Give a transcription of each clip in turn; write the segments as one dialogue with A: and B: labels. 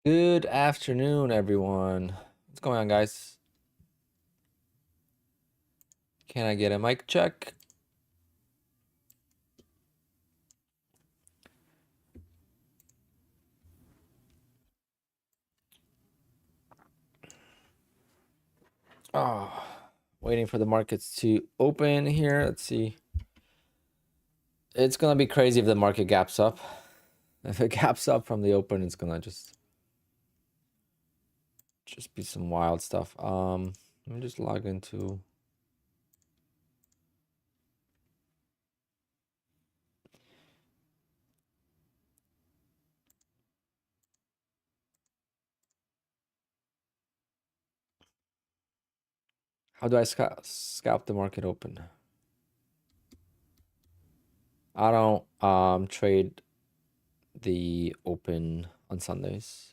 A: Good afternoon, everyone. What's going on, guys? Can I get a mic check? Oh, waiting for the markets to open here. Let's see. It's gonna be crazy if the market gaps up. If it gaps up from the open, it's gonna just be some wild stuff. Let me just log into. How do I scalp the market open? I don't trade the open on Sundays.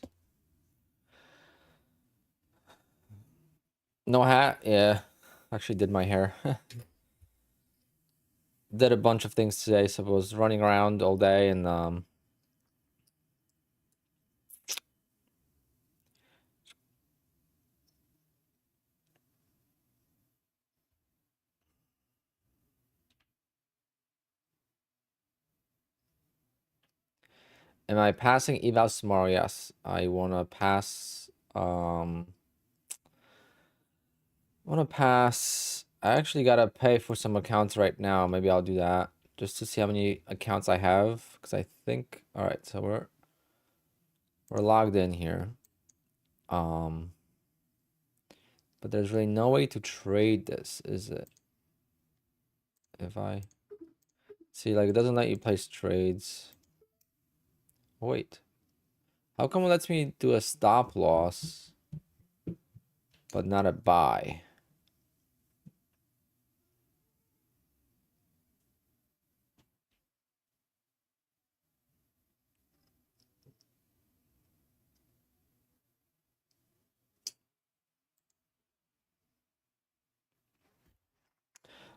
A: No hat? Yeah. Actually did my hair. Did a bunch of things today, so I was running around all day and am I passing evals tomorrow? Yes. I wanna pass I actually gotta pay for some accounts right now. Maybe I'll do that just to see how many accounts I have. Because I think alright, so we're logged in here. But there's really no way to trade this, is it? If I see, like, it doesn't let you place trades. Oh, wait. How come it lets me do a stop loss, but not a buy?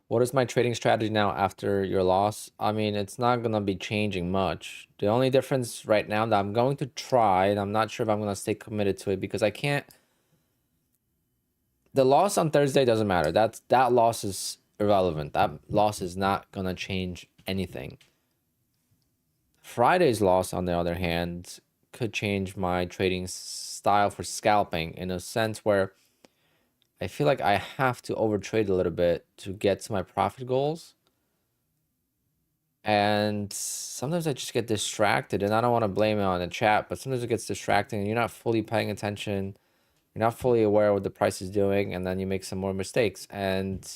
A: What is my trading strategy now after your loss? I mean, it's not going to be changing much. The only difference right now that I'm going to try, and I'm not sure if I'm going to stay committed to it because I can't. The loss on Thursday doesn't matter. That loss is irrelevant. That loss is not going to change anything. Friday's loss, on the other hand, could change my trading style for scalping in a sense where I feel like I have to overtrade a little bit to get to my profit goals. And sometimes I just get distracted, and I don't want to blame it on the chat, but sometimes it gets distracting and you're not fully paying attention. You're not fully aware of what the price is doing, and then you make some more mistakes. And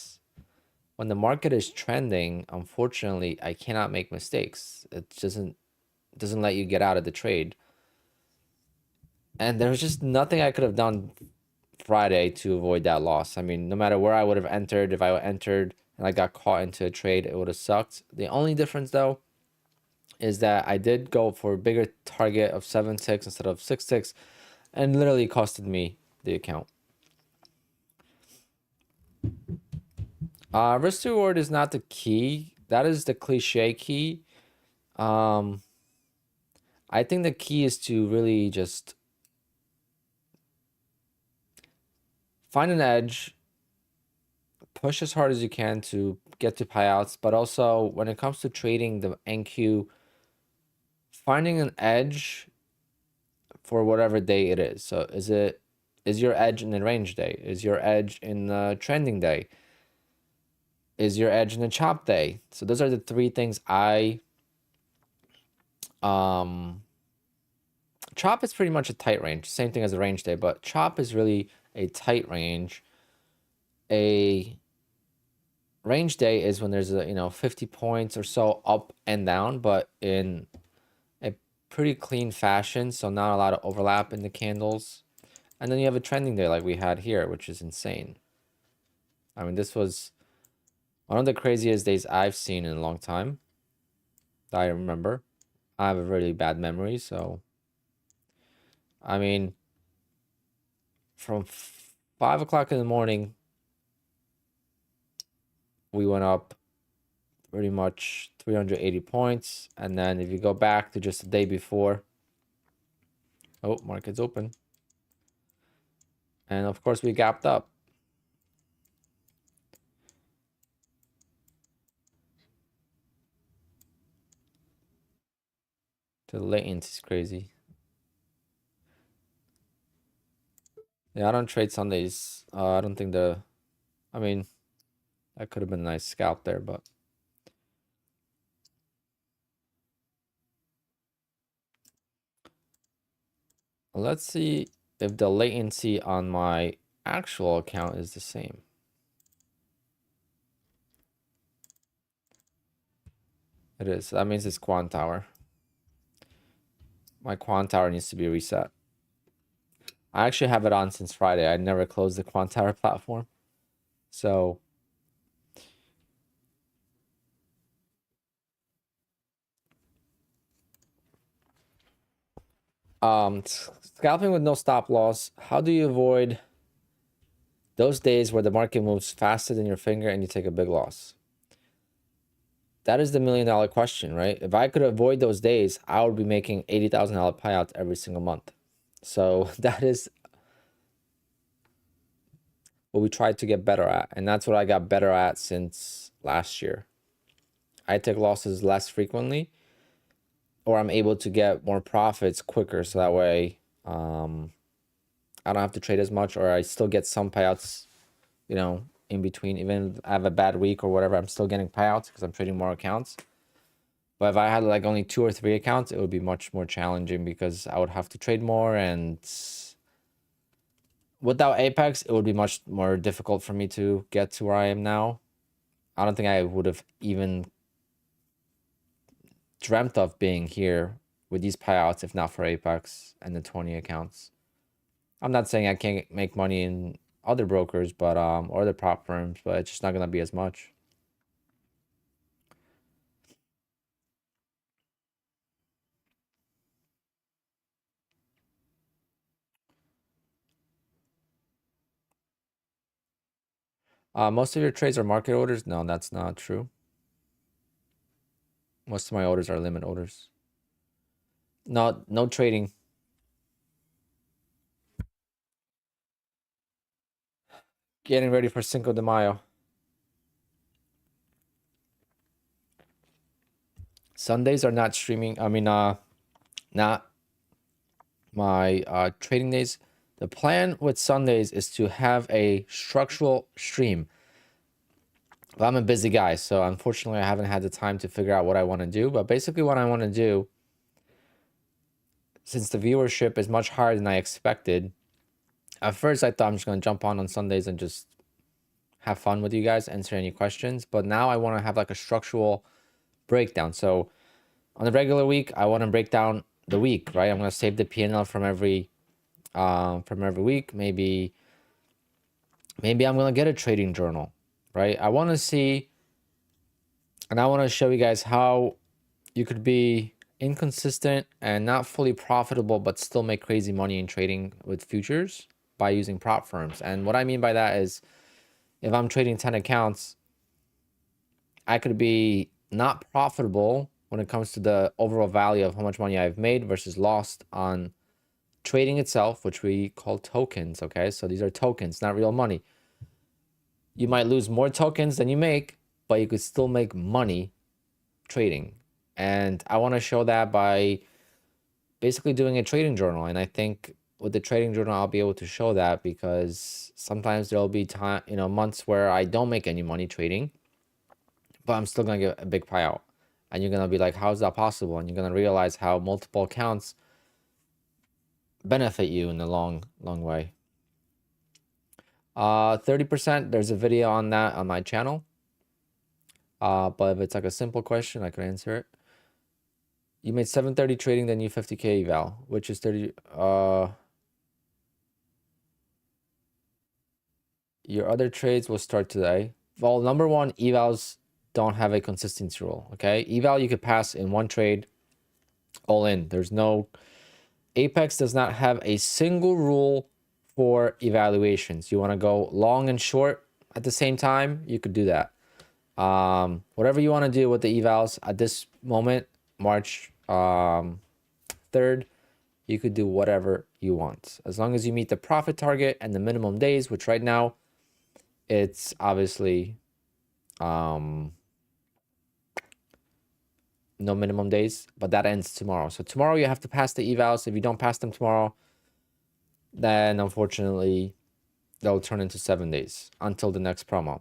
A: when the market is trending, unfortunately, I cannot make mistakes. It doesn't let you get out of the trade. And there was just nothing I could have done Friday to avoid that loss. I mean, no matter where I would have entered, if I entered and I got caught into a trade, it would have sucked. The only difference, though, is that I did go for a bigger target of 7 ticks instead of 6 ticks, and literally costed me the account. Risk to reward is not the key. That is the cliche key. I think the key is to really just find an edge, push as hard as you can to get to payouts, but also when it comes to trading the NQ, finding an edge for whatever day it is. So is your edge in the range day? Is your edge in the trending day? Is your edge in the chop day? So those are the three things chop is pretty much a tight range, same thing as a range day, but chop is really a tight range. A range day is when there's a 50 points or so up and down, but in a pretty clean fashion, so not a lot of overlap in the candles. And then you have a trending day like we had here, which is insane. I mean, this was one of the craziest days I've seen in a long time that I remember. I have a really bad memory, so I mean, from 5 o'clock in the morning, we went up pretty much 380 points. And then if you go back to just the day before, Oh, market's open. And of course we gapped up. The latency is crazy. Yeah, I don't trade Sundays. I don't think I mean, that could have been a nice scalp there, but let's see if the latency on my actual account is the same. It is. That means it's quant tower. My quant tower needs to be reset. I actually have it on since Friday. I never closed the quant tower platform. So scalping with no stop loss. How do you avoid those days where the market moves faster than your finger and you take a big loss? That is the $1,000,000 question, right? If I could avoid those days, I would be making $80,000 payouts every single month. So that is what we tried to get better at. And that's what I got better at since last year. I take losses less frequently, or I'm able to get more profits quicker. So that way, I don't have to trade as much, or I still get some payouts, you know, in between. Even if I have a bad week or whatever, I'm still getting payouts because I'm trading more accounts. But if I had like only 2 or 3 accounts, it would be much more challenging because I would have to trade more, and without Apex, it would be much more difficult for me to get to where I am now. I don't think I would have even dreamt of being here with these payouts if not for Apex and the 20 accounts. I'm not saying I can't make money in other brokers, but or the prop firms, but it's just not gonna be as much. Most of your trades are market orders. No, that's not true. Most of my orders are limit orders. No trading. Getting ready for Cinco de Mayo. Sundays are not streaming. I mean, not my trading days. The plan with Sundays is to have a structural stream. But I'm a busy guy, so unfortunately I haven't had the time to figure out what I want to do. But basically what I want to do, since the viewership is much higher than I expected, at first I thought I'm just going to jump on Sundays and just have fun with you guys, answer any questions. But now I want to have like a structural breakdown. So on the regular week, I want to break down the week, right? I'm going to save the P&L from every week. Maybe I'm going to get a trading journal, right? I want to see, and I want to show you guys how you could be inconsistent and not fully profitable, but still make crazy money in trading with futures by using prop firms. And what I mean by that is, if I'm trading 10 accounts, I could be not profitable when it comes to the overall value of how much money I've made versus lost on trading itself, which we call tokens. Okay, so these are tokens, not real money. You might lose more tokens than you make, but you could still make money trading. And I want to show that by basically doing a trading journal. And I think with the trading journal, I'll be able to show that, because sometimes there'll be time, months where I don't make any money trading, but I'm still going to get a big payout. And you're going to be like, how is that possible? And you're going to realize how multiple accounts benefit you in the long way. 30%, there's a video on that on my channel. But if it's like a simple question, I could answer it. You made 730 trading, then you 50K eval, which is 30. Your other trades will start today. Well, number one, evals don't have a consistency rule. Okay, eval you could pass in one trade, all in. There's no Apex does not have a single rule for evaluations. You want to go long and short at the same time, you could do that. Whatever you want to do with the evals at this moment, March 3rd, you could do whatever you want. As long as you meet the profit target and the minimum days, which right now, it's obviously no minimum days, but that ends tomorrow. So tomorrow you have to pass the evals. If you don't pass them tomorrow, then unfortunately, they'll turn into 7 days until the next promo.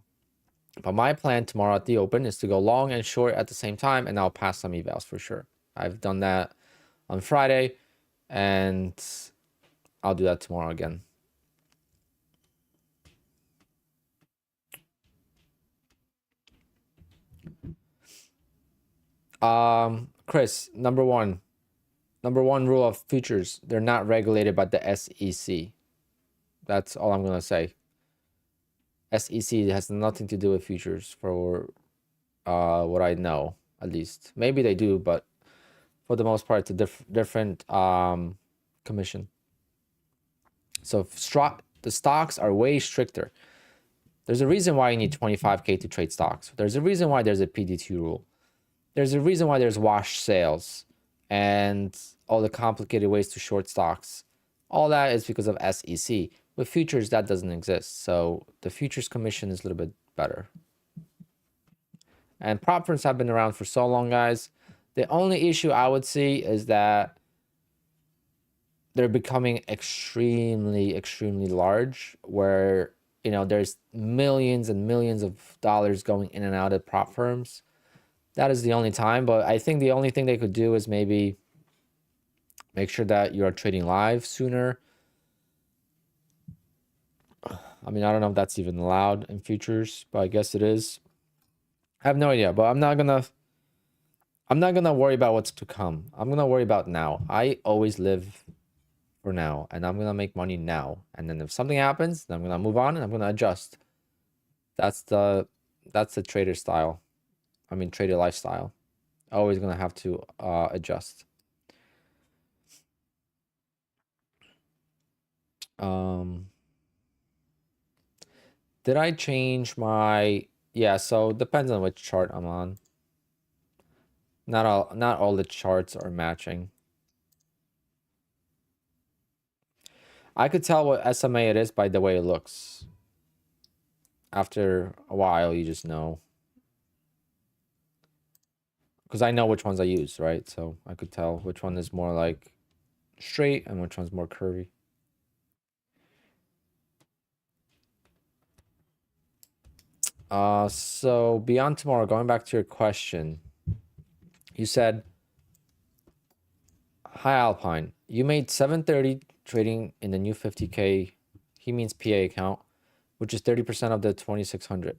A: But my plan tomorrow at the open is to go long and short at the same time, and I'll pass some evals for sure. I've done that on Friday, and I'll do that tomorrow again. Chris, number one rule of futures, they're not regulated by the SEC. That's all I'm gonna say. SEC has nothing to do with futures for what I know, at least. Maybe they do, but for the most part, it's a different commission. So the stocks are way stricter. There's a reason why you need 25K to trade stocks. There's a reason why there's a PD2 rule. There's a reason why there's wash sales and all the complicated ways to short stocks. All that is because of SEC. With futures, that doesn't exist. So the futures commission is a little bit better. And prop firms have been around for so long, guys. The only issue I would see is that they're becoming extremely, extremely large, where, you know, there's millions and millions of dollars going in and out of prop firms. That is the only time. But I think the only thing they could do is maybe make sure that you're trading live sooner. I mean, I don't know if that's even allowed in futures, but I guess it is. I have no idea, but I'm not gonna worry about what's to come. I'm gonna worry about now. I always live for now, and I'm gonna make money now. And then if something happens, then I'm gonna move on and I'm gonna adjust. That's the trader style. I mean, trader lifestyle. Always gonna have to adjust. Did I change my... Yeah, so depends on which chart I'm on. Not all the charts are matching. I could tell what SMA it is by the way it looks. After a while, you just know. Because I know which ones I use, right? So I could tell which one is more like straight and which one's more curvy. So beyond tomorrow, going back to your question, you said, hi Alpine, you made 730 trading in the new 50K. He means PA account, which is 30% of the 2600.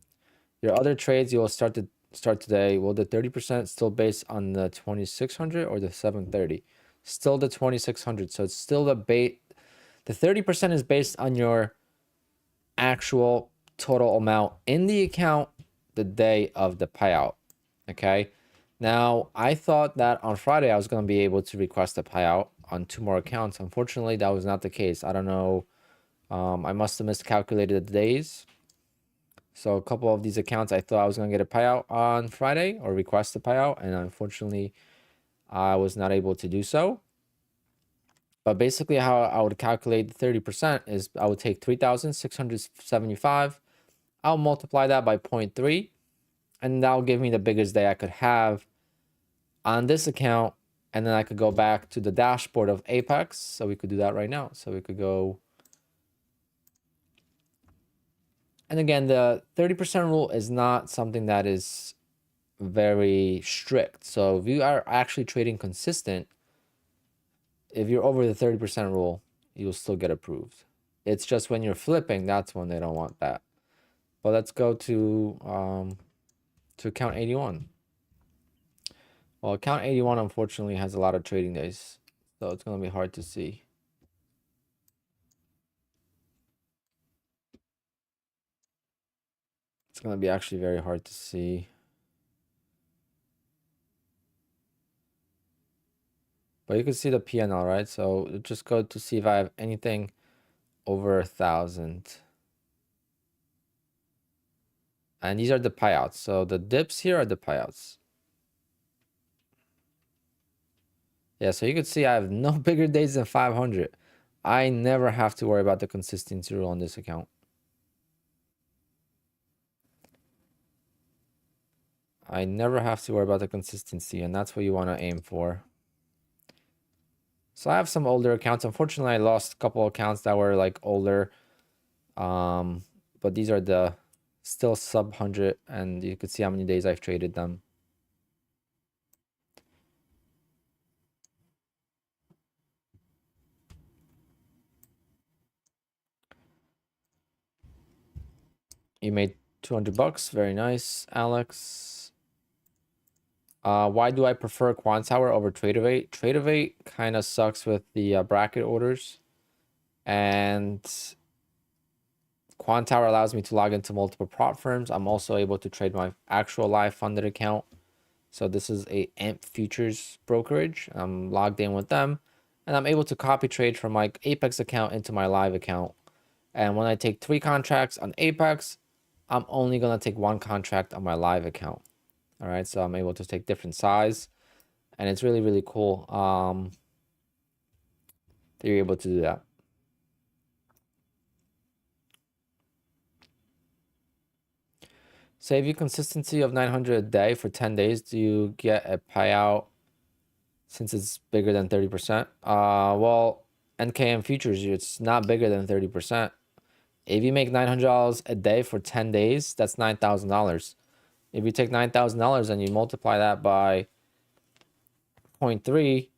A: Your other trades you will start today. Will the 30% still based on the 2600 or the 730? Still the 2600. So it's still the 30% is based on your actual total amount in the account the day of the payout. Okay. Now, I thought that on Friday I was going to be able to request a payout on 2 more accounts. Unfortunately, that was not the case. I don't know. I must have miscalculated the days. So a couple of these accounts, I thought I was going to get a payout on Friday or request a payout. And unfortunately, I was not able to do so. But basically how I would calculate the 30% is I would take 3,675. I'll multiply that by 0.3. And that'll give me the biggest day I could have on this account. And then I could go back to the dashboard of Apex. So we could do that right now. So we could go... And again, the 30% rule is not something that is very strict. So if you are actually trading consistent, if you're over the 30% rule, you'll still get approved. It's just when you're flipping, that's when they don't want that. But let's go to account 81. Well, account 81 unfortunately has a lot of trading days, so it's going to be hard to see. It's going to be actually very hard to see. But you can see the PNL, right? So just go to see if I have anything over 1,000. And these are the payouts. So the dips here are the payouts. Yeah, so you can see I have no bigger days than 500. I never have to worry about the consistency rule on this account. I never have to worry about the consistency, and that's what you want to aim for. So I have some older accounts. Unfortunately, I lost a couple accounts that were like older. But these are the still sub 100, and you could see how many days I've traded them. You made 200 bucks. Very nice, Alex. Why do I prefer Quant Tower over Trade of 8? Trade of 8 kind of sucks with the bracket orders. And Quant Tower allows me to log into multiple prop firms. I'm also able to trade my actual live funded account. So this is a AMP futures brokerage. I'm logged in with them. And I'm able to copy trade from my Apex account into my live account. And when I take 3 contracts on Apex, I'm only going to take 1 contract on my live account. All right, so I'm able to take different size, and it's really, really cool that you're able to do that. Save you consistency of 900 a day for 10 days. Do you get a payout since it's bigger than 30%? Well, NKM futures, it's not bigger than 30%. If you make $900 a day for 10 days, that's $9,000. If you take $9,000 and you multiply that by 0.3,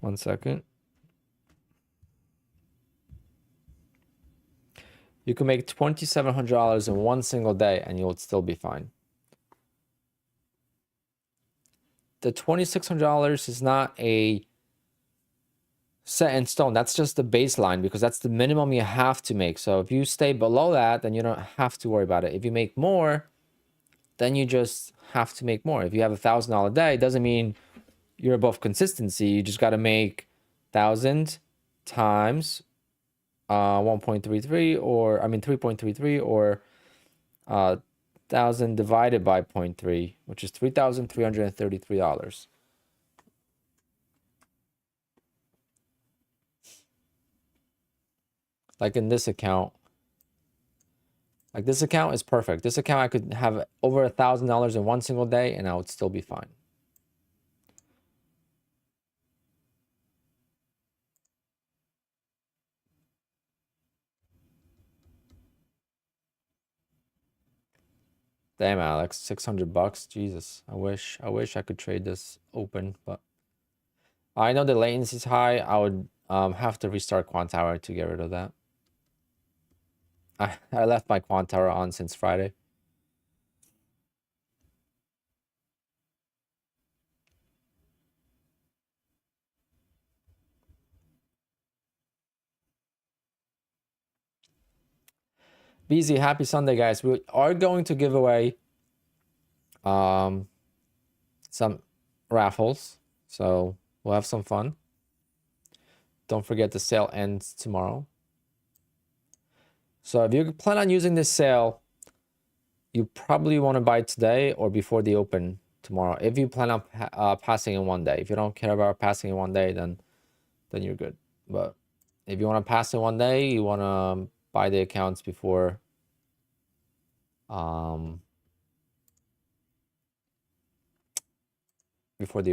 A: one second. You can make $2,700 in one single day and you'll still be fine. The $2,600 is not a set in stone. That's just the baseline because that's the minimum you have to make. So if you stay below that, then you don't have to worry about it. If you make more, then you just have to make more. If you have $1,000 a day, it doesn't mean you're above consistency. You just got to make 1,000 times 1.33 or 3.33 or 1,000 divided by 0.3, which is $3,333. Like in this account, like this account is perfect. This account I could have over $1,000 in one single day and I would still be fine. Damn, Alex, 600 bucks. Jesus, I wish I could trade this open, but I know the latency is high. I would have to restart Quant Tower to get rid of that. I left my Quant Tower on since Friday. BZ, happy Sunday, guys. We are going to give away some raffles, so we'll have some fun. Don't forget the sale ends tomorrow. So if you plan on using this sale, you probably want to buy today or before the open tomorrow. If you plan on passing in one day. If you don't care about passing in one day, then you're good. But if you want to pass in one day, you want to buy the accounts before the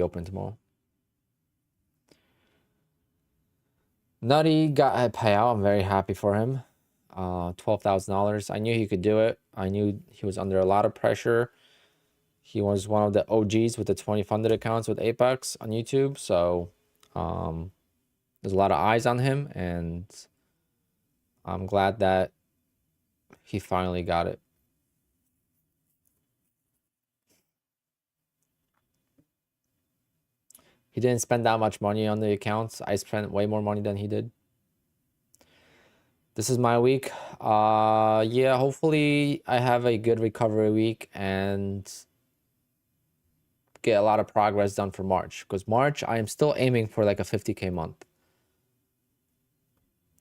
A: open tomorrow. Nutty got a payout. I'm very happy for him. $12,000. I knew he could do it. I knew he was under a lot of pressure. He was one of the OGs with the 20 funded accounts with Apex on YouTube. So there's a lot of eyes on him, and I'm glad that he finally got it. He didn't spend that much money on the accounts. I spent way more money than he did. This is my week. Yeah, hopefully I have a good recovery week and get a lot of progress done for March. Because March, I am still aiming for like a 50K month.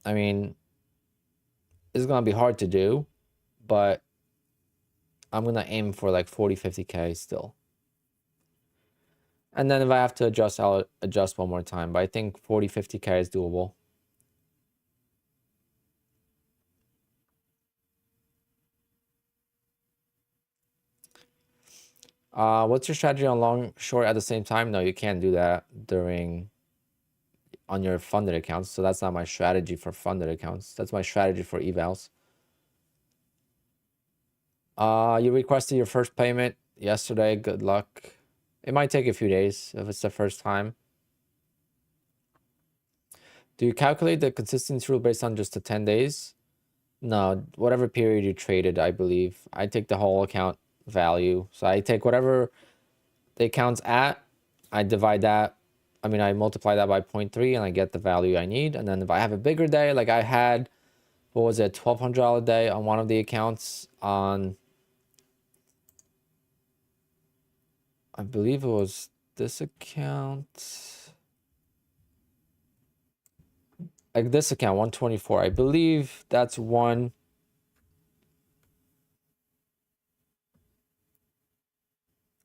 A: I mean, It's gonna be hard to do, but I'm gonna aim for like 40, 50K still. And then if I have to adjust, I'll adjust one more time. But I think 40, 50K is doable. What's your strategy on long, short at the same time? No, you can't do that on your funded accounts. So that's not my strategy for funded accounts. That's my strategy for evals. You requested your first payment yesterday. Good luck. It might take a few days if it's the first time. Do you calculate the consistency rule based on just the 10 days? No, whatever period you traded, I believe. I take the whole account value. So I take whatever the account's at, I divide that. I mean, I multiply that by 0.3 and I get the value I need. And then if I have a bigger day, like I had, what was it, $1,200 day on one of the accounts on, I believe it was this account. Like this account, 124. I believe that's one.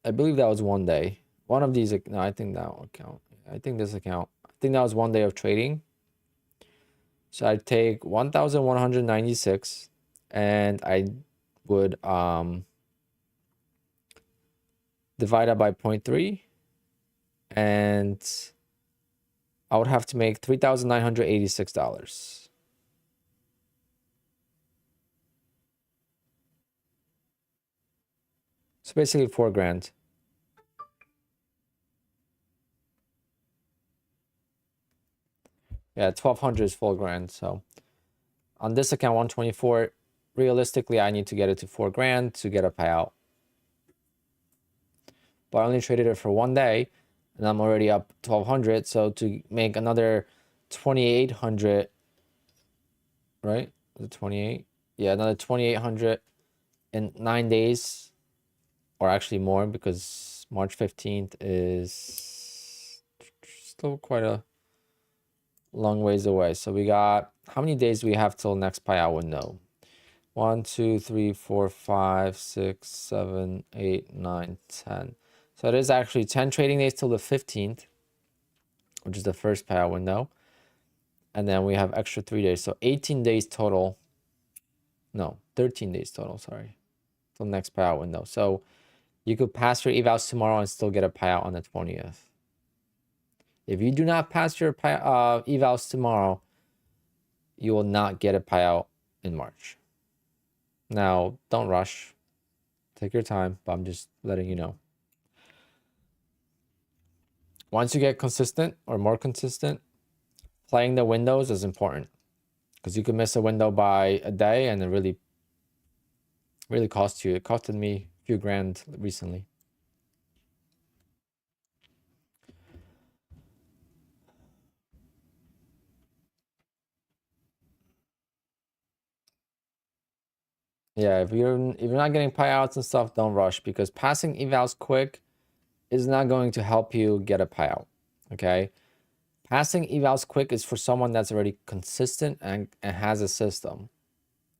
A: I believe that was one day. One of these, no, I think that account. I think this account. I think that was one day of trading. So I'd take 1,196 and I would divide that by 0.3 and I would have to make $3,986. So basically 4 grand. Yeah, 1,200 is 4 grand. So on this account, 124, realistically, I need to get it to 4 grand to get a payout. But I only traded it for one day and I'm already up 1,200. So to make another 2,800, right? Was it 28? Yeah, another 2,800 in 9 days, or actually more because March 15th is still quite a long ways away. So we got, how many days do we have till next payout window? 1, 2, 3, 4, 5, 6, 7, 8, 9, 10. So it is actually 10 trading days till the 15th, which is the first payout window. And then we have extra 3 days. So 18 days total. No, 13 days total, sorry. Till next payout window. So you could pass your evals tomorrow and still get a payout on the 20th. If you do not pass your evals tomorrow, you will not get a payout in March. Now, don't rush. Take your time, but I'm just letting you know. Once you get consistent or more consistent, playing the windows is important because you can miss a window by a day and it really costs you. It costed me a few grand recently. Yeah, if you're not getting payouts and stuff, don't rush because passing evals quick is not going to help you get a payout. Okay, passing evals quick is for someone that's already consistent and has a system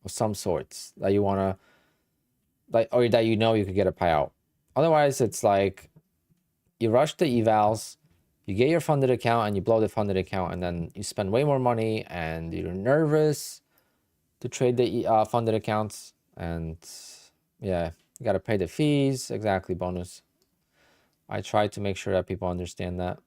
A: of some sorts that you want to like, or that you know you could get a payout. Otherwise, it's like you rush the evals, you get your funded account and you blow the funded account, and then you spend way more money and you're nervous to trade the funded accounts, and yeah, you got to pay the fees. Exactly, bonus. I try to make sure that people understand that.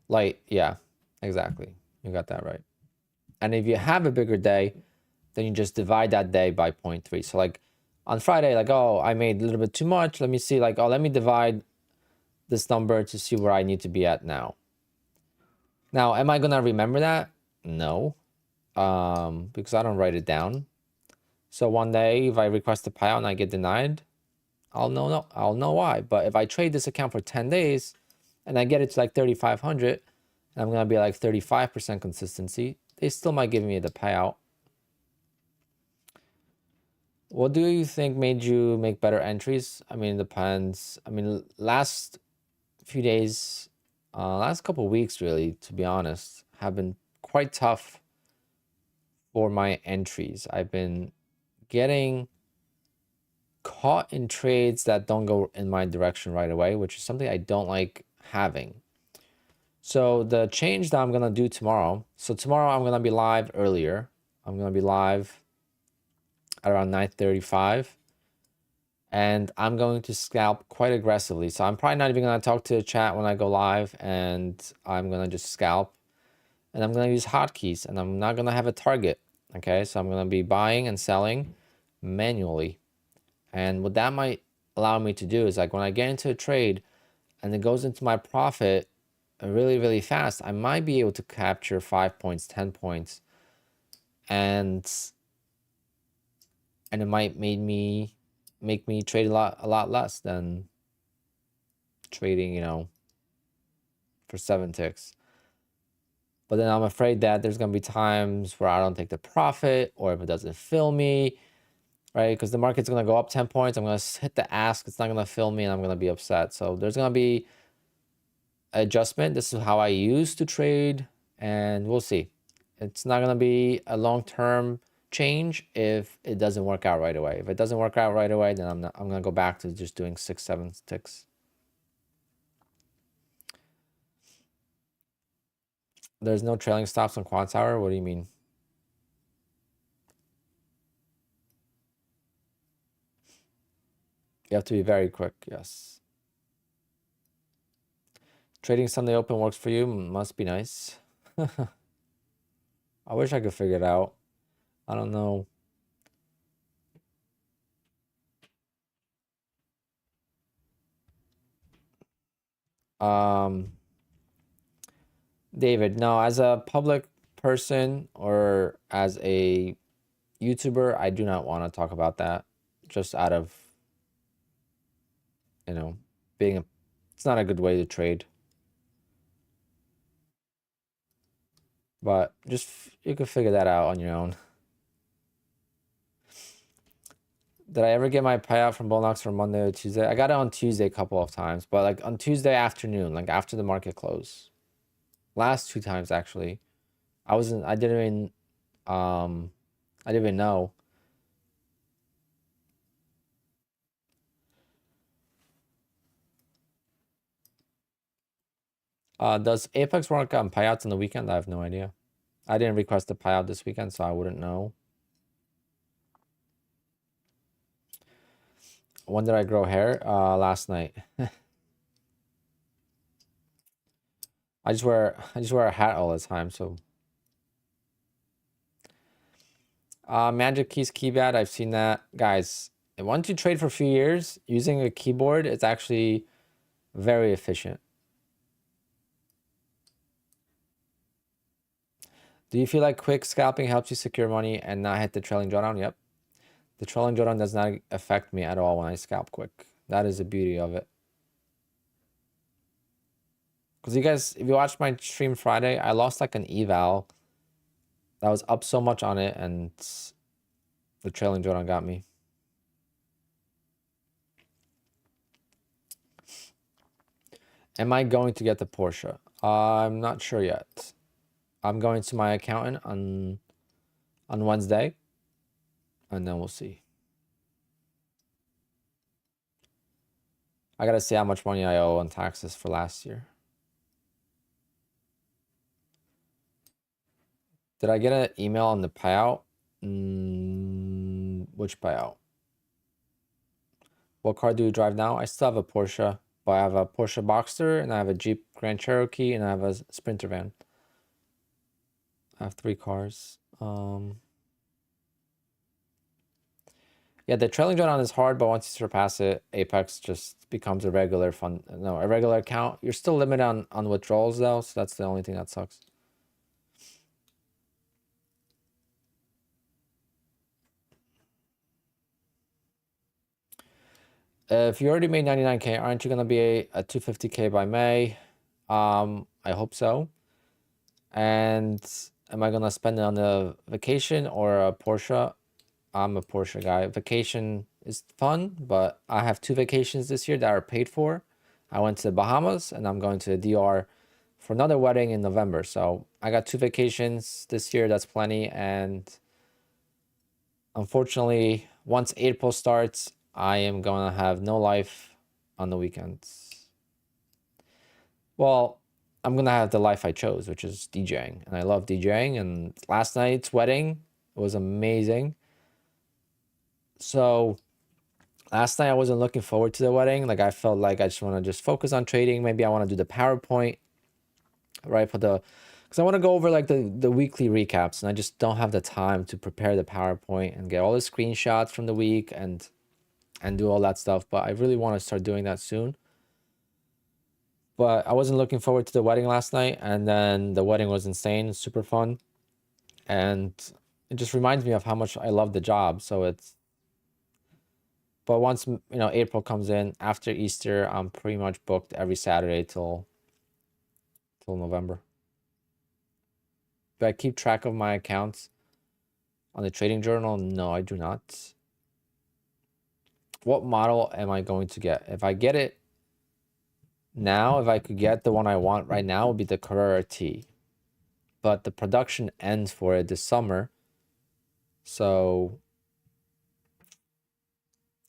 A: Like, yeah, exactly. You got that right. And if you have a bigger day, then you just divide that day by 0.3. So like on Friday, like, oh, I made a little bit too much. Let me see, like, oh, let me divide this number to see where I need to be at now. Now, am I going to remember that? No, because I don't write it down. So one day, if I request a payout and I get denied, I'll know why. But if I trade this account for 10 days and I get it to like 3,500, and I'm going to be like 35% consistency, they still might give me the payout. What do you think made you make better entries? I mean, it depends. I mean, last few days, last couple weeks, really, to be honest, have been quite tough for my entries. I've been getting caught in trades that don't go in my direction right away, which is something I don't like having. So the change that I'm going to do tomorrow, so tomorrow I'm going to be live earlier. I'm going to be live at around 9:35. And I'm going to scalp quite aggressively. So I'm probably not even going to talk to the chat when I go live, and I'm going to just scalp. And I'm going to use hotkeys, and I'm not going to have a target. Okay, so I'm going to be buying and selling manually. And what that might allow me to do is, like, when I get into a trade and it goes into my profit really, really fast, I might be able to capture 5 points, 10 points. And it might make me trade a lot less than trading, for 7 ticks. But then I'm afraid that there's going to be times where I don't take the profit, or if it doesn't fill me, right? Because the market's going to go up 10 points. I'm going to hit the ask. It's not going to fill me, and I'm going to be upset. So there's going to be adjustment. This is how I used to trade, and we'll see. It's not going to be a long-term change if it doesn't work out right away. If it doesn't work out right away, then I'm going to go back to just doing 6, 7 ticks. There's no trailing stops on quant hour. What do you mean? You have to be very quick. Yes. Trading Sunday open works for you. Must be nice. I wish I could figure it out. I don't know. David, no, as a public person or as a YouTuber, I do not want to talk about that. Just out of, being it's not a good way to trade. But just, you can figure that out on your own. Did I ever get my payout from Bullnox from Monday or Tuesday? I got it on Tuesday a couple of times, but like on Tuesday afternoon, like after the market closed. Last 2 times, actually. I didn't even know. Does Apex work on payouts on the weekend? I have no idea. I didn't request a payout this weekend, so I wouldn't know. When did I grow hair? Last night. I just wear a hat all the time, so. Magic Keys keypad, I've seen that. Guys, once you trade for a few years, using a keyboard, it's actually very efficient. Do you feel like quick scalping helps you secure money and not hit the trailing drawdown? Yep. The trailing drawdown does not affect me at all when I scalp quick. That is the beauty of it. Because you guys, if you watched my stream Friday, I lost like an eval. That was up so much on it, and the trailing drawdown got me. Am I going to get the Porsche? I'm not sure yet. I'm going to my accountant on Wednesday, and then we'll see. I gotta see how much money I owe on taxes for last year. Did I get an email on the payout? Which payout? What car do you drive now? I still have a Porsche, but I have a Porsche Boxster, and I have a Jeep Grand Cherokee, and I have a Sprinter van. I have 3 cars. Yeah, the trailing drawdown is hard, but once you surpass it, Apex just becomes a regular account. You're still limited on withdrawals though, so that's the only thing that sucks. If you already made 99K, aren't you gonna be a 250K by May? I hope so. And am I gonna spend it on a vacation or a Porsche? I'm a Porsche guy. Vacation is fun, but I have 2 vacations this year that are paid for. I went to the Bahamas and I'm going to the DR for another wedding in November. So I got 2 vacations this year. That's plenty. And unfortunately, once April starts, I am going to have no life on the weekends. Well, I'm going to have the life I chose, which is DJing. And I love DJing. And last night's wedding was amazing. So last night I wasn't looking forward to the wedding. Like I felt like I just want to just focus on trading. Maybe I want to do the PowerPoint, right? Because I want to go over like the weekly recaps, and I just don't have the time to prepare the PowerPoint and get all the screenshots from the week and do all that stuff. But I really want to start doing that soon. But I wasn't looking forward to the wedding last night, and then the wedding was insane, super fun, and it just reminds me of how much I love the job. So it's, but once April comes in after Easter, I'm pretty much booked every Saturday till November. Do I keep track of my accounts on the trading journal? No, I do not. What model am I going to get? If I get it now, if I could get the one I want right now, it would be the Carrera T. But the production ends for it this summer. So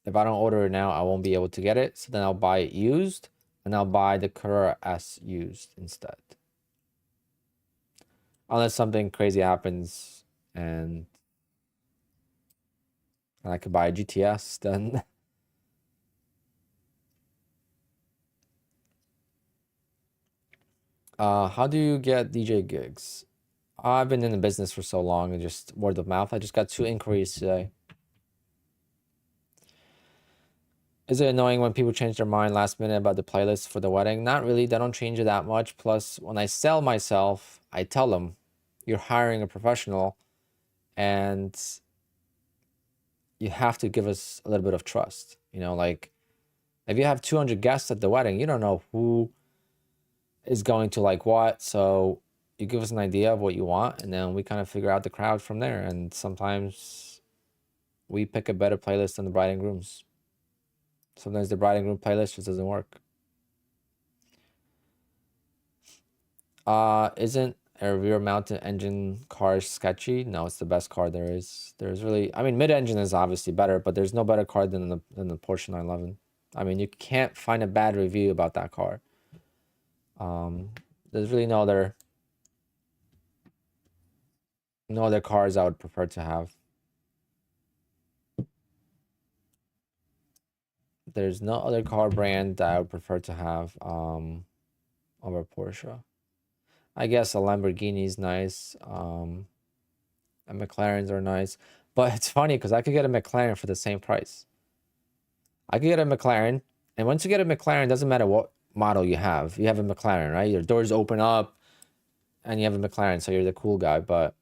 A: if I don't order it now, I won't be able to get it. So then I'll buy it used, and I'll buy the Carrera S used instead. Unless something crazy happens and I could buy a GTS, then how do you get DJ gigs? I've been in the business for so long and just word of mouth. I just got 2 inquiries today. Is it annoying when people change their mind last minute about the playlist for the wedding? Not really. They don't change it that much. Plus, when I sell myself, I tell them, you're hiring a professional and you have to give us a little bit of trust. Like if you have 200 guests at the wedding, you don't know who is going to like what. So you give us an idea of what you want, and then we kind of figure out the crowd from there. And sometimes we pick a better playlist than the bride and groom's. Sometimes the bride and groom playlist just doesn't work. Isn't a rear mounted engine car sketchy? No, it's the best car there is. There's really, I mean, mid-engine is obviously better, but there's no better car than the Porsche 911. I mean, you can't find a bad review about that car. There's really no other cars I would prefer to have. There's no other car brand that I would prefer to have over Porsche. I guess a Lamborghini's nice. And McLarens are nice. But it's funny because I could get a McLaren for the same price. I could get a McLaren, and once you get a McLaren, it doesn't matter what model you have. You have a McLaren, right? Your doors open up and you have a McLaren, so you're the cool guy. But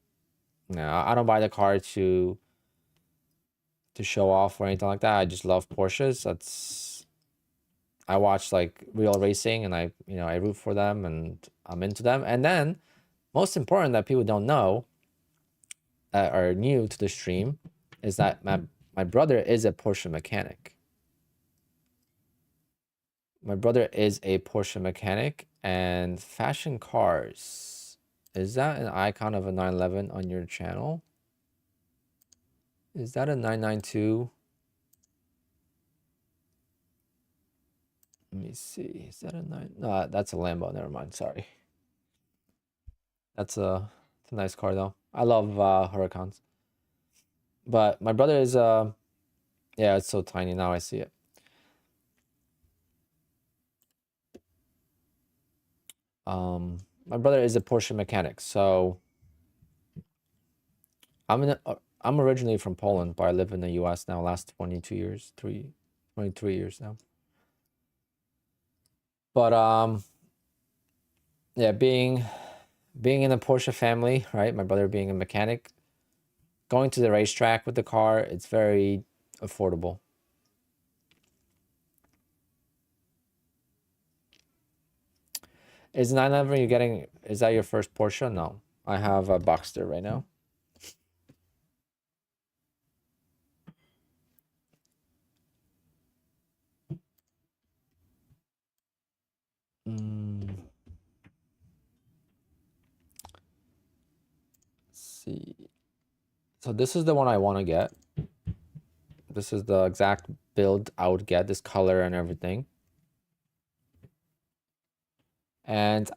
A: no, I don't buy the car to show off or anything like that. I just love Porsches. I watch like real racing, and I root for them, and I'm into them. And then most important that people don't know that are new to the stream is that my brother is a Porsche mechanic. My brother is a Porsche mechanic. And fashion cars, is that an icon of a 911 on your channel? Is that a 992? Let me see. Is that a 9? No, that's a Lambo. Never mind. Sorry. It's a nice car though. I love Huracans. But my brother is yeah, it's so tiny now I see it. My brother is a Porsche mechanic, so I'm originally from Poland, but I live in the US now last 22 years, 23 years now. But yeah, being in a Porsche family, right? My brother being a mechanic, going to the racetrack with the car, it's very affordable. Is 911 you getting, is that your first Porsche? No. I have a Boxster right now. see. So this is the one I want to get. This is the exact build I would get, this color and everything. And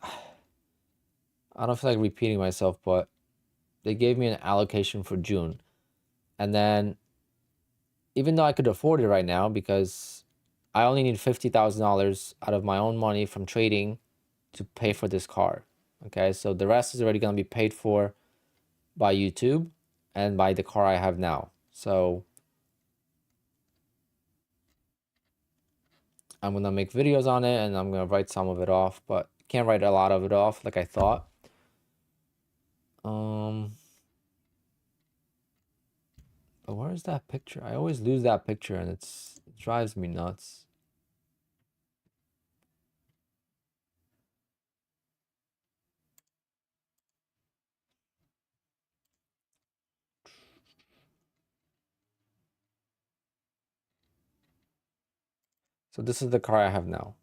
A: I don't feel like repeating myself, but they gave me an allocation for June. And then even though I could afford it right now because I only need $50,000 out of my own money from trading to pay for this car. Okay, so the rest is already going to be paid for by YouTube and by the car I have now. So I'm going to make videos on it and I'm going to write some of it off, but can't write a lot of it off like I thought. But where is that picture? I always lose that picture and it drives me nuts. So this is the car I have now.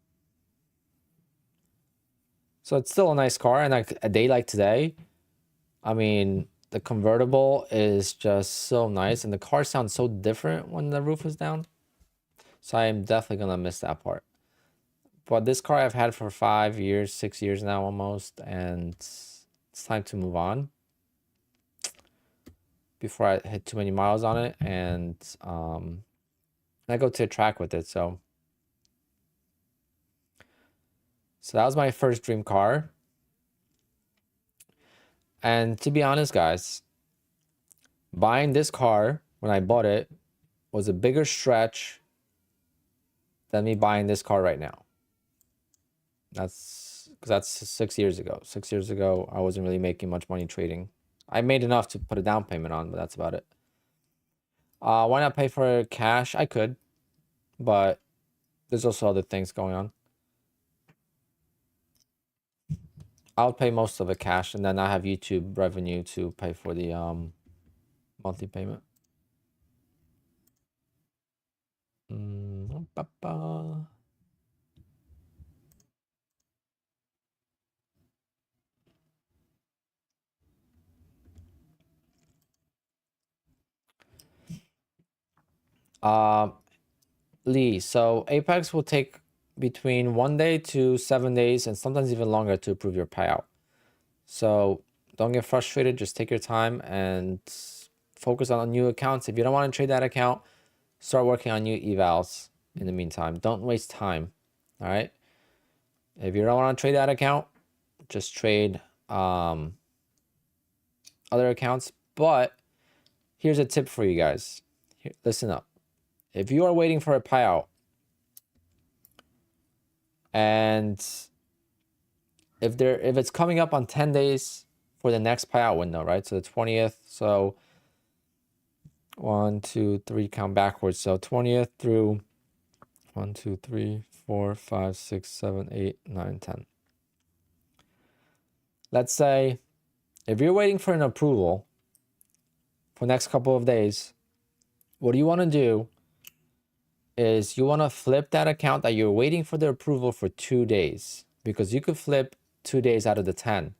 A: So it's still a nice car, and like a day like today, I mean, the convertible is just so nice, and the car sounds so different when the roof is down. So I am definitely gonna miss that part. But this car I've had for 5 years, 6 years now almost, and it's time to move on before I hit too many miles on it, and I go to a track with it. So that was my first dream car. And to be honest, guys, buying this car when I bought it was a bigger stretch than me buying this car right now. That's because that's 6 years ago. 6 years ago, I wasn't really making much money trading. I made enough to put a down payment on, but that's about it. Why not pay for cash? I could, but there's also other things going on. I'll pay most of it cash, and then I have YouTube revenue to pay for the monthly payment. Lee, so Apex will take between 1 day to 7 days and sometimes even longer to approve your payout. So don't get frustrated. Just take your time and focus on new accounts. If you don't want to trade that account, start working on new evals in the meantime. Don't waste time. All right. If you don't want to trade that account, just trade other accounts. But here's a tip for you guys. Here, listen up. If you are waiting for a payout and if it's coming up on 10 days for the next payout window, right? So the 20th. So 1, 2, 3, count backwards. So 20th through 1, 2, 3, 4, 5, 6, 7, 8, 9, 10. Let's say if you're waiting for an approval for the next couple of days, what you want to do is you want to flip that account that you're waiting for the approval for 2 days, because you could flip 2 days out of the 10.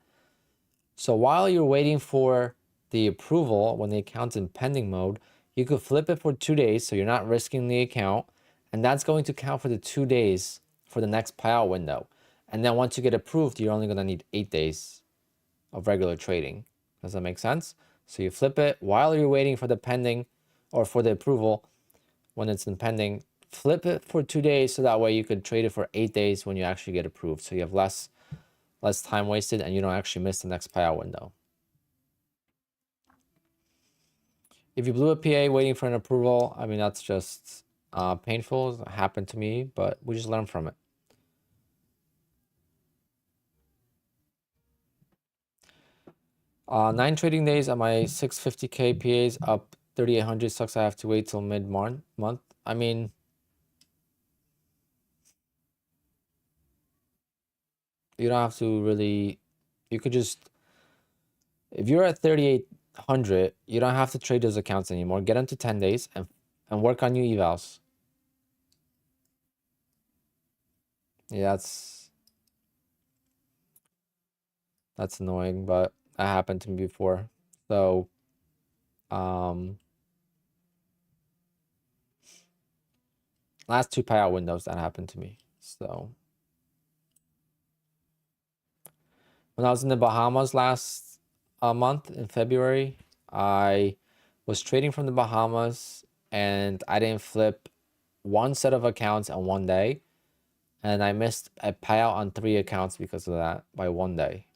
A: So while you're waiting for the approval, when the account's in pending mode, you could flip it for 2 days so you're not risking the account, and that's going to count for the 2 days for the next payout window. And then once you get approved, you're only going to need 8 days of regular trading. Does that make sense? So you flip it while you're waiting for the pending or for the approval. When it's in pending, flip it for 2 days so that way you could trade it for 8 days when you actually get approved. So you have less time wasted and you don't actually miss the next payout window. If you blew a PA waiting for an approval, I mean, that's just painful. It happened to me, but we just learn from it. Nine trading days on my 650K PAs up 3,800. Sucks I have to wait till mid-month. I mean, you don't have to really, you could just, if you're at 3,800, you don't have to trade those accounts anymore. Get into 10 days and work on new evals. Yeah, that's annoying, but that happened to me before. So last 2 payout windows that happened to me. So when I was in the Bahamas last month in February, I was trading from the Bahamas and I didn't flip one set of accounts in one day. And I missed a payout on 3 accounts because of that by one day.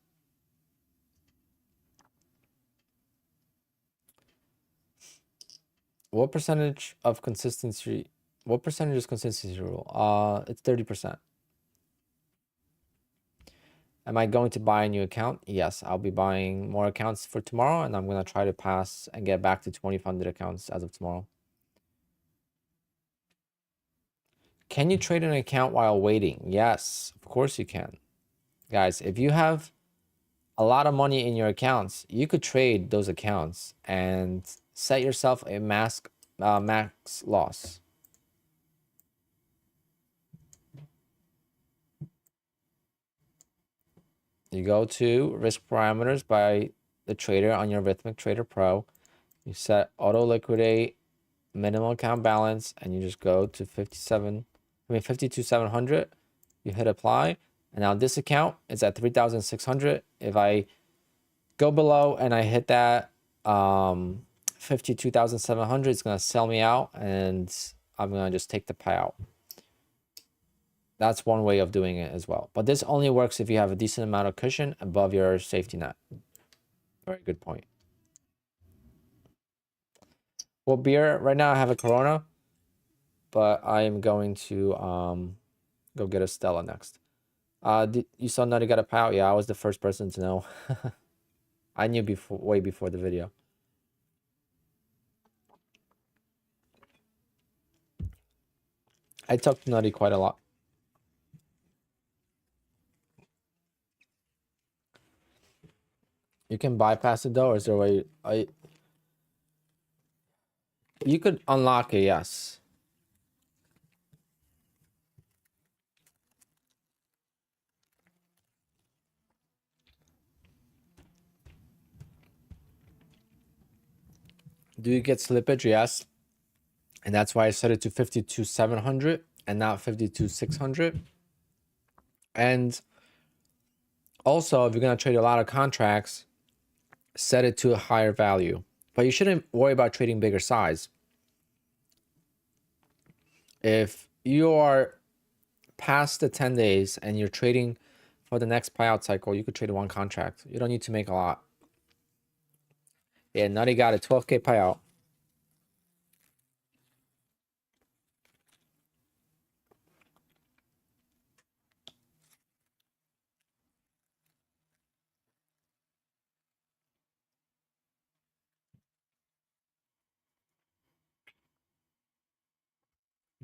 A: What percentage of consistency? What percentage is consistency rule? It's 30%. Am I going to buy a new account? Yes, I'll be buying more accounts for tomorrow, and I'm going to try to pass and get back to 20 funded accounts as of tomorrow. Can you trade an account while waiting? Yes, of course you can. Guys, if you have a lot of money in your accounts, you could trade those accounts and set yourself a max loss. You go to risk parameters by the trader on your Rithmic Trader Pro. You set auto liquidate minimum account balance, and you just go to 52,700. You hit apply, and now this account is at 3,600. If I go below and I hit that 52,700, it's gonna sell me out, and I'm gonna just take the payout. That's one way of doing it as well. But this only works if you have a decent amount of cushion above your safety net. Very good point. Well, beer, right now I have a Corona, but I am going to go get a Stella next. You saw Nutty got a payout? Yeah, I was the first person to know. I knew way before the video. I talked to Nutty quite a lot. You can bypass it though, or is there a way? You could unlock it, yes. Do you get slippage? Yes. And that's why I set it to 52,700 and not 52,600. And also, if you're going to trade a lot of contracts, set it to a higher value. But you shouldn't worry about trading bigger size. If you are past the 10 days and you're trading for the next payout cycle, you could trade one contract. You don't need to make a lot. Yeah, Nutty got a 12K payout.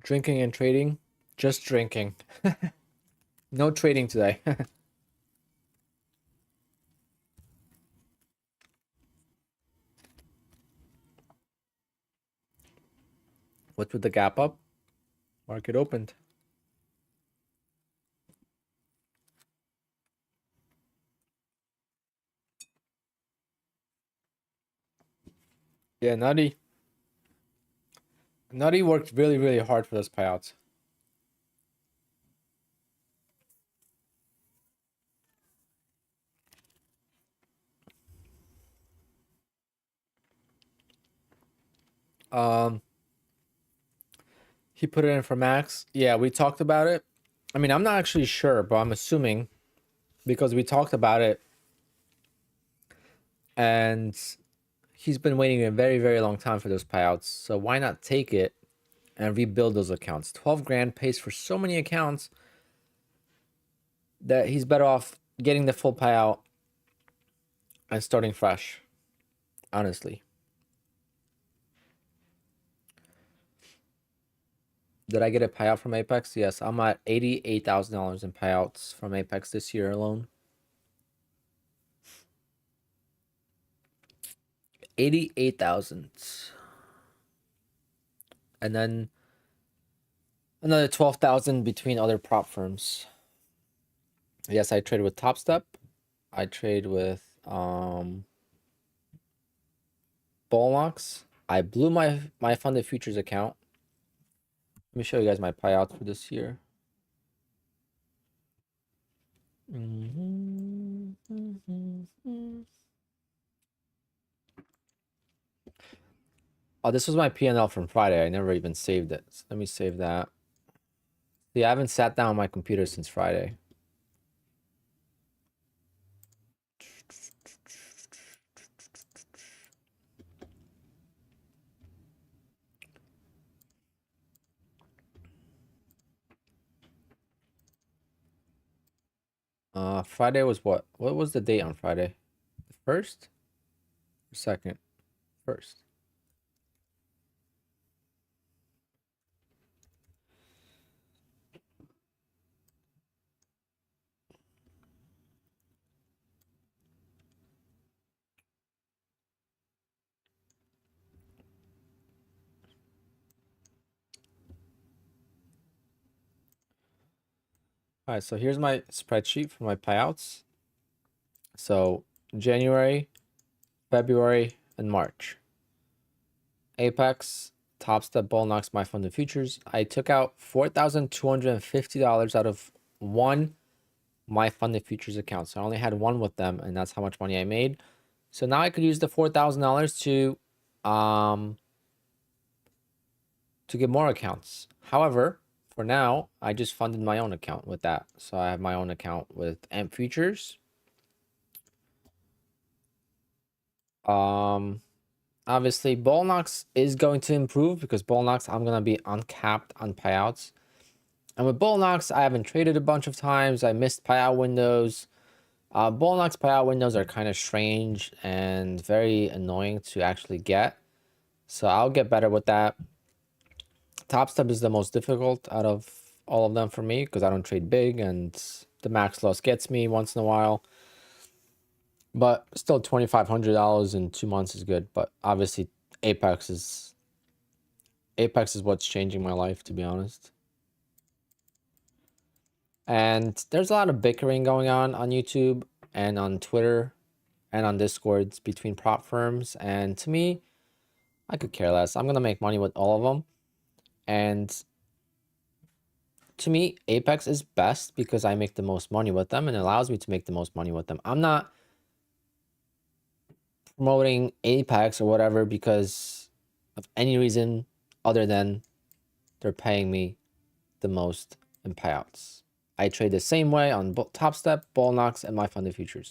A: Drinking and trading? Just drinking. No trading today. What's with the gap up? Market opened. Yeah, Nutty worked really, really hard for those payouts. He put it in for max. Yeah, we talked about it. I mean, I'm not actually sure, but I'm assuming because we talked about it and he's been waiting a very, very long time for those payouts. So why not take it and rebuild those accounts? 12 grand pays for so many accounts that he's better off getting the full payout and starting fresh, honestly. Did I get a payout from Apex? Yes, I'm at $88,000 in payouts from Apex this year alone. 88,000. And then another 12,000 between other prop firms. Yes, I trade with Top Step. I trade with Bullnox, I blew my funded futures account. Let me show you guys my payouts for this year. Oh, this was my P&L from Friday. I never even saved it. So let me save that. See, I haven't sat down on my computer since Friday. Friday was what? What was the date on Friday? The first or second? First. All right, so here's my spreadsheet for my payouts. So January, February, and March. Apex, Top Step, Bullnox, my funded futures. I took out $4,250 out of one my funded futures account. So I only had one with them, and that's how much money I made. So now I could use the $4,000 to get more accounts. However, for now, I just funded my own account with that. So I have my own account with AMP Futures. Obviously, Bullnox is going to improve because Bullnox, I'm going to be uncapped on payouts. And with Bullnox, I haven't traded a bunch of times. I missed payout windows. Bullnox payout windows are kind of strange and very annoying to actually get. So I'll get better with that. Top Step is the most difficult out of all of them for me because I don't trade big and the max loss gets me once in a while. But still $2,500 in 2 months is good. But obviously Apex is what's changing my life, to be honest. And there's a lot of bickering going on YouTube and on Twitter and on Discords between prop firms. And to me, I could care less. I'm going to make money with all of them. And to me, Apex is best because I make the most money with them and it allows me to make the most money with them. I'm not promoting Apex or whatever because of any reason other than they're paying me the most in payouts. I trade the same way on Top Step, Bullnox, and my funded futures.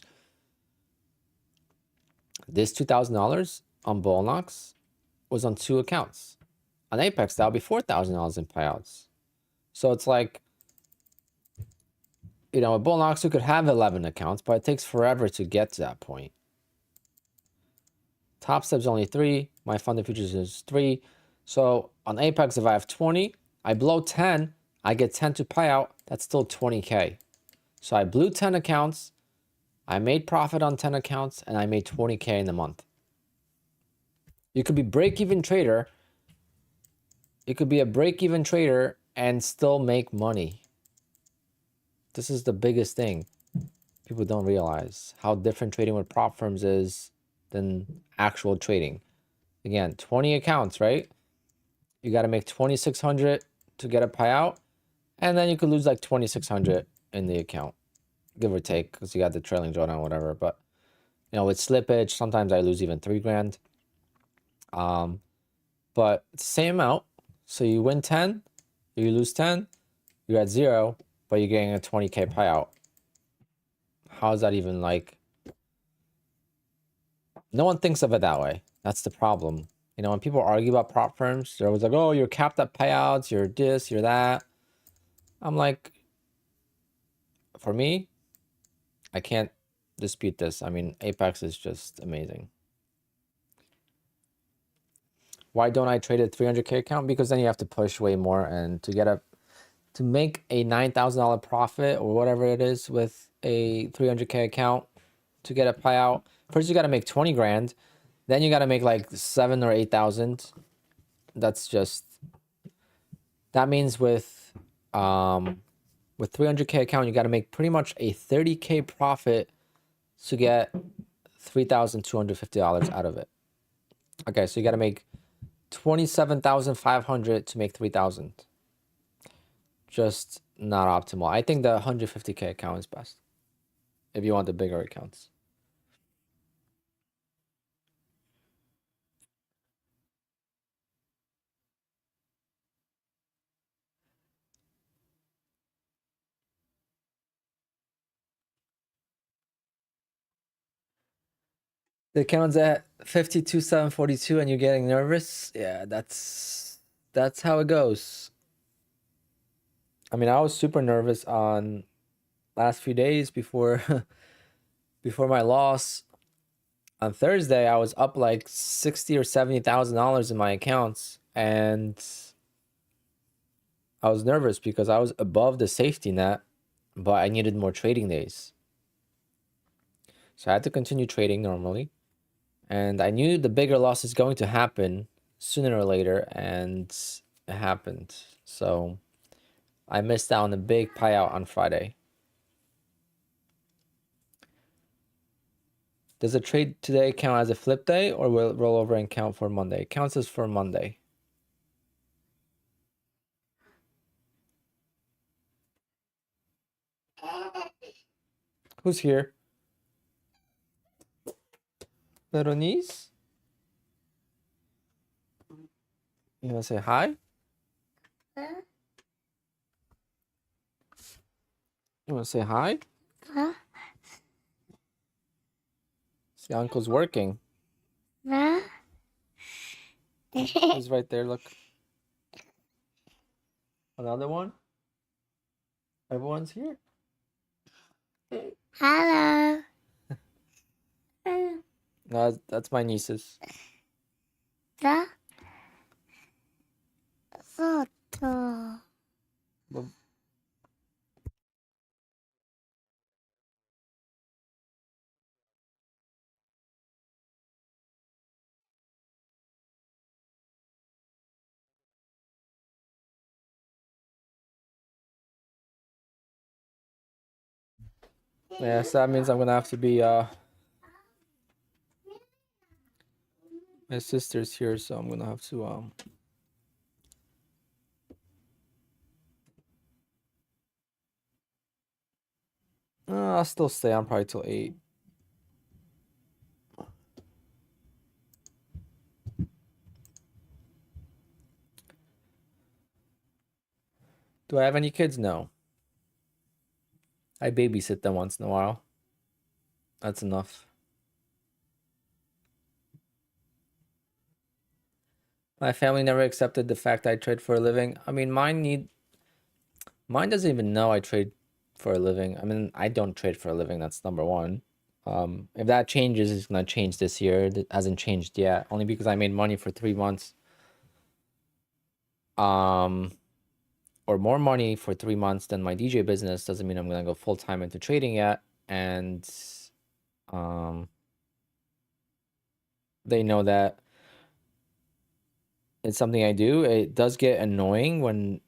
A: This $2,000 on Bullnox was on 2 accounts. On Apex, that would be $4,000 in payouts. So it's like, you know, at Bullnox, you could have 11 accounts, but it takes forever to get to that point. Top Step's only 3. My funded futures is 3. So on Apex, if I have 20, I blow 10, I get 10 to payout. That's still 20K. So I blew 10 accounts. I made profit on 10 accounts, and I made 20K in a month. You could be break-even trader. You could be a break-even trader and still make money. This is the biggest thing. People don't realize how different trading with prop firms is than actual trading. Again, 20 accounts, right? You got to make 2,600 to get a payout, and then you could lose like 2,600 in the account, give or take, because you got the trailing drawdown, whatever. But you know, with slippage, sometimes I lose even 3 grand. But it's the same amount. So you win 10, you lose 10, you're at 0, but you're getting a 20K payout. How is that even like? No one thinks of it that way. That's the problem. You know, when people argue about prop firms, they're always like, oh, you're capped at payouts, you're this, you're that. I'm like, for me, I can't dispute this. I mean, Apex is just amazing. Why don't I trade a 300K account? Because then you have to push way more, and to make a $9,000 profit or whatever it is with a 300K account to get a payout, first you got to make 20 grand, then you got to make like 7 or 8,000. That means with 300K account, you got to make pretty much a 30K profit to get $3,250 out of it. Okay, so you got to make 27,500 to make 3,000. Just not optimal. I think the 150K account is best if you want the bigger accounts. The account's at 52,742 and you're getting nervous. Yeah, that's how it goes. I mean, I was super nervous on last few days before before my loss. On Thursday, I was up like $60,000 or $70,000 in my accounts, and I was nervous because I was above the safety net, but I needed more trading days. So I had to continue trading normally. And I knew the bigger loss is going to happen sooner or later, and it happened. So I missed out on a big payout on Friday. Does a trade today count as a flip day, or will it roll over and count for Monday? It counts as for Monday. Who's here? Little niece? You want to say hi? You want to say hi? See, Uncle's working. He's right there, look. Another one? Everyone's here?
B: Hello.
A: No, that's my nieces.
B: The photo.
A: Yeah, so that means I'm gonna have to be my sister's here, so I'm gonna have to I'll still stay on probably till 8. Do I have any kids? No. I babysit them once in a while. That's enough. My family never accepted the fact I trade for a living. I mean, mine doesn't even know I trade for a living. I mean, I don't trade for a living. That's number one. If that changes, it's gonna change this year. It hasn't changed yet. Only because I made money for 3 months. Or more money for 3 months than my DJ business doesn't mean I'm gonna go full time into trading yet. And they know that it's something I do. It does get annoying when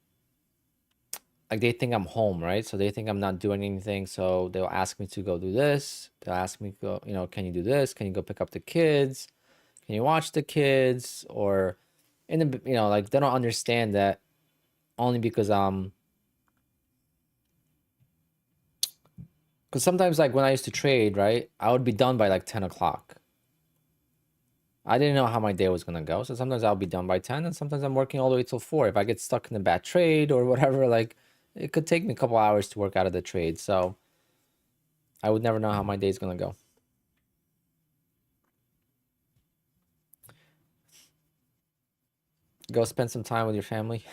A: like they think I'm home, right? So they think I'm not doing anything. So they'll ask me to go do this. They'll ask me to go, can you do this? Can you go pick up the kids? Can you watch the kids? Or in the like they don't understand that only because because sometimes like when I used to trade, right, I would be done by like 10 o'clock. I didn't know how my day was gonna go. So sometimes I'll be done by 10 and sometimes I'm working all the way till 4. If I get stuck in a bad trade or whatever, like it could take me a couple hours to work out of the trade. So I would never know how my day's gonna go. Go spend some time with your family.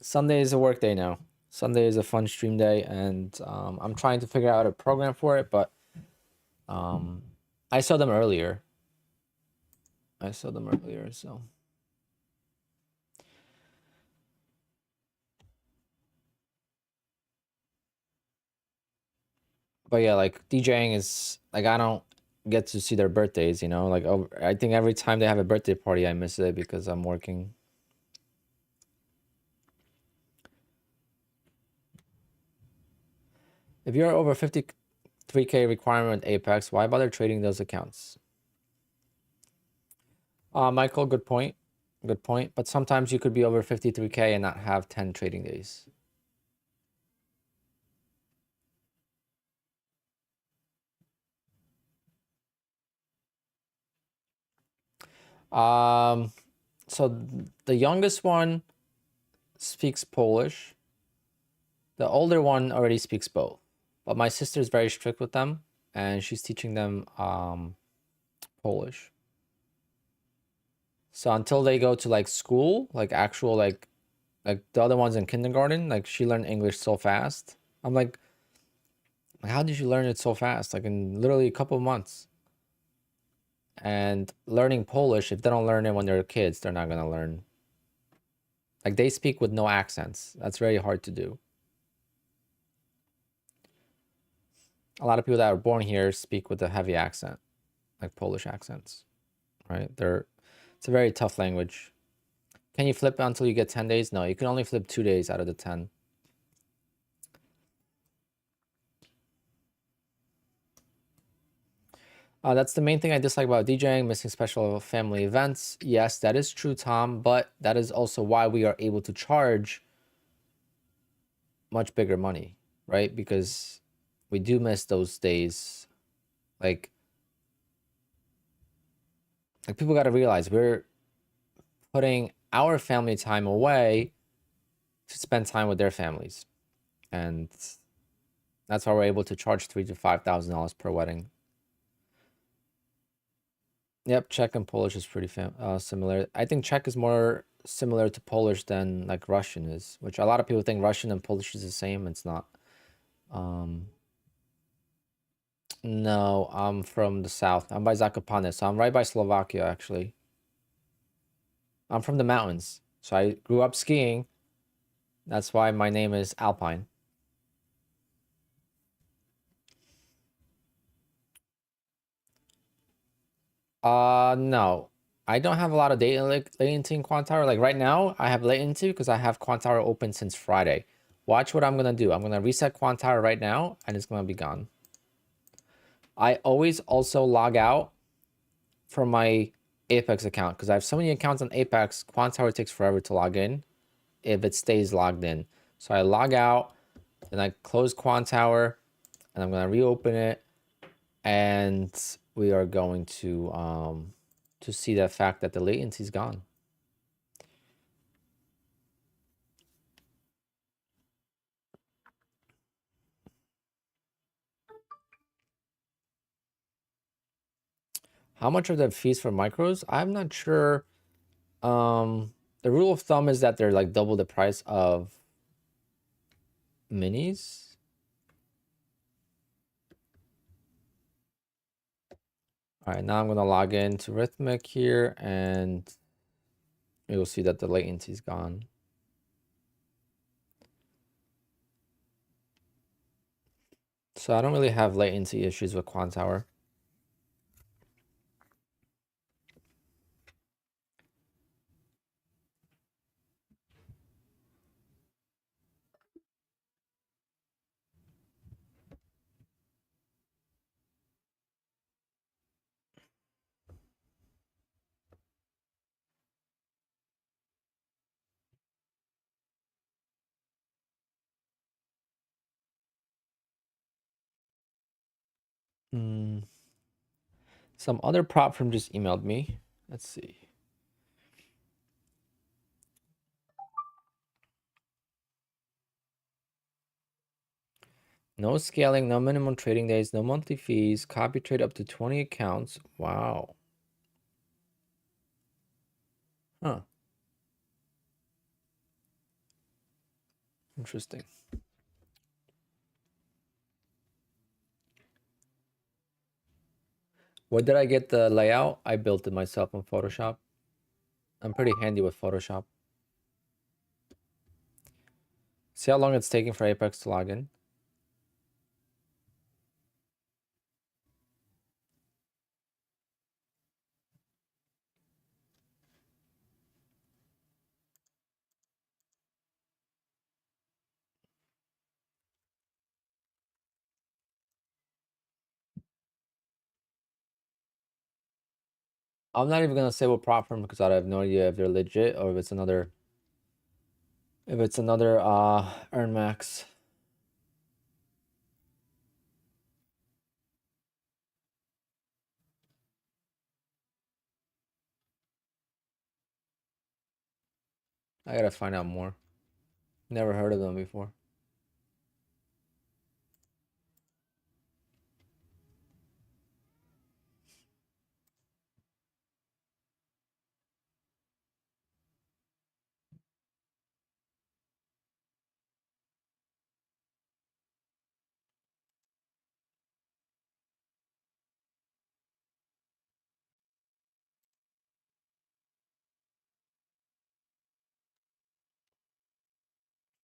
A: Sunday is a work day now. Sunday is a fun stream day, and I'm trying to figure out a program for it, but I saw them earlier. So. But yeah, like DJing is like I don't get to see their birthdays, like I think every time they have a birthday party, I miss it because I'm working. If you're over 53K requirement Apex, why bother trading those accounts? Michael, good point. Good point. But sometimes you could be over 53K and not have 10 trading days. Um, so the youngest one speaks Polish. The older one already speaks both. But my sister's very strict with them and she's teaching them Polish. So until they go to like school, like actual like the other ones in kindergarten, like she learned English so fast. I'm like, how did you learn it so fast? Like in literally a couple of months. And learning Polish, if they don't learn it when they're kids, they're not gonna learn. Like they speak with no accents. That's very hard to do. A lot of people that are born here speak with a heavy accent, like Polish accents, right? It's a very tough language. Can you flip until you get 10 days? No, you can only flip 2 days out of the 10. That's the main thing I dislike about DJing, missing special family events. Yes, that is true, Tom, but that is also why we are able to charge much bigger money, right? Because we do miss those days. Like people got to realize we're putting our family time away to spend time with their families, and that's why we're able to charge $3,000 to $5,000 per wedding. Yep, Czech and Polish is pretty similar. I think Czech is more similar to Polish than like Russian is, which a lot of people think Russian and Polish is the same. It's not. Um, no, I'm from the south. I'm by Zakopane, so I'm right by Slovakia actually. I'm from the mountains, so I grew up skiing. That's why my name is Alpine. No. I don't have a lot of data latency in Quantara. Like right now, I have latency because I have Quantara open since Friday. Watch what I'm gonna do. I'm gonna reset Quantara right now, and it's gonna be gone. I always also log out from my Apex account because I have so many accounts on Apex. Quantara takes forever to log in if it stays logged in. So I log out, and I close Quantara, and I'm gonna reopen it, and we are going to see the fact that the latency is gone. How much are the fees for micros? I'm not sure. The rule of thumb is that they're like double the price of minis. All right, now I'm gonna log in to Rithmic here, and you'll see that the latency is gone. So I don't really have latency issues with Quantower. Some other prop firm just emailed me. Let's see. No scaling, no minimum trading days, no monthly fees, copy trade up to 20 accounts. Wow. Huh. Interesting. Where did I get the layout? I built it myself in Photoshop. I'm pretty handy with Photoshop. See how long it's taking for Apex to log in? I'm not even gonna say what prop firm because I have no idea if they're legit or if it's another earn max. I gotta find out more. Never heard of them before.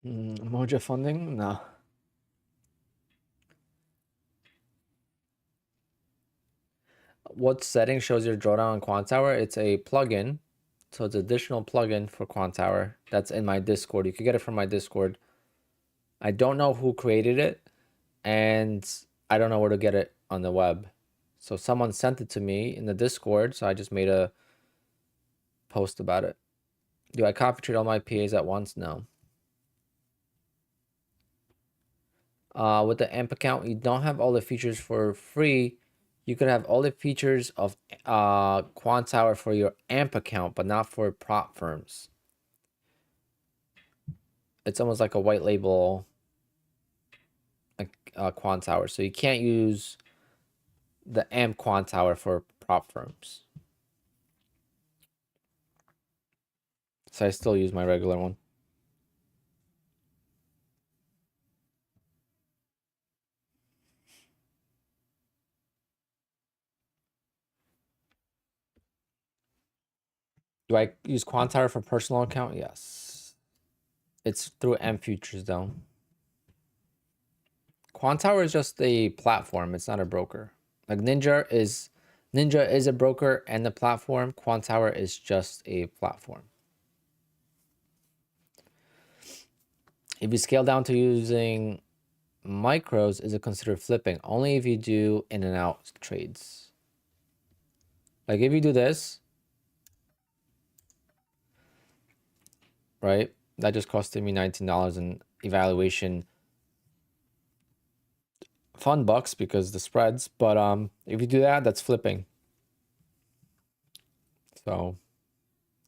A: Moja funding? No. What setting shows your drawdown on Quant Tower? It's a plugin. So it's an additional plugin for Quant Tower that's in my Discord. You can get it from my Discord. I don't know who created it, and I don't know where to get it on the web. So someone sent it to me in the Discord, so I just made a post about it. Do I copy trade all my PAs at once? No. With the AMP account, you don't have all the features for free. You could have all the features of Quant Tower for your AMP account, but not for prop firms. It's almost like a white label Quant Tower. So you can't use the AMP Quant Tower for prop firms. So I still use my regular one. Do I use Quant Tower for personal account? Yes. It's through AMP Futures though. Quant Tower is just a platform. It's not a broker. Like Ninja is a broker and a platform. Quant Tower is just a platform. If you scale down to using micros, is it considered flipping? Only if you do in and out trades. Like if you do this, right? That just costed me $19 in evaluation fun bucks because the spreads. But if you do that, that's flipping. So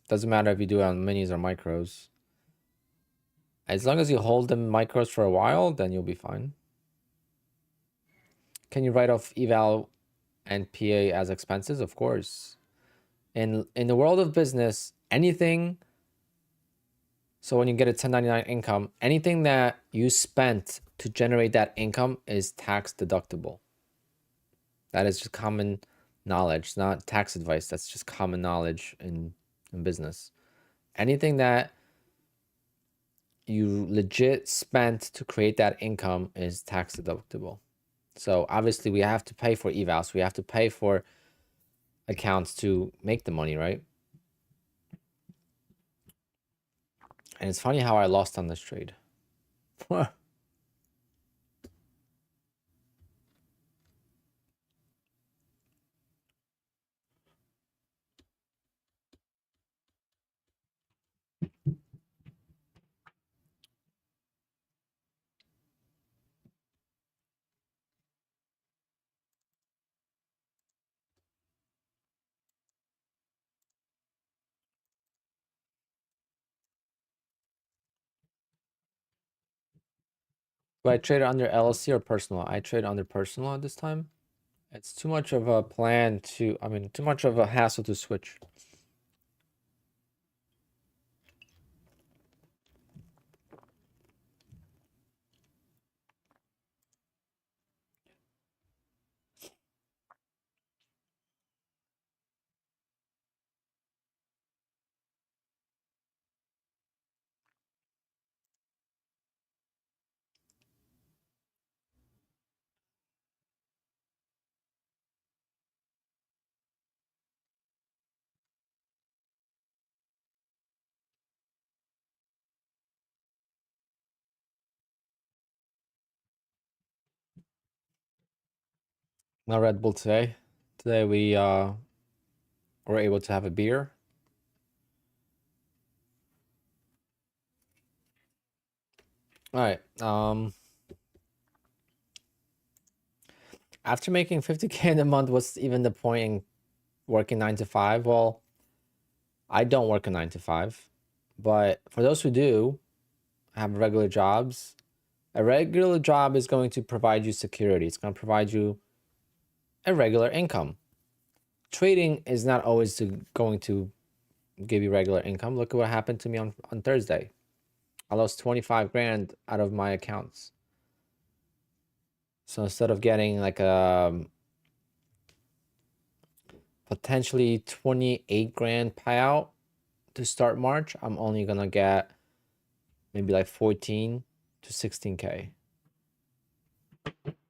A: doesn't matter if you do it on minis or micros. As long as you hold them micros for a while, then you'll be fine. Can you write off eval and PA as expenses? Of course. In the world of business, anything. So when you get a 1099 income, anything that you spent to generate that income is tax deductible. That is just common knowledge, not tax advice. That's just common knowledge in business. Anything that you legit spent to create that income is tax deductible. So obviously we have to pay for evals. We have to pay for accounts to make the money, right? And it's funny how I lost on this trade. Do I trade under LLC or personal? I trade under personal at this time. It's too much of a plan to, too much of a hassle to switch. No Red Bull today. Today we we're able to have a beer. All right. After making 50K in a month, what's even the point in working 9 to 5? Well, I don't work a 9 to 5, but for those who do have regular jobs, a regular job is going to provide you security. It's going to provide you a regular income. Trading is not always going to give you regular income. Look at what happened to me on Thursday. I lost 25 grand out of my accounts. So instead of getting like a potentially 28 grand payout to start March, I'm only gonna get maybe like 14 to 16K.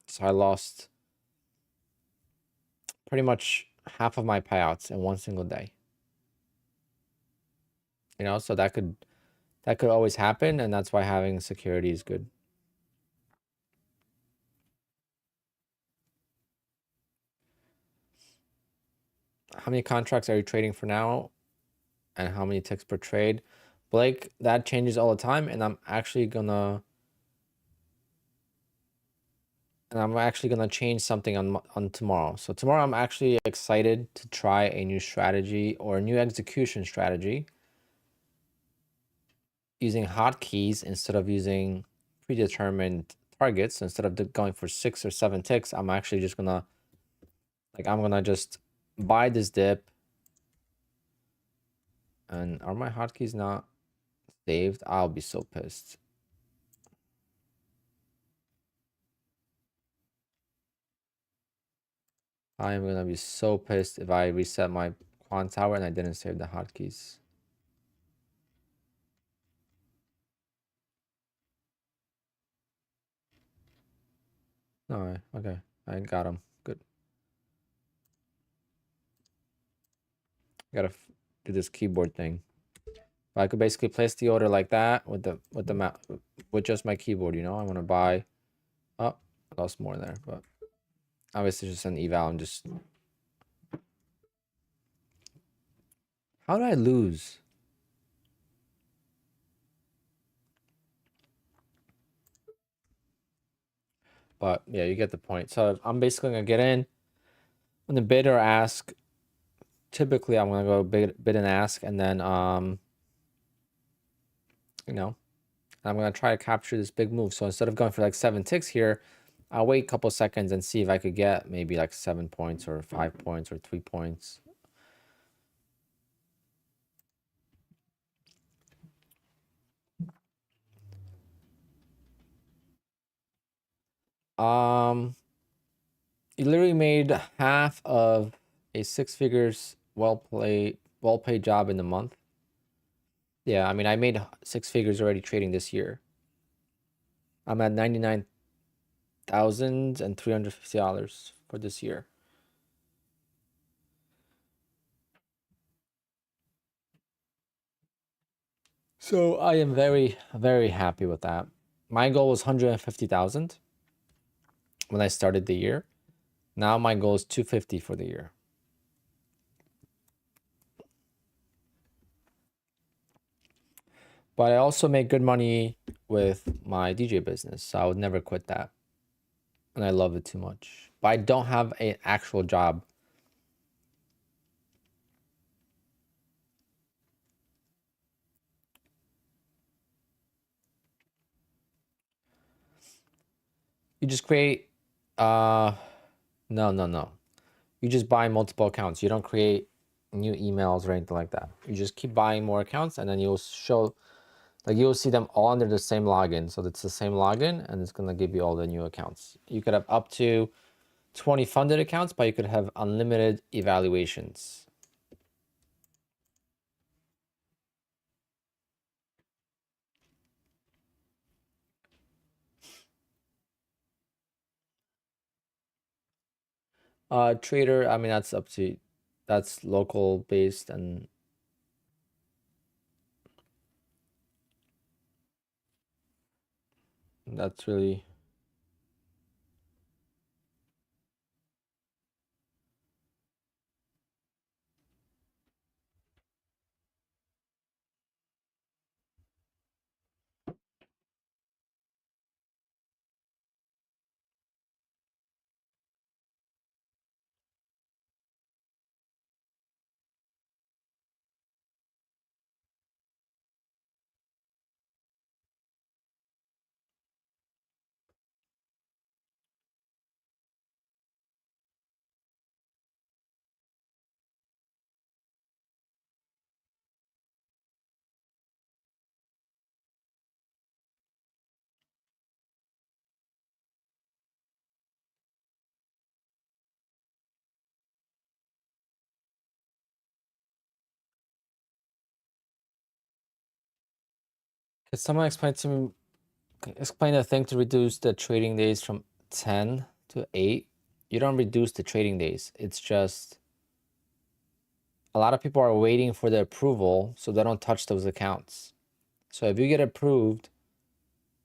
A: So I lost pretty much half of my payouts in one single day. You know, so that could always happen, and that's why having security is good. How many contracts are you trading for now? And how many ticks per trade? Blake, that changes all the time, and I'm actually gonna change something on tomorrow. So tomorrow I'm actually excited to try a new strategy or a new execution strategy using hotkeys instead of using predetermined targets. Instead of going for 6 or 7 ticks, I'm actually just gonna just buy this dip. And are my hotkeys not saved? I'll be so pissed. I am gonna be so pissed if I reset my quant tower and I didn't save the hotkeys. No, okay, I got them. Good. Gotta do this keyboard thing. But I could basically place the order like that with the map with just my keyboard. You know, I want to buy. Oh, I lost more there, but obviously just an eval and just. How did I lose? But yeah, you get the point. So I'm basically gonna get in when the bid or ask. Typically, I'm gonna go bid and ask, and then you know, I'm gonna try to capture this big move. So instead of going for like 7 ticks here, I'll wait a couple seconds and see if I could get maybe like 7 points or 5 points or 3 points. You literally made half of a 6 figures well paid job in the month. Yeah, I mean, I made 6 figures already trading this year. I'm at $99,350 for this year. So I am very, very happy with that. My goal was 150,000 when I started the year. Now my goal is 250 for the year. But I also make good money with my DJ business, so I would never quit that. And I love it too much. But I don't have an actual job. You just create no. You just buy multiple accounts. You don't create new emails or anything like that. You just keep buying more accounts, and then you'll show, like, you'll see them all under the same login. So it's the same login, and it's gonna give you all the new accounts. You could have up to 20 funded accounts, but you could have unlimited evaluations. Trader, I mean, that's up to, that's local based, and that's really, Could someone explain to me, explain the thing to reduce the trading days from 10 to 8? You don't reduce the trading days. It's just a lot of people are waiting for the approval, so they don't touch those accounts. So if you get approved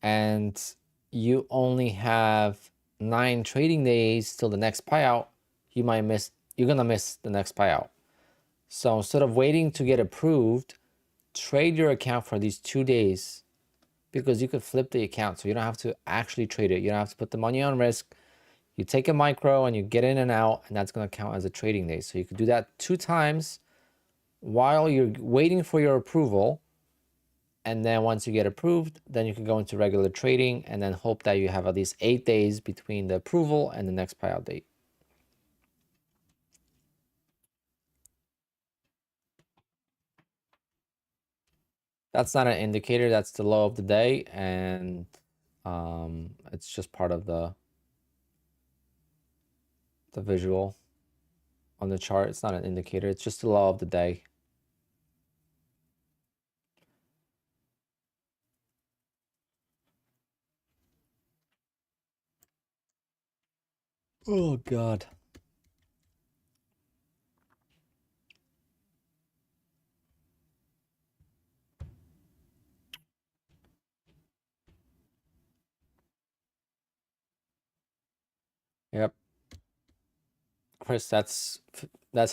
A: and you only have 9 trading days till the next payout, you're gonna miss the next payout. So instead of waiting to get approved, trade your account for these 2 days, because you could flip the account. So you don't have to actually trade it. You don't have to put the money on risk. You take a micro and you get in and out, and that's going to count as a trading day. So you could do that 2 times while you're waiting for your approval. And then once you get approved, then you can go into regular trading and then hope that you have at least 8 days between the approval and the next payout date. That's not an indicator. That's the low of the day. And it's just part of the visual on the chart. It's not an indicator. It's just the low of the day. Oh, God. Yep. Chris, that's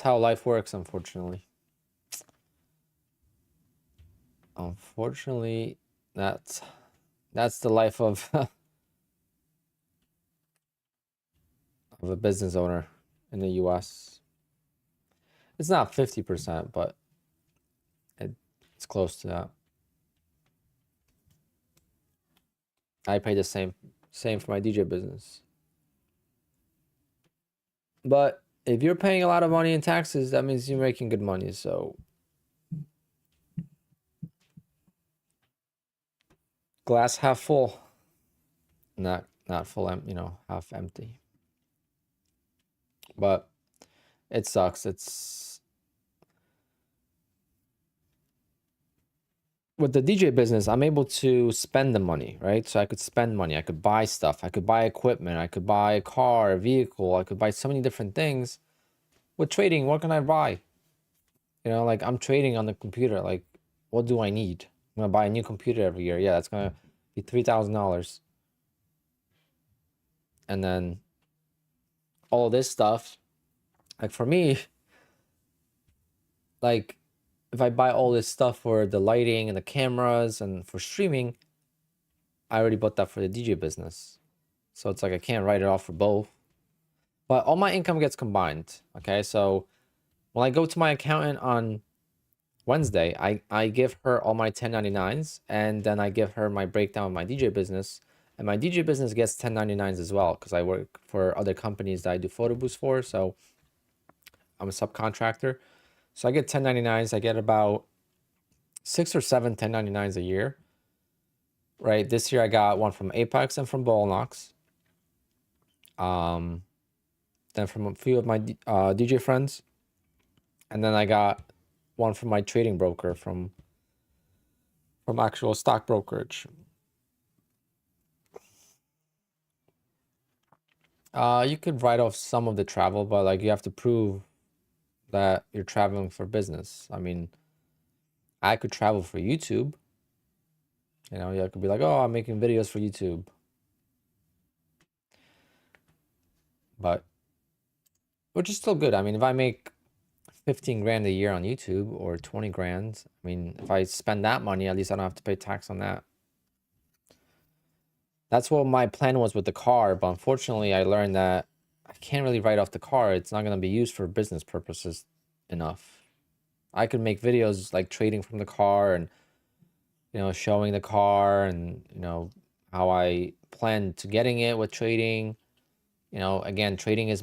A: how life works, unfortunately. Unfortunately, that's the life of of a business owner in the US. It's not 50%, but it's close to that. I pay the same for my DJ business. But if you're paying a lot of money in taxes, that means you're making good money. So glass half full, not full, half empty. But it sucks. It's with the DJ business, I'm able to spend the money, right? So I could spend money, I could buy stuff, I could buy equipment, I could buy a car, a vehicle, I could buy so many different things. With trading, what can I buy? Like I'm trading on the computer. Like, what do I need? I'm gonna buy a new computer every year. Yeah, that's gonna be $3,000. And then all this stuff, like for me, like if I buy all this stuff for the lighting and the cameras and for streaming, I already bought that for the DJ business. So it's like I can't write it off for both. But all my income gets combined. Okay, so when I go to my accountant on Wednesday, I give her all my 1099s, and then I give her my breakdown of my DJ business. And my DJ business gets 1099s as well, because I work for other companies that I do photo booths for. So I'm a subcontractor. So I get 1099s. I get about 6 or 7 1099s a year. Right. This year I got one from Apex and from Ballnox. Then from a few of my DJ friends. And then I got one from my trading broker from actual stock brokerage. You could write off some of the travel, but like you have to prove that you're traveling for business. I mean, I could travel for YouTube. I could be like, oh, I'm making videos for YouTube. But which is still good. I mean, if I make 15 grand a year on YouTube or 20 grand, I mean, if I spend that money, at least I don't have to pay tax on that. That's what my plan was with the car, but unfortunately I learned that I can't really write off the car. It's not going to be used for business purposes enough. I could make videos like trading from the car and showing the car and how I plan to getting it with trading. Again, trading is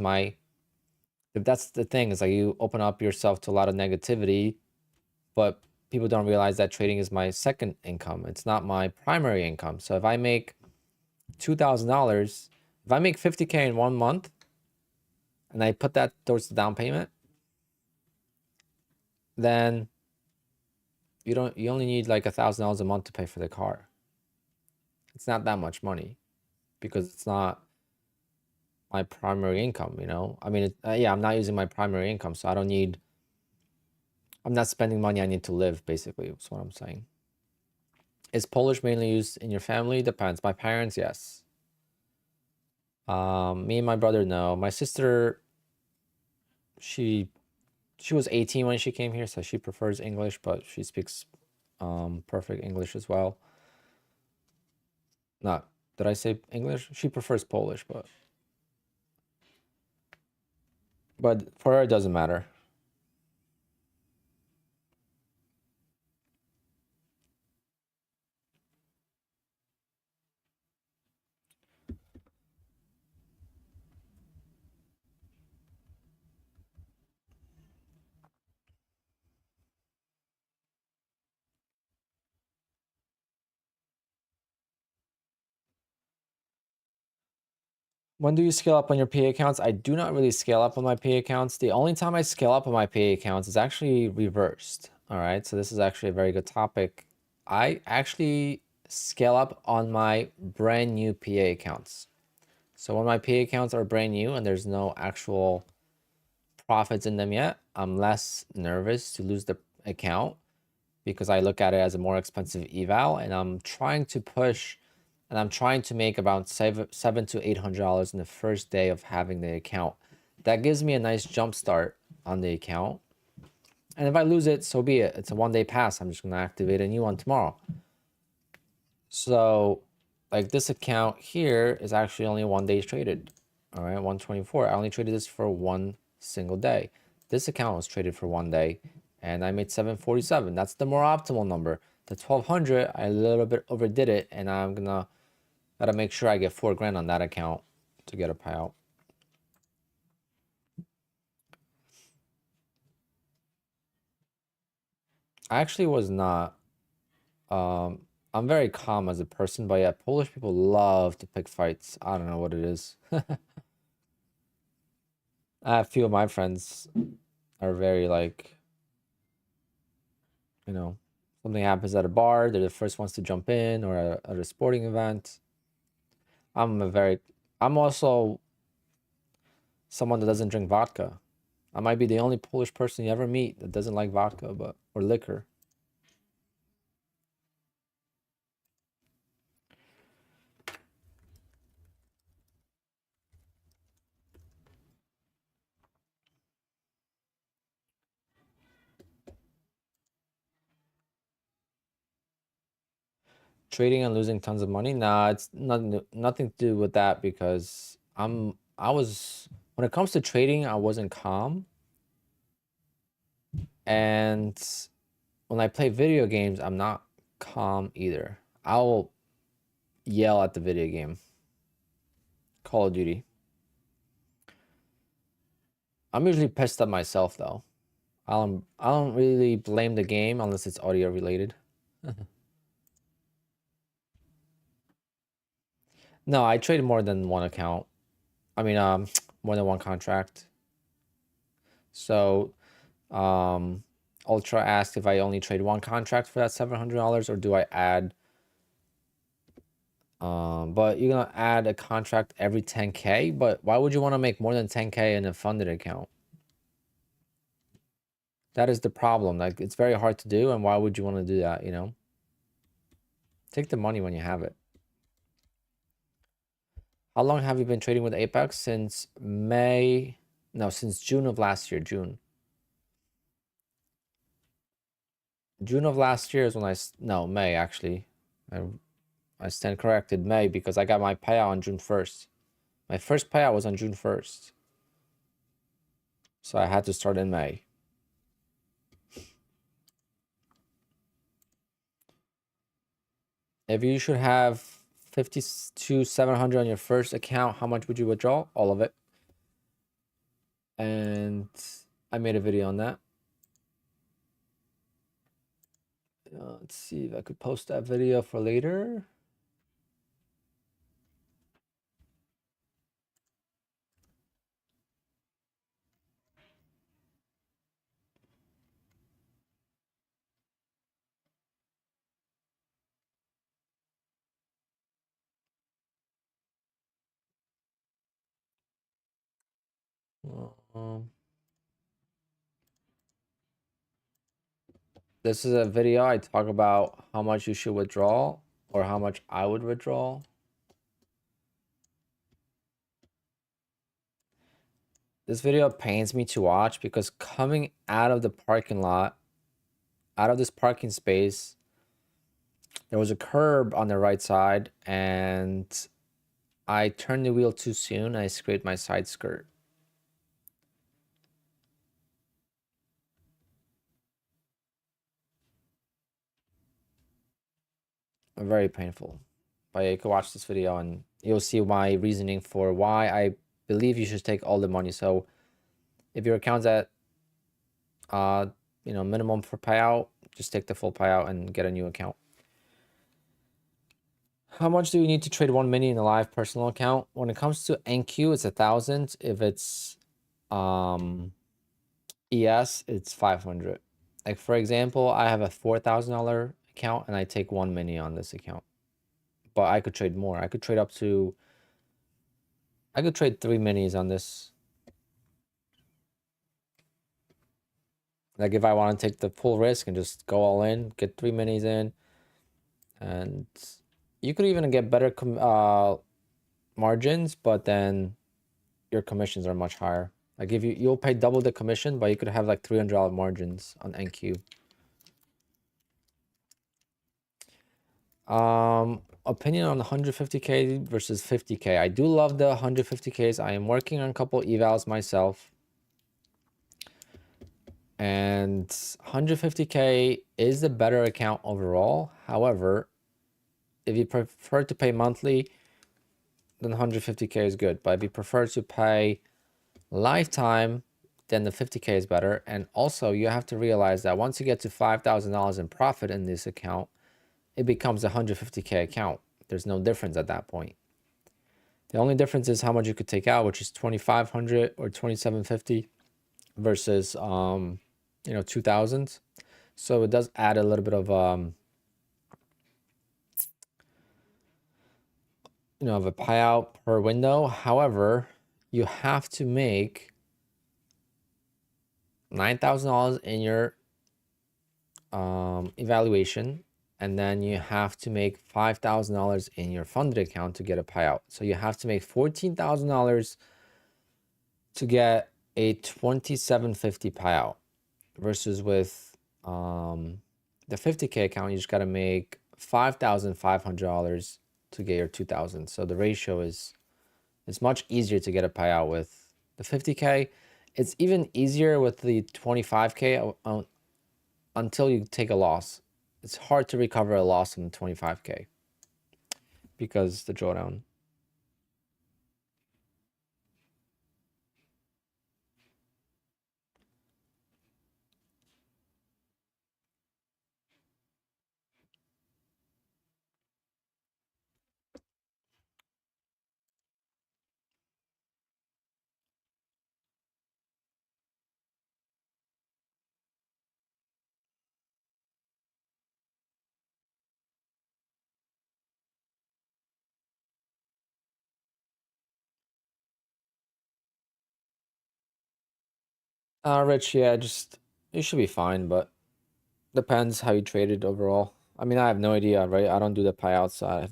A: that's the thing, is like you open up yourself to a lot of negativity, but people don't realize that trading is my second income. It's not my primary income. So if I make $2,000, if I make 50K in 1 month and I put that towards the down payment, then You only need like $1,000 a month to pay for the car. It's not that much money because it's not my primary income, you know? I mean, yeah, I'm not using my primary income, so I'm not spending money I need to live, basically, is what I'm saying. Is Polish mainly used in your family? Depends. My parents, yes. Me and my brother, no. My sister, she was 18 when she came here, so she prefers English, but she speaks perfect English as well. Not, did I say English? She prefers Polish, but for her it doesn't matter. When do you scale up on your PA accounts? I do not really scale up on my PA accounts. The only time I scale up on my PA accounts is actually reversed. All right, so this is actually a very good topic. I actually scale up on my brand new PA accounts. So when my PA accounts are brand new and there's no actual profits in them yet, I'm less nervous to lose the account because I look at it as a more expensive eval, and I'm trying to push and I'm trying to make about $700 to $800 in the first day of having the account. That gives me a nice jump start on the account. And if I lose it, so be it. It's a 1 day pass. I'm just going to activate a new one tomorrow. So like this account here is actually only 1 day traded. All right, 124. I only traded this for one single day. This account was traded for 1 day and I made 747. That's the more optimal number. The 1200, I a little bit overdid it, and I'm gonna gotta make sure I get 4 grand on that account to get a payout. I actually was not. I'm very calm as a person, but yeah, Polish people love to pick fights. I don't know what it is. A few of my friends are very like, you know, something happens at a bar, they're the first ones to jump in, or at a sporting event. I'm also someone that doesn't drink vodka. I might be the only Polish person you ever meet that doesn't like vodka, or liquor. Trading and losing tons of money? Nah, it's nothing to do with that because when it comes to trading, I wasn't calm. And when I play video games, I'm not calm either. I'll yell at the video game. Call of Duty. I'm usually pissed at myself though. I don't really blame the game unless it's audio related. No, I traded more than one account. I mean, more than one contract. So, Ultra asked if I only trade one contract for that $700, or do I add? But you're gonna add a contract every 10K. But why would you want to make more than 10K in a funded account? That is the problem. Like, it's very hard to do, and why would you want to do that? You know, take the money when you have it. How long have you been trading with Apex? Since May? No, since June of last year. June of last year is when no, May actually. I stand corrected, May, because I got my payout on June 1st. My first payout was on June 1st. So I had to start in May. If you should have 50 to 700 on your first account, how much would you withdraw? All of it. And I made a video on that. Let's see if I could post that video for later. This is a video I talk about how much you should withdraw or how much I would withdraw. This video pains me to watch because coming out of the parking lot, out of this parking space, there was a curb on the right side and I turned the wheel too soon. I scraped my side skirt. Very painful. But you can watch this video and you'll see my reasoning for why I believe you should take all the money. So if your account's at minimum for payout, just take the full payout and get a new account. How much do you need to trade 1 mini in a live personal account? When it comes to NQ, it's 1,000. If it's ES, it's 500. Like for example, I have a $4,000 account and I take 1 mini on this account. But I could trade more. I could trade 3 minis on this. Like if I want to take the full risk and just go all in, get 3 minis in, and you could even get better margins, but then your commissions are much higher. Like if you'll pay double the commission, but you could have like $300 margins on NQ. Opinion on 150K versus 50K. I do love the 150Ks. I am working on a couple evals myself. And 150K is the better account overall. However, if you prefer to pay monthly, then 150K is good. But if you prefer to pay lifetime, then the 50K is better. And also you have to realize that once you get to $5,000 in profit in this account, it becomes a 150K account. There's no difference at that point. The only difference is how much you could take out, which is 2,500 or 2,750 versus 2,000. So it does add a little bit of of a payout per window. However, you have to make $9,000 in your evaluation, and then you have to make $5,000 in your funded account to get a payout. So you have to make $14,000 to get a 2,750 payout, versus with the 50K account, you just got to make $5,500 to get your 2,000. So the ratio is, it's much easier to get a payout with the 50K. It's even easier with the 25K until you take a loss. It's hard to recover a loss in the 25K because the drawdown. Rich, yeah, just you should be fine, but depends how you traded overall. I mean, I have no idea, right? I don't do the payouts, so I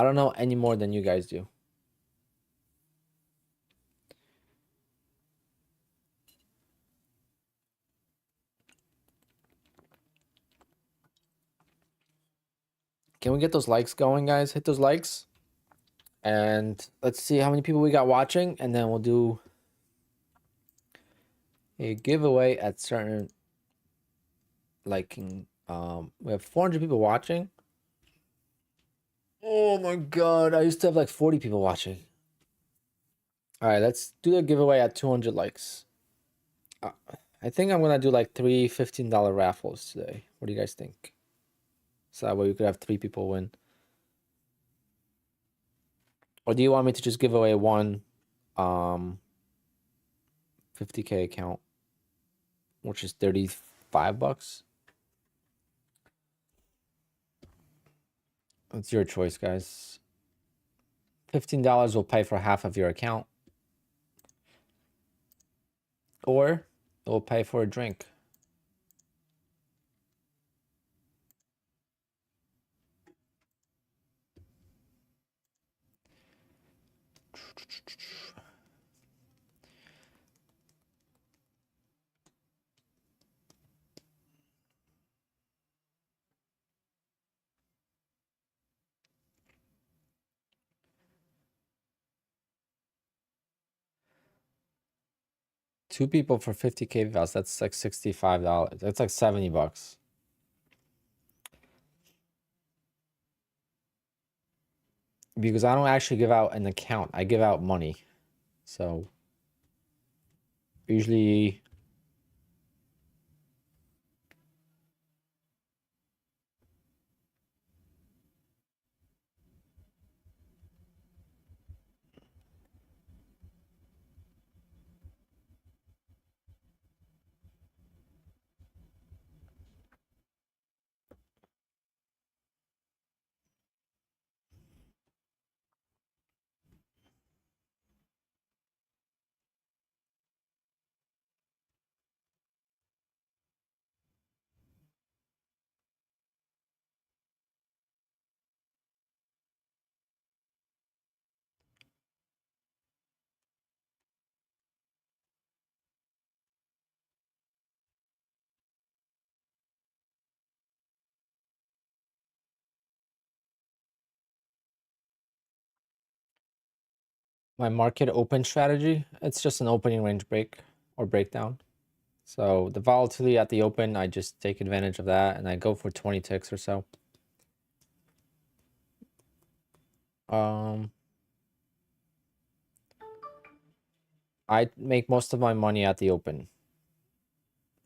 A: don't know any more than you guys do. Can we get those likes going, guys? Hit those likes. And let's see how many people we got watching, and then we'll do a giveaway at certain, like, we have 400 people watching. Oh my god, I used to have like 40 people watching. All right, let's do a giveaway at 200 likes. I think I'm gonna do like 3 $15 raffles today. What do you guys think? So that way we could have 3 people win. Or do you want me to just give away one 50K account, which is $35? It's your choice, guys. $15 will pay for half of your account. Or it will pay for a drink. Two people for 50K vouchers. That's like $65. That's like $70. Because I don't actually give out an account. I give out money. So usually my market open strategy, it's just an opening range break or breakdown. So the volatility at the open, I just take advantage of that and I go for 20 ticks or so. I make most of my money at the open.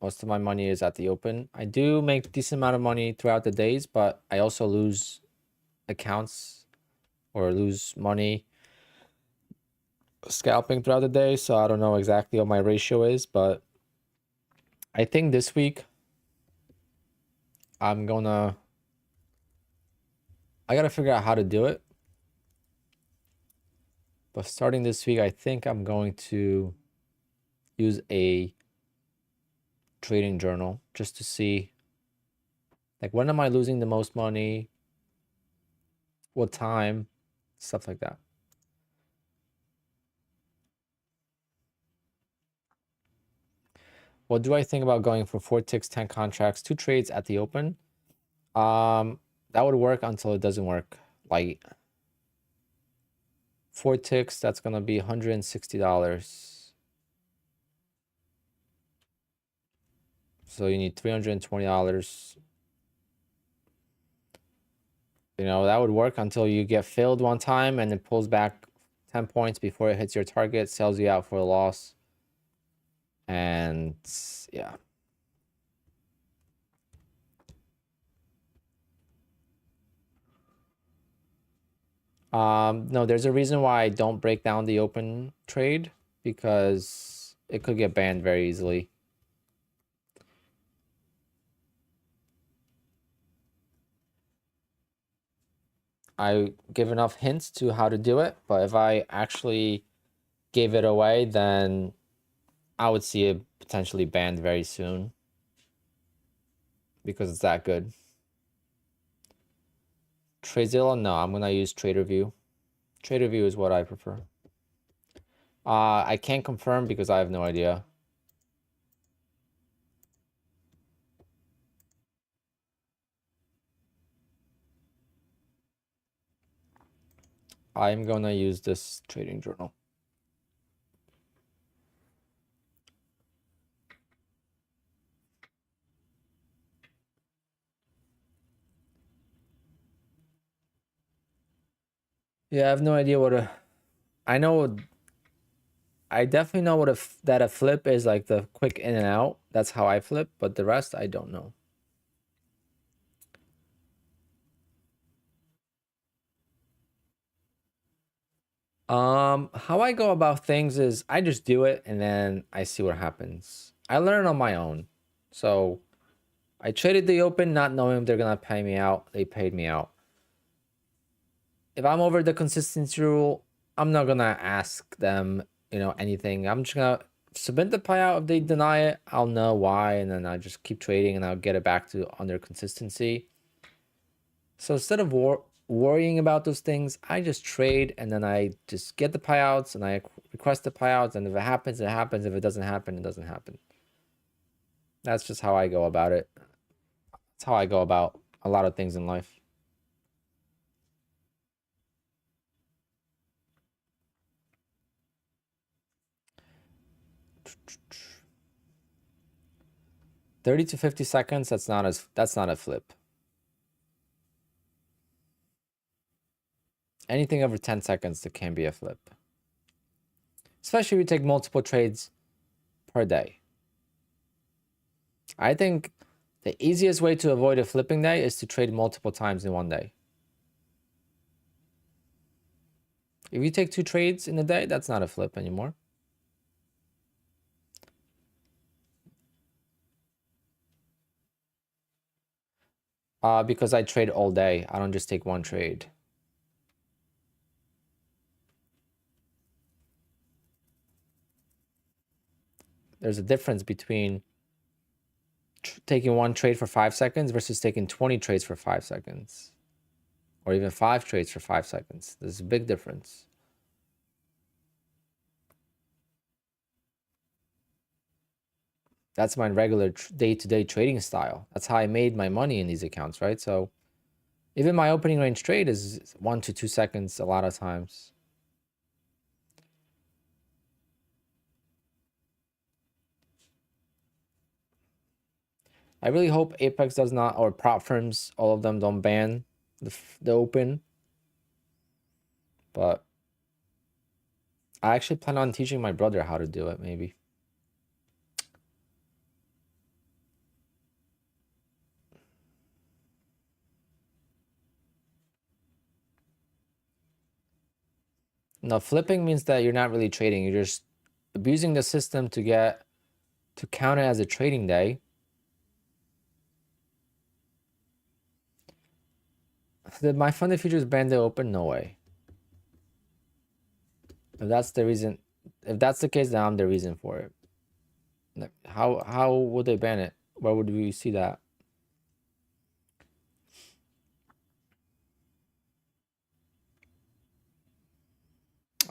A: Most of my money is at the open. I do make a decent amount of money throughout the days, but I also lose accounts or lose money scalping throughout the day. So I don't know exactly what my ratio is, but I think this week I gotta figure out how to do it. But starting this week, I think I'm going to use a trading journal just to see, like, when am I losing the most money? What time? Stuff like that. What do I think about going for 4 ticks, 10 contracts, 2 trades at the open? That would work until it doesn't work. Like 4 ticks, that's gonna be $160. So you need $320. You know, that would work until you get filled one time and it pulls back 10 points before it hits your target, sells you out for a loss. And yeah. No, there's a reason why I don't break down the open trade because it could get banned very easily. I give enough hints to how to do it, but if I actually gave it away, then I would see it potentially banned very soon because it's that good. TradeZilla, no, I'm gonna use TraderView. TraderView is what I prefer. I can't confirm because I have no idea. I'm gonna use this trading journal. Yeah, I have no idea what a. I know. I definitely know what that a flip is, like the quick in and out. That's how I flip, but the rest I don't know. How I go about things is I just do it and then I see what happens. I learn on my own. So I traded the open not knowing they're gonna pay me out. They paid me out. if I'm over the consistency rule, I'm not gonna ask them, you know, anything. I'm just gonna submit the payout. If they deny it, I'll know why, and then I just keep trading, and I'll get it back to under consistency. So instead of worrying about those things, I just trade, and then I just get the payouts, and I request the payouts, and if it happens, it happens. If it doesn't happen, it doesn't happen. That's just how I go about it. That's how I go about a lot of things in life. $30 to 50 seconds, that's not a flip. Anything over 10 seconds, that can be a flip. Especially if you take multiple trades per day. I think the easiest way to avoid a flipping day is to trade multiple times in one day. If you take 2 trades in a day, that's not a flip anymore. Because I trade all day. I don't just take one trade. There's a difference between taking one trade for 5 seconds versus taking 20 trades for 5 seconds. Or even 5 trades for 5 seconds. There's a big difference. That's my regular day-to-day trading style. That's how I made my money in these accounts, right? So even my opening range trade is 1 to 2 seconds a lot of times. I really hope Apex does not, or prop firms, all of them don't ban the open. But I actually plan on teaching my brother how to do it, maybe. No, flipping means that you're not really trading. You're just abusing the system to count it as a trading day. Did my funded futures ban the open? No way. If that's the reason, if that's the case, then I'm the reason for it. Like, how would they ban it? Where would we see that?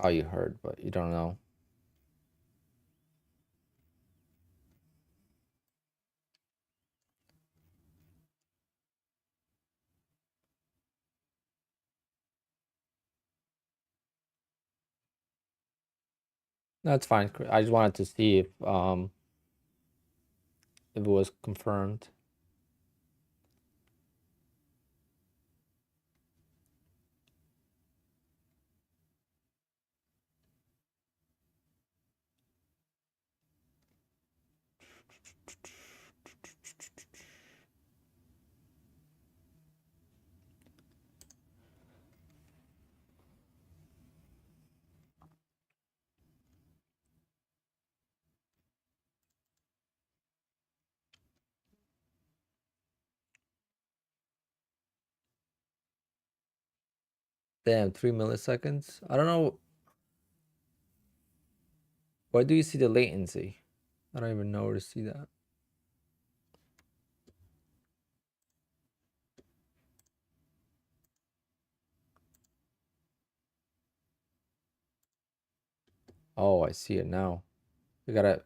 A: Oh, you heard, but you don't know. That's fine. I just wanted to see if it was confirmed. Damn, 3 milliseconds. I don't know. Where do you see the latency? I don't even know where to see that. Oh, I see it now. You gotta,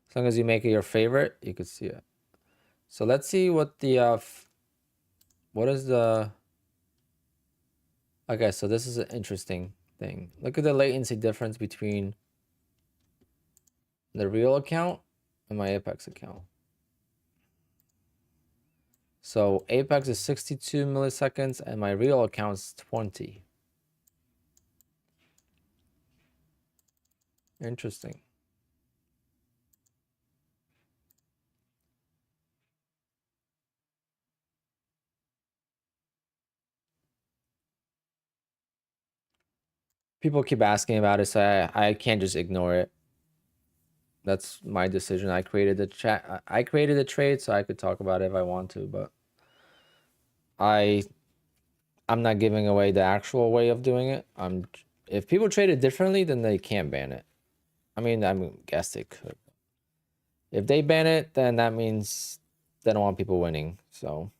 A: as long as you make it your favorite, you could see it. So let's see what the what is the, okay, so this is an interesting thing. Look at the latency difference between the real account and my Apex account. So Apex is 62 milliseconds and my real account is 20. Interesting. People keep asking about it, so I can't just ignore it. That's my decision. I created the chat. I created the trade, so I could talk about it if I want to, but I I'm not giving away the actual way of doing it. If people trade it differently, then they can't ban it. I mean, guess they could. If they ban it, then that means they don't want people winning. So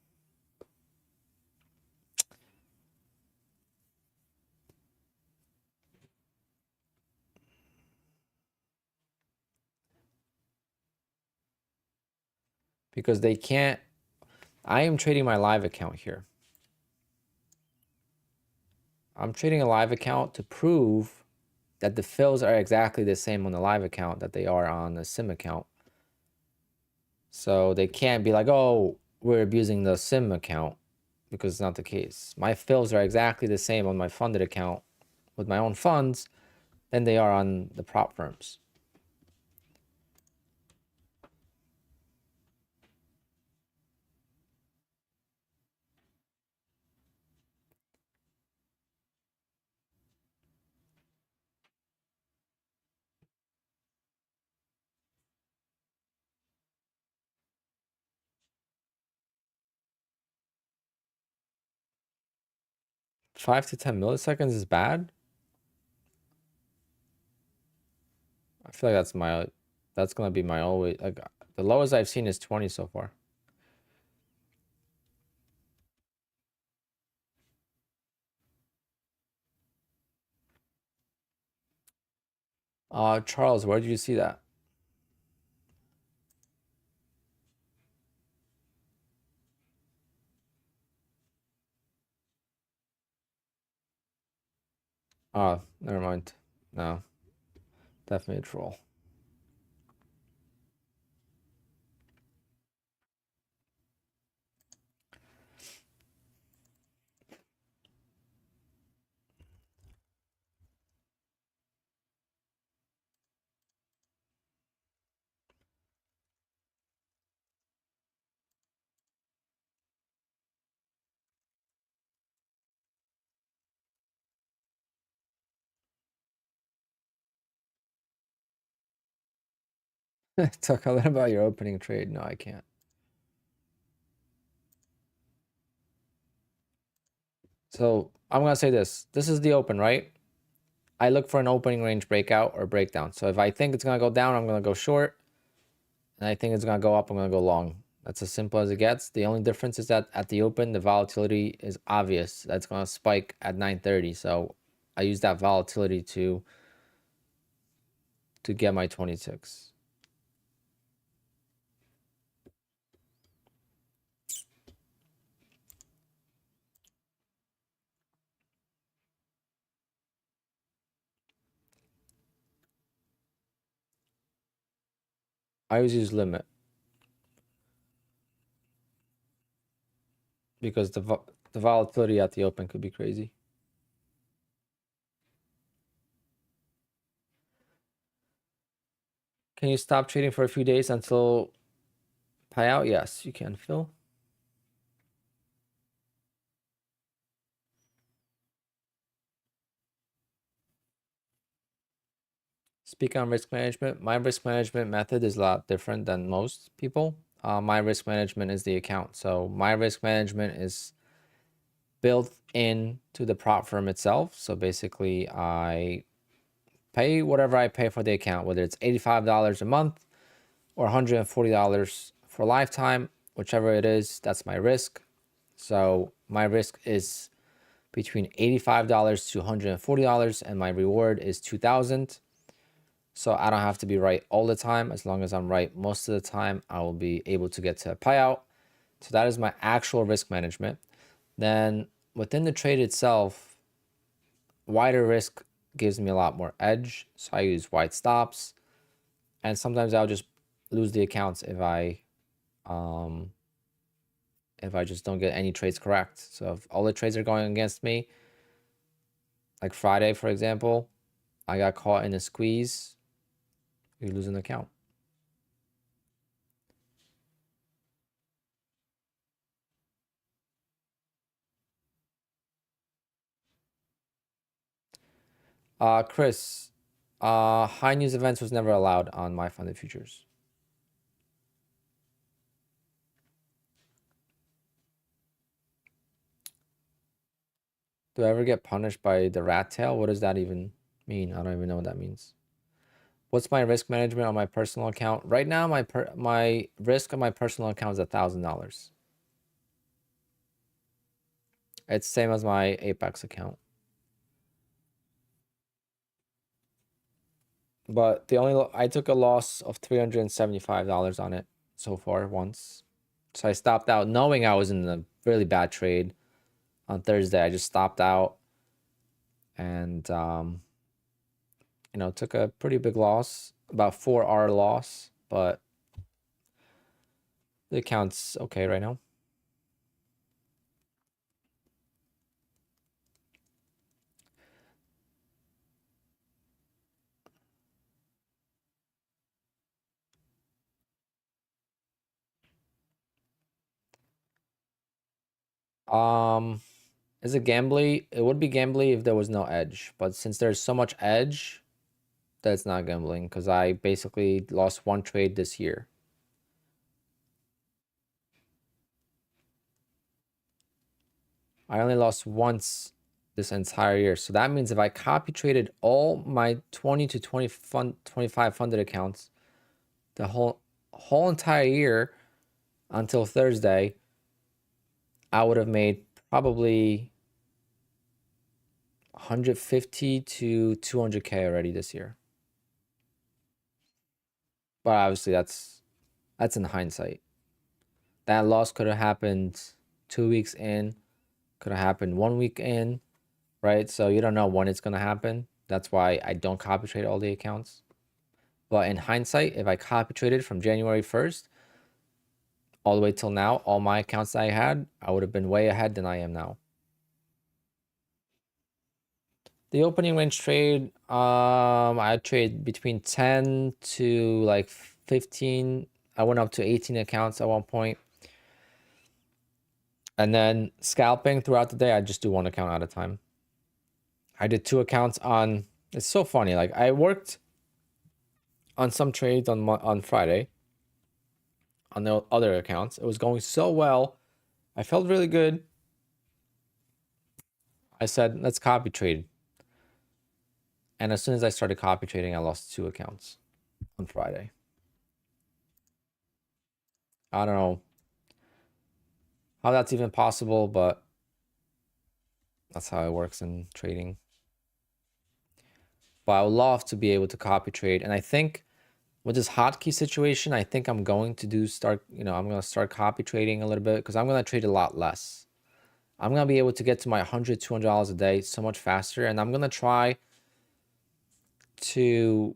A: because they can't. I am trading my live account here. I'm trading a live account to prove that the fills are exactly the same on the live account that they are on the sim account. So they can't be like, oh, we're abusing the sim account, because it's not the case. My fills are exactly the same on my funded account with my own funds than they are on the prop firms. Five to 10 milliseconds is bad. I feel like that's gonna be my always, like, the lowest I've seen is 20 so far. Charles, where did you see that? Oh, never mind. No, definitely a troll. Talk a little about your opening trade. No, I can't. So I'm gonna say this. This is the open, right? I look for an opening range breakout or breakdown. So if I think it's gonna go down, I'm gonna go short. And I think it's gonna go up, I'm gonna go long. That's as simple as it gets. The only difference is that at the open, the volatility is obvious. That's gonna spike at 9:30. So I use that volatility to get my 26. I always use limit because the volatility at the open could be crazy. Can you stop trading for a few days until payout? Yes, you can, Phil. Speak on risk management. My risk management method is a lot different than most people. My risk management is the account. So my risk management is built into the prop firm itself. So basically, I pay whatever I pay for the account, whether it's $85 a month or $140 for lifetime, whichever it is, that's my risk. So my risk is between $85 to $140, and my reward is $2,000. So I don't have to be right all the time. As long as I'm right most of the time, I will be able to get to a payout. So that is my actual risk management. Then within the trade itself, wider risk gives me a lot more edge. So I use wide stops. And sometimes I'll just lose the accounts if I just don't get any trades correct. So if all the trades are going against me, like Friday, for example, I got caught in a squeeze, you lose an account. Chris, high news events was never allowed on my funded futures. Do I ever get punished by the rat tail? What does that even mean? I don't even know what that means. What's my risk management on my personal account? Right now, my risk on my personal account is $1,000. It's same as my Apex account. But I took a loss of $375 on it so far once. So I stopped out knowing I was in a really bad trade on Thursday. I just stopped out and you know, took a pretty big loss, about 4 hour loss, but the account's okay right now. Is it gambly? It would be gambly if there was no edge, but since there's so much edge, that's not gambling because I basically lost one trade this year. I only lost once this entire year. So that means if I copy traded all my 20 to 25 funded accounts the whole entire year until Thursday, I would have made probably 150 to 200K already this year. But obviously that's in hindsight. That loss could have happened 2 weeks in, could have happened 1 week in, right? So you don't know when it's going to happen. That's why I don't copy trade all the accounts. But in hindsight, if I copy traded from January 1st all the way till now, all my accounts that I had, I would have been way ahead than I am now. The opening range trade, I trade between 10 to like 15. I went up to 18 accounts at one point. And then scalping throughout the day, I just do one account at a time. I did 2 accounts on, it's so funny. Like I worked on some trades on Friday on the other accounts. It was going so well. I felt really good. I said, let's copy trade. And as soon as I started copy trading, I lost 2 accounts on Friday. I don't know how that's even possible, but that's how it works in trading. But I would love to be able to copy trade. And I think with this hotkey situation, I think I'm going to I'm going to start copy trading a little bit because I'm going to trade a lot less. I'm going to be able to get to my $100, $200 a day so much faster. And I'm going to try to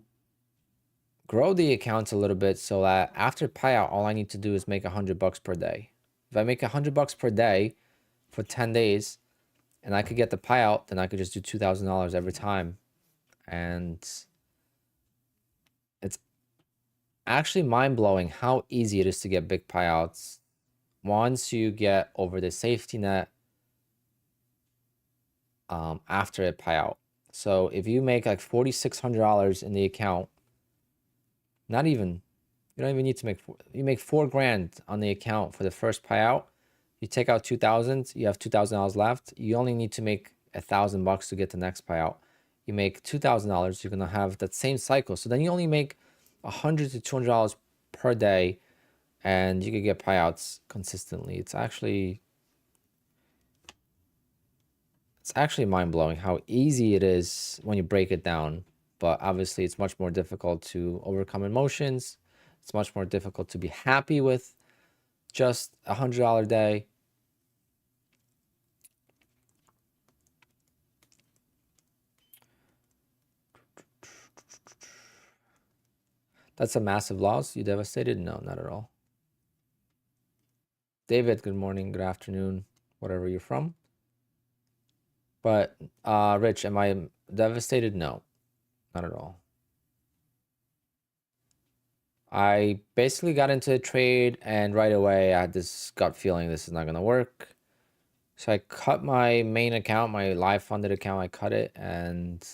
A: grow the accounts a little bit so that after payout, all I need to do is make $100 per day. If I make $100 per day for 10 days and I could get the payout, then I could just do $2,000 every time. And it's actually mind-blowing how easy it is to get big payouts once you get over the safety net after a payout. So if you make like $4,600 in the account, not even, you don't even need to make, you make $4,000 on the account for the first payout. You take out 2,000, you have $2,000 left. You only need to make $1,000 to get the next payout. You make $2,000, you're gonna have that same cycle. So then you only make $100 to $200 per day, and you can get payouts consistently. It's actually mind-blowing how easy it is when you break it down. But obviously, it's much more difficult to overcome emotions. It's much more difficult to be happy with just $100 day. That's a massive loss. You devastated? No, not at all. David, good morning, good afternoon, wherever you're from. But Rich, am I devastated? No, not at all. I basically got into a trade and right away I had this gut feeling this is not gonna work. So I cut my main account, my live funded account, I cut it, and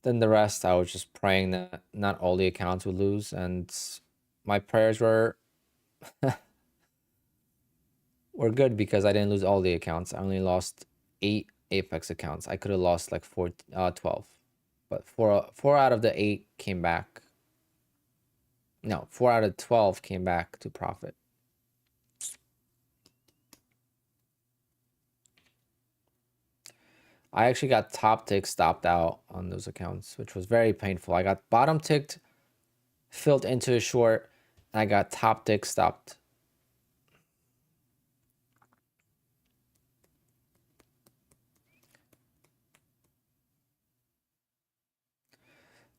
A: then the rest I was just praying that not all the accounts would lose, and my prayers were we're good because I didn't lose all the accounts. I only lost 8 Apex accounts. I could have lost like 12, but four out of the 8 came back. No, 4 out of 12 came back to profit. I actually got top tick stopped out on those accounts, which was very painful. I got bottom ticked, filled into a short, and I got top tick stopped.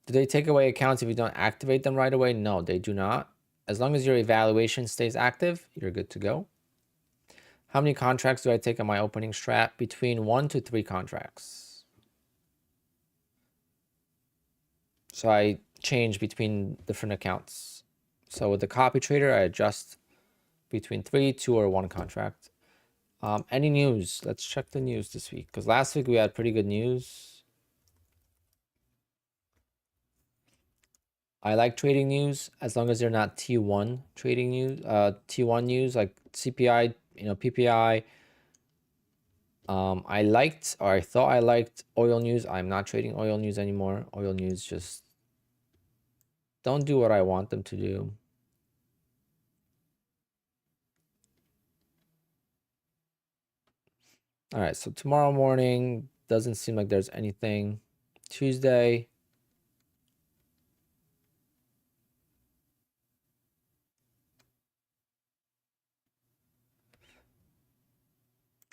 A: Do they take away accounts if you don't activate them right away? No, they do not. As long as your evaluation stays active, you're good to go. How many contracts do I take on my opening strat? Between 1 to 3 contracts. So I change between different accounts. So with the copy trader, I adjust between 3, 2, or 1 contract. Any news? Let's check the news this week, because last week we had pretty good news. I like trading news as long as they're not T1 trading news, T1 news like CPI, PPI. I liked, or I thought I liked oil news. I'm not trading oil news anymore. Oil news just don't do what I want them to do. All right, so tomorrow morning doesn't seem like there's anything. Tuesday.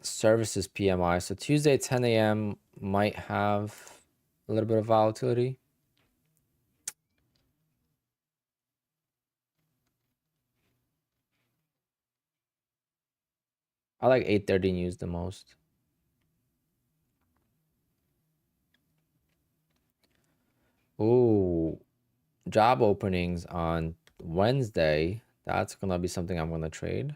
A: Services PMI. So Tuesday 10 a.m. might have a little bit of volatility. I like 8:30 news the most. Ooh, job openings on Wednesday. That's gonna be something I'm gonna trade.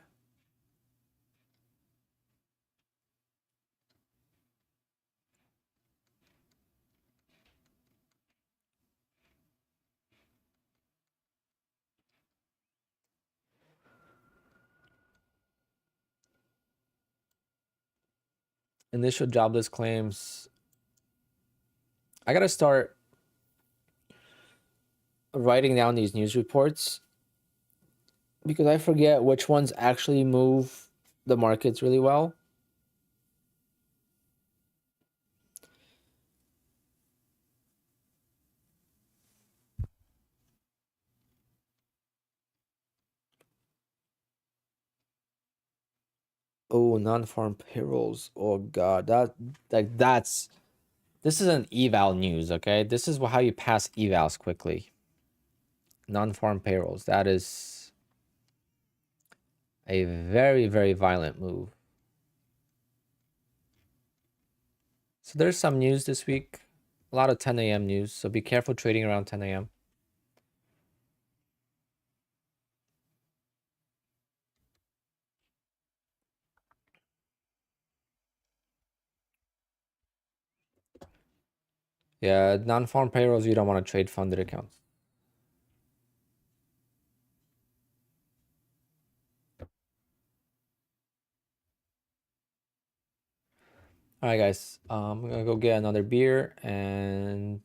A: Initial jobless claims. I gotta start writing down these news reports because I forget which ones actually move the markets really well. Oh, non-farm payrolls. Oh God, this is an eval news, okay? This is how you pass evals quickly. Non-farm payrolls. That is a very, very violent move. So there's some news this week. A lot of 10 a.m. news. So be careful trading around 10 a.m. Yeah, non-farm payrolls, you don't want to trade funded accounts. All right, guys. I'm gonna go get another beer, and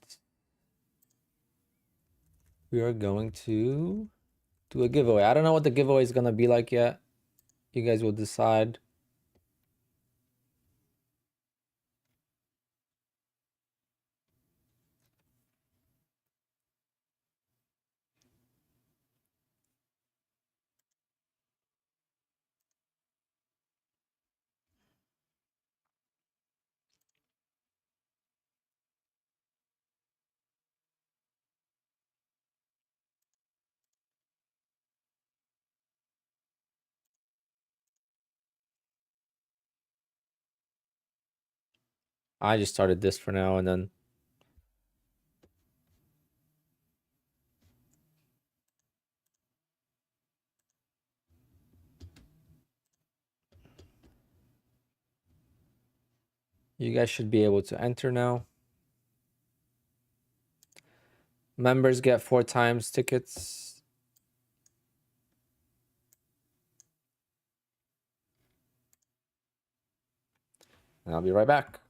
A: we are going to do a giveaway. I don't know what the giveaway is gonna be like yet. You guys will decide. I just started this for now, and then you guys should be able to enter now. Members get 4 times tickets. and I'll be right back.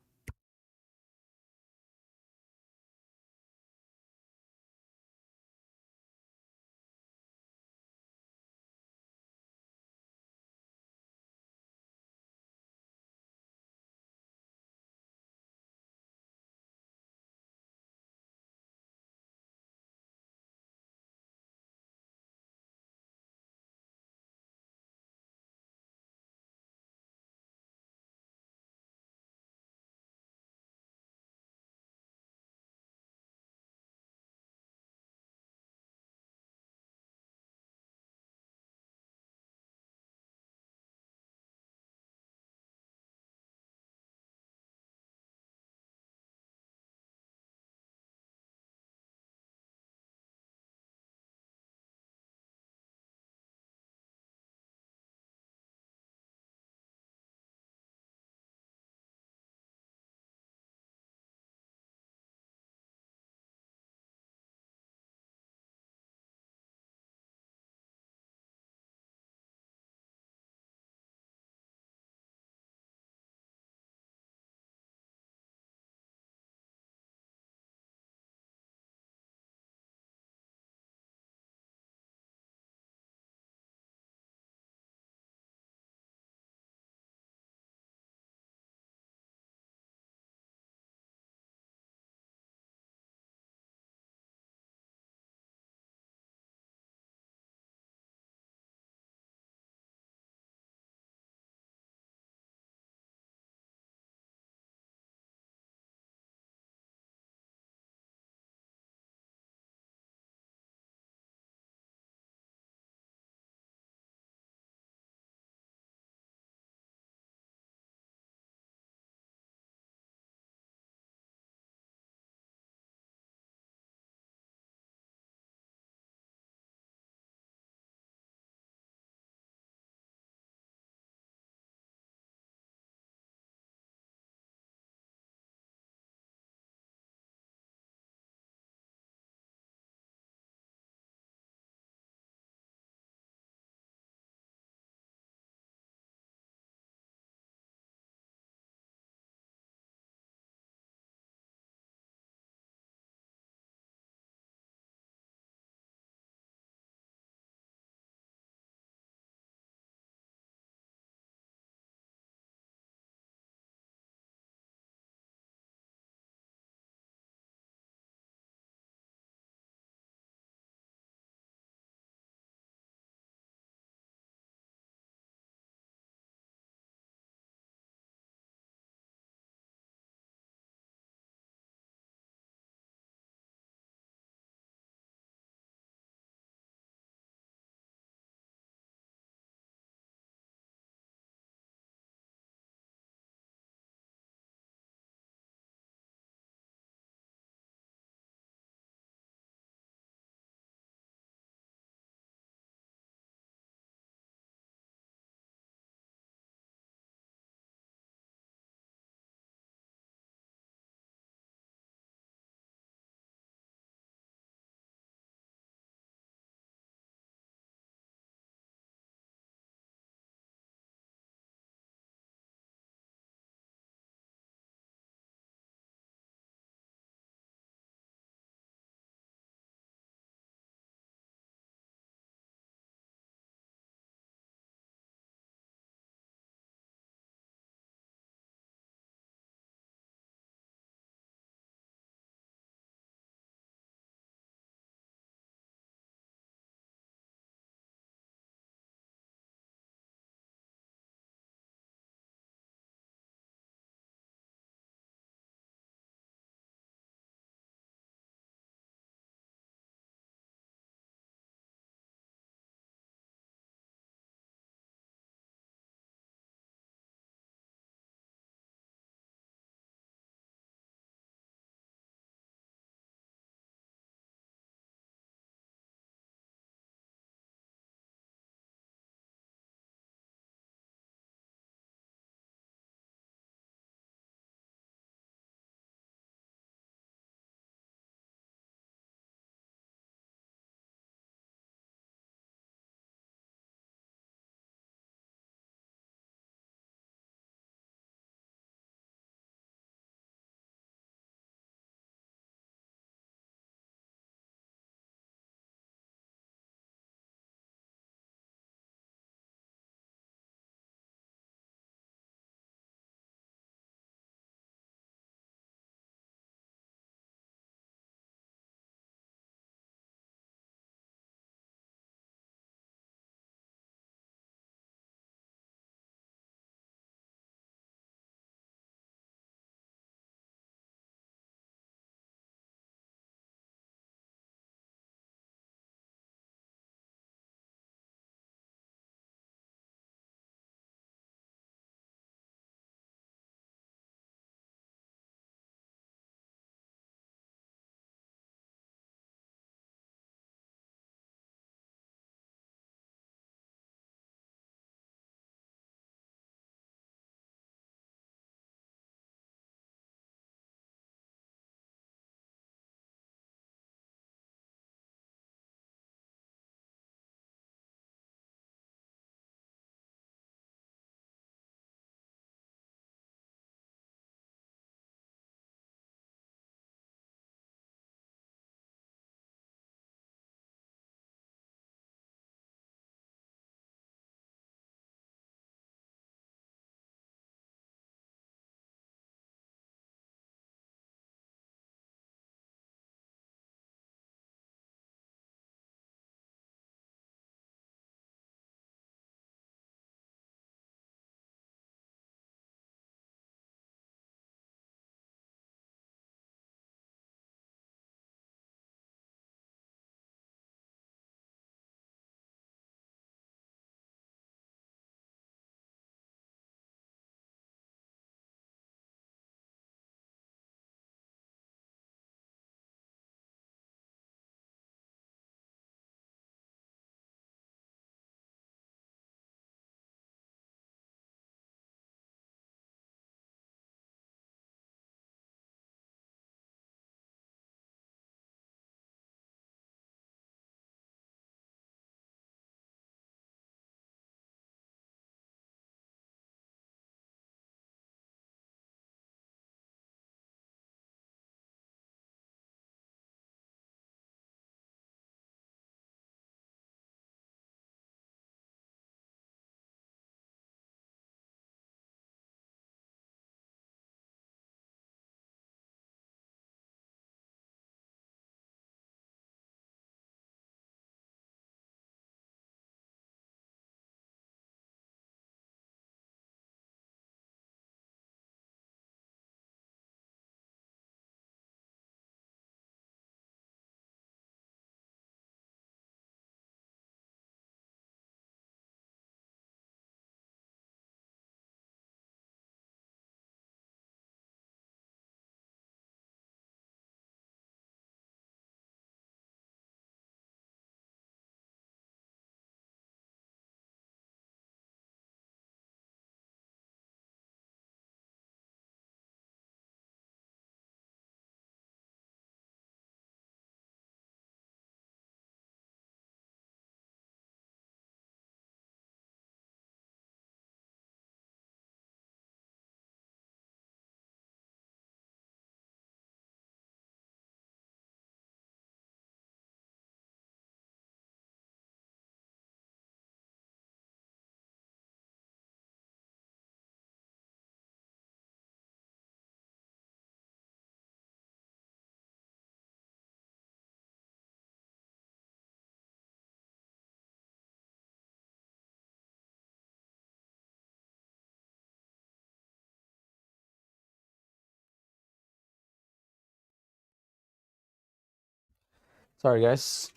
A: Sorry, guys.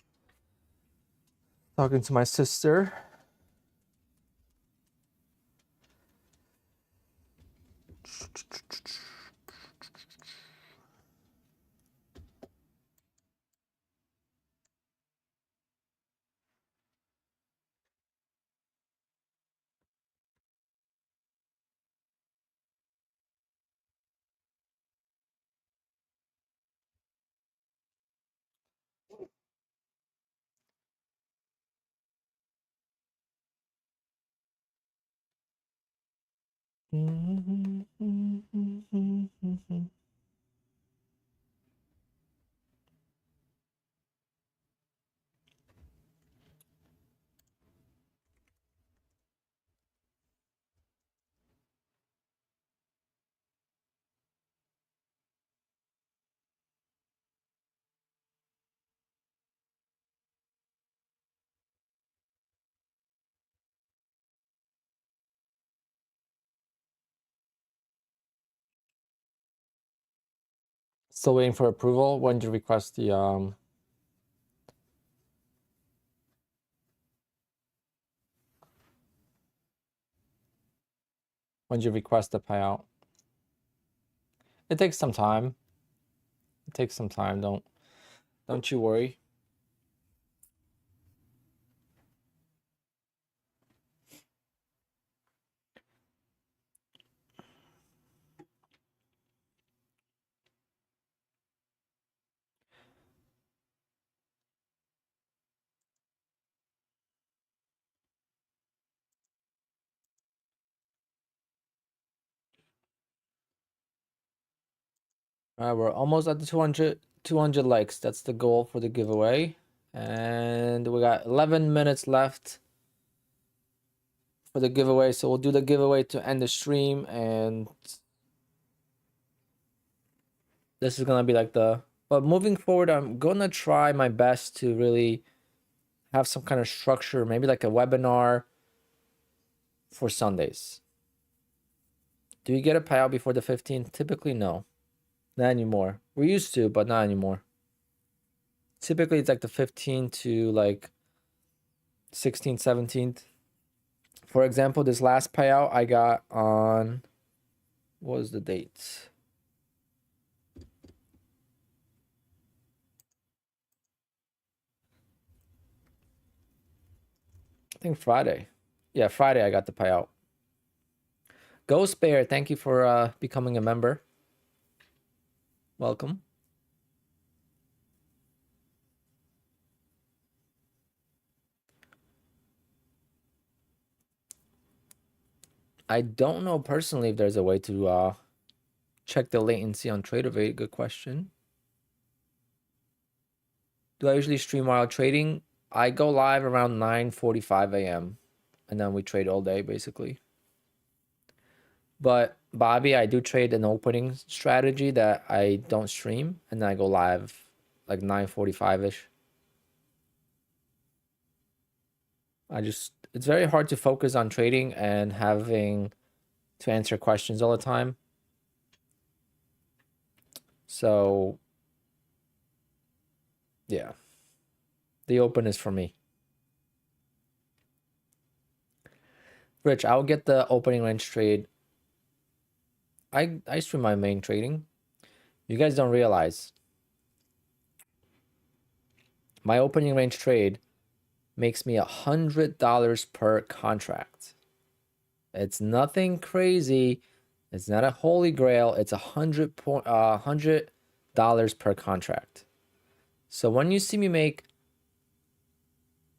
A: Talking to my sister. Still waiting for approval. When did you request the when did you request the payout? It takes some time. It takes some time. Don't you worry. All right, we're almost at the 200 likes. That's the goal for the giveaway. And we got 11 minutes left for the giveaway. So we'll do the giveaway to end the stream. And this is going to be like but moving forward, I'm going to try my best to really have some kind of structure, maybe like a webinar for Sundays. Do you get a payout before the 15th? Typically, no. Not anymore. We used to, but not anymore. Typically, it's like the 15th to like 16th, 17th. For example, this last payout I got on, what was the date? I think Friday. Yeah, Friday I got the payout. Ghost Bear, thank you for becoming a member. Welcome. I don't know personally if there's a way to check the latency on TraderVate. Good question. Do I usually stream while trading? I go live around 9:45 a.m. and then we trade all day basically. But Bobby, I do trade an opening strategy that I don't stream, and then I go live like 9:45-ish. It's very hard to focus on trading and having to answer questions all the time. So yeah, the open is for me. Rich, I'll get the opening range trade. I stream my main trading. You guys don't realize my opening range trade makes me $100 per contract. It's nothing crazy. It's not a holy grail. It's $100 per contract. So when you see me make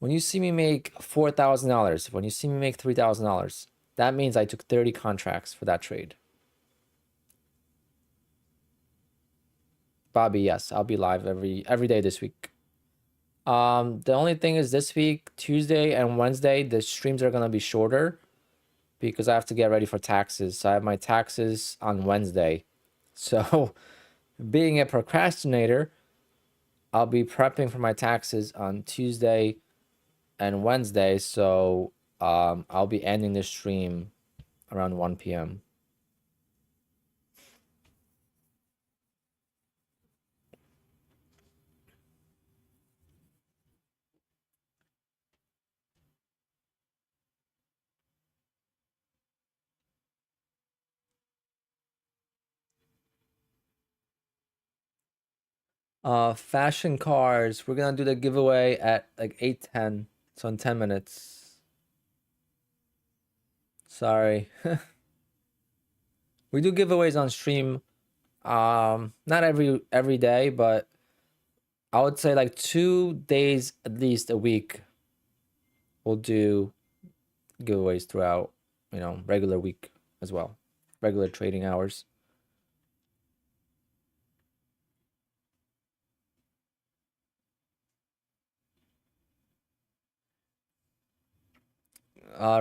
A: $4,000, when you see me make $3,000, that means I took 30 contracts for that trade. Bobby, yes, I'll be live every day this week. The only thing is this week, Tuesday and Wednesday, the streams are gonna be shorter because I have to get ready for taxes. So I have my taxes on Wednesday. So being a procrastinator, I'll be prepping for my taxes on Tuesday and Wednesday. So I'll be ending the stream around 1 p.m. Fashion cars. We're gonna do the giveaway at like 8:10. So in 10 minutes. Sorry. We do giveaways on stream. Not every day, but I would say like 2 days at least a week. We'll do giveaways throughout, regular week as well. Regular trading hours.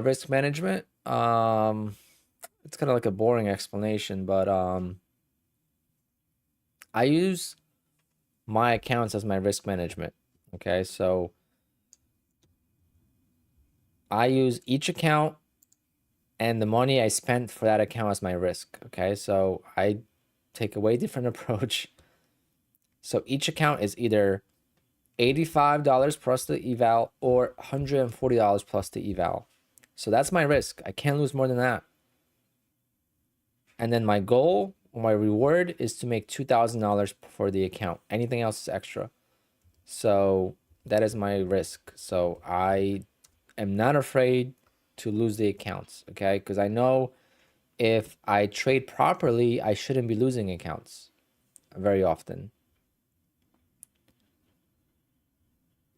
A: Risk management. It's kind of like a boring explanation, but I use my accounts as my risk management. Okay, so I use each account and the money I spent for that account as my risk. Okay, so I take a way different approach. So each account is either $85 plus the eval or $140 plus the eval. So that's my risk. I can't lose more than that. And then my goal or my reward is to make $2,000 for the account. Anything else is extra. So that is my risk. So I am not afraid to lose the accounts, okay? Because I know if I trade properly, I shouldn't be losing accounts very often.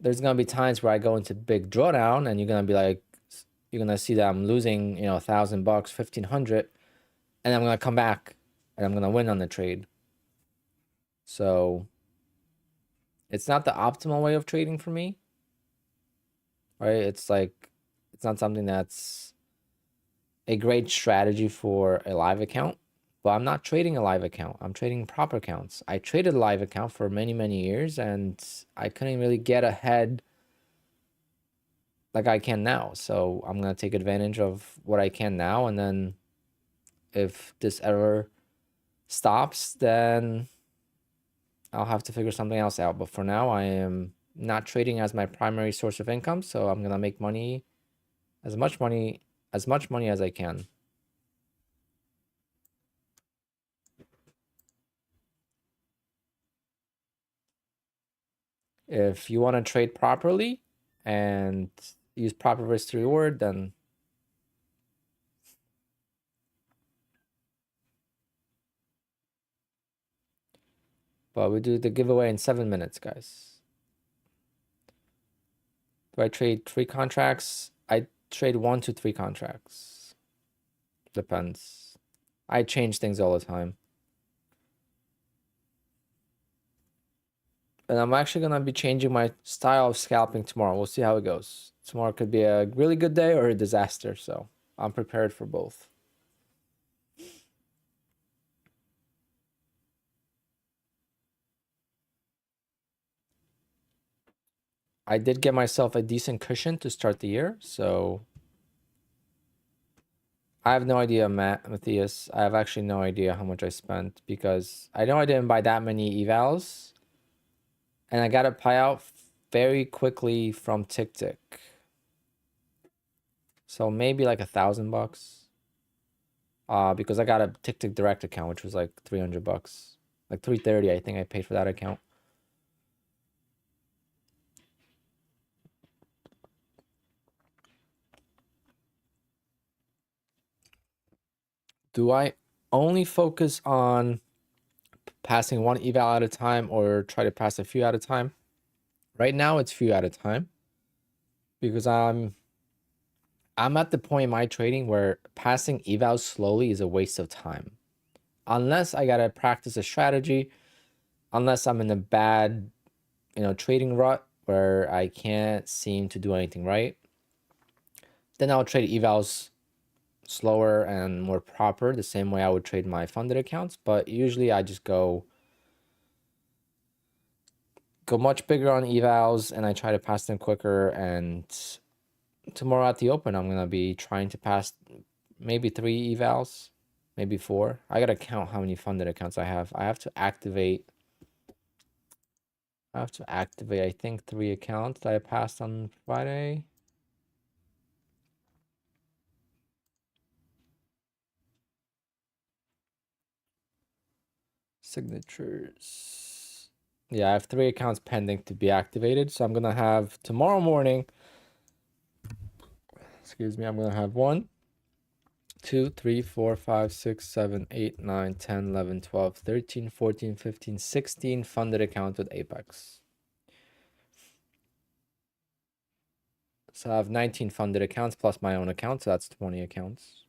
A: There's gonna be times where I go into big drawdown and you're gonna see that I'm losing, $1,000, 1,500, and I'm gonna come back and I'm gonna win on the trade. So it's not the optimal way of trading for me, right? It's not something that's a great strategy for a live account, but I'm not trading a live account. I'm trading proper accounts. I traded a live account for many, many years and I couldn't really get ahead like I can now. So I'm going to take advantage of what I can now. And then if this ever stops, then I'll have to figure something else out. But for now, I am not trading as my primary source of income. So I'm going to make money, as much money as I can. If you want to trade properly and use proper risk to reward, then but we do the giveaway in 7 minutes, guys. Do I trade 3 contracts? I trade 1 to 3 contracts. Depends. I change things all the time. And I'm actually going to be changing my style of scalping tomorrow. We'll see how it goes. Tomorrow could be a really good day or a disaster. So I'm prepared for both. I did get myself a decent cushion to start the year. So I have no idea, Matthias. I have actually no idea how much I spent because I know I didn't buy that many evals. And I got a payout very quickly from TickTick. So maybe like $1,000. Because I got a TickTick direct account, which was like $300. Like $330, I think I paid for that account. Do I only focus on passing one eval at a time or try to pass a few at a time? Right now it's few at a time because I'm at the point in my trading where passing evals slowly is a waste of time. Unless I gotta practice a strategy, unless I'm in a bad, trading rut where I can't seem to do anything right, then I'll trade evals slower and more proper, the same way I would trade my funded accounts. But usually I just go much bigger on evals and I try to pass them quicker. And tomorrow at the open, I'm gonna be trying to pass maybe 3 evals, maybe 4. I gotta count how many funded accounts I have. I have to activate, I think 3 accounts that I passed on Friday. Signatures. Yeah, I have 3 accounts pending to be activated. So I'm gonna have tomorrow morning. Excuse me, I'm gonna have 1, 2, 3, 4, 5, 6, 7, 8, 9, 10, 11, 12, 13, 14, 15, 16 funded accounts with Apex. So I have 19 funded accounts plus my own account, so that's 20 accounts.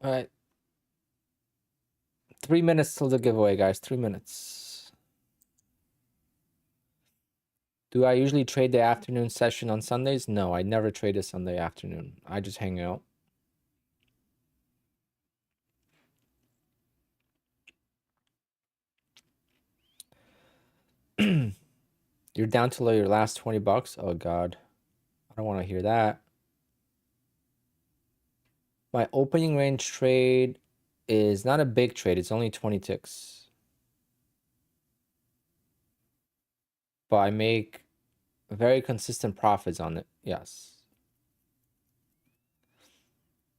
A: All right. 3 minutes till the giveaway, guys. 3 minutes. Do I usually trade the afternoon session on Sundays? No, I never trade a Sunday afternoon. I just hang out. You're down to your last 20 bucks? Oh, God. I don't want to hear that. My opening range trade is not a big trade. It's only 20 ticks. But I make very consistent profits on it. Yes.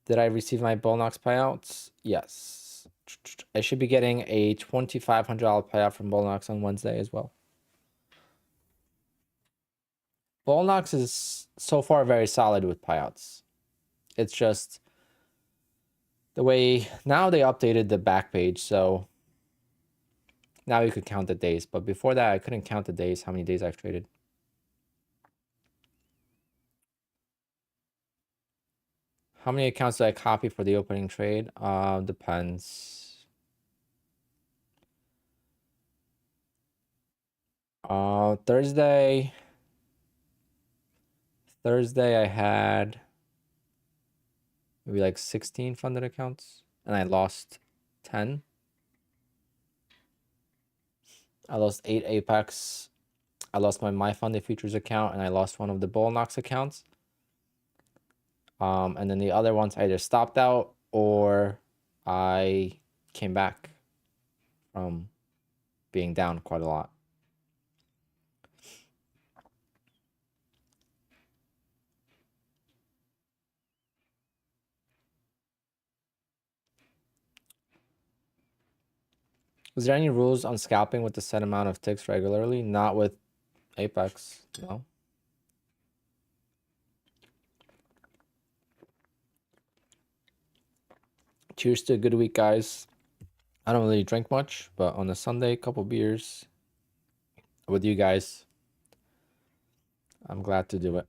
A: Did I receive my Bullnox payouts? Yes. I should be getting a $2,500 payout from Bullnox on Wednesday as well. Bullnox is so far very solid with payouts. It's just the way now they updated the back page, so now you could count the days. But before that, I couldn't count the days, how many days I've traded. How many accounts do I copy for the opening trade? Depends. Thursday I had maybe like 16 funded accounts and I lost 10. I lost 8 Apex. I lost my funded futures account and I lost one of the Bullnox accounts. And then the other ones I either stopped out or I came back from being down quite a lot. Is there any rules on scalping with the set amount of ticks regularly? Not with Apex, no. Cheers to a good week, guys. I don't really drink much, but on a Sunday, a couple beers with you guys. I'm glad to do it.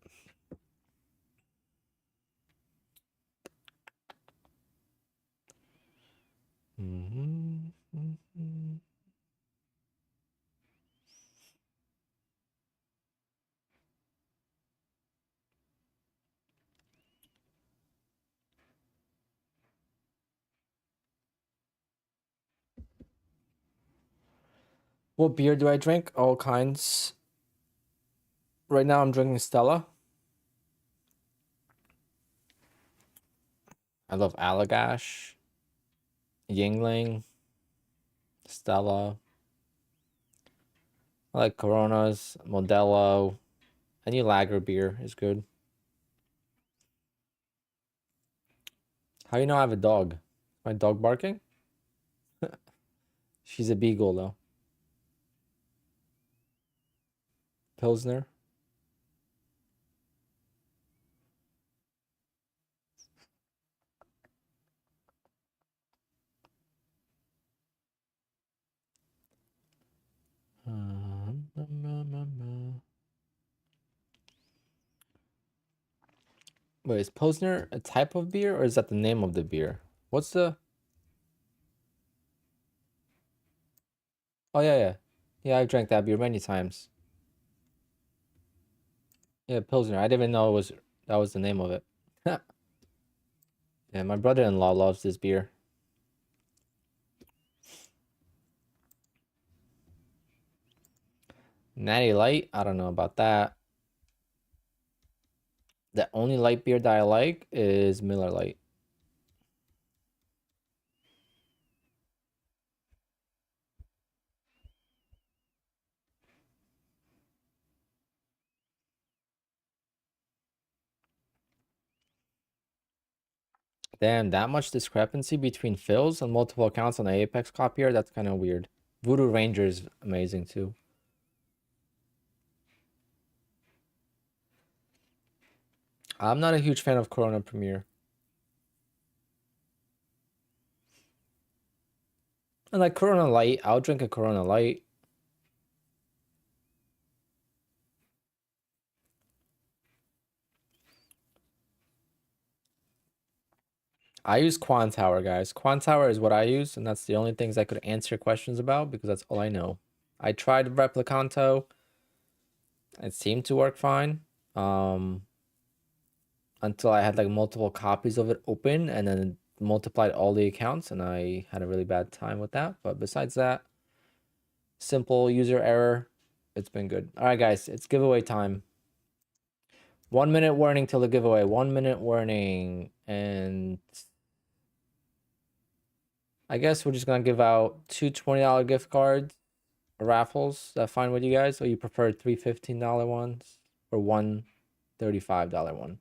A: What beer do I drink? All kinds. Right now I'm drinking Stella. I love Allagash, Yingling, Stella. I like Coronas, Modelo. Any lager beer is good. How you know I have a dog? My dog barking? She's a beagle though. Pilsner. Wait, is Pilsner a type of beer or is that the name of the beer? What's the... Oh, yeah, yeah. Yeah, I've drank that beer many times. Yeah, Pilsner. I didn't even know that was the name of it. Yeah, my brother-in-law loves this beer. Natty Light, I don't know about that. The only light beer that I like is Miller Lite. Damn, that much discrepancy between fills and multiple accounts on the Apex copier? That's kind of weird. Voodoo Ranger is amazing too. I'm not a huge fan of Corona Premier. I like Corona Light. I'll drink a Corona Light. I use Quantower, guys. Quantower is what I use, and that's the only things I could answer questions about because that's all I know. I tried Replicanto. It seemed to work fine. Until I had like multiple copies of it open and then multiplied all the accounts, and I had a really bad time with that. But besides that, simple user error. It's been good. All right, guys, it's giveaway time. 1 minute warning till the giveaway. 1 minute warning. And I guess we're just going to give out two $20 gift cards, raffles. Is that fine with you guys? Or you prefer three $15 ones or one $35 one?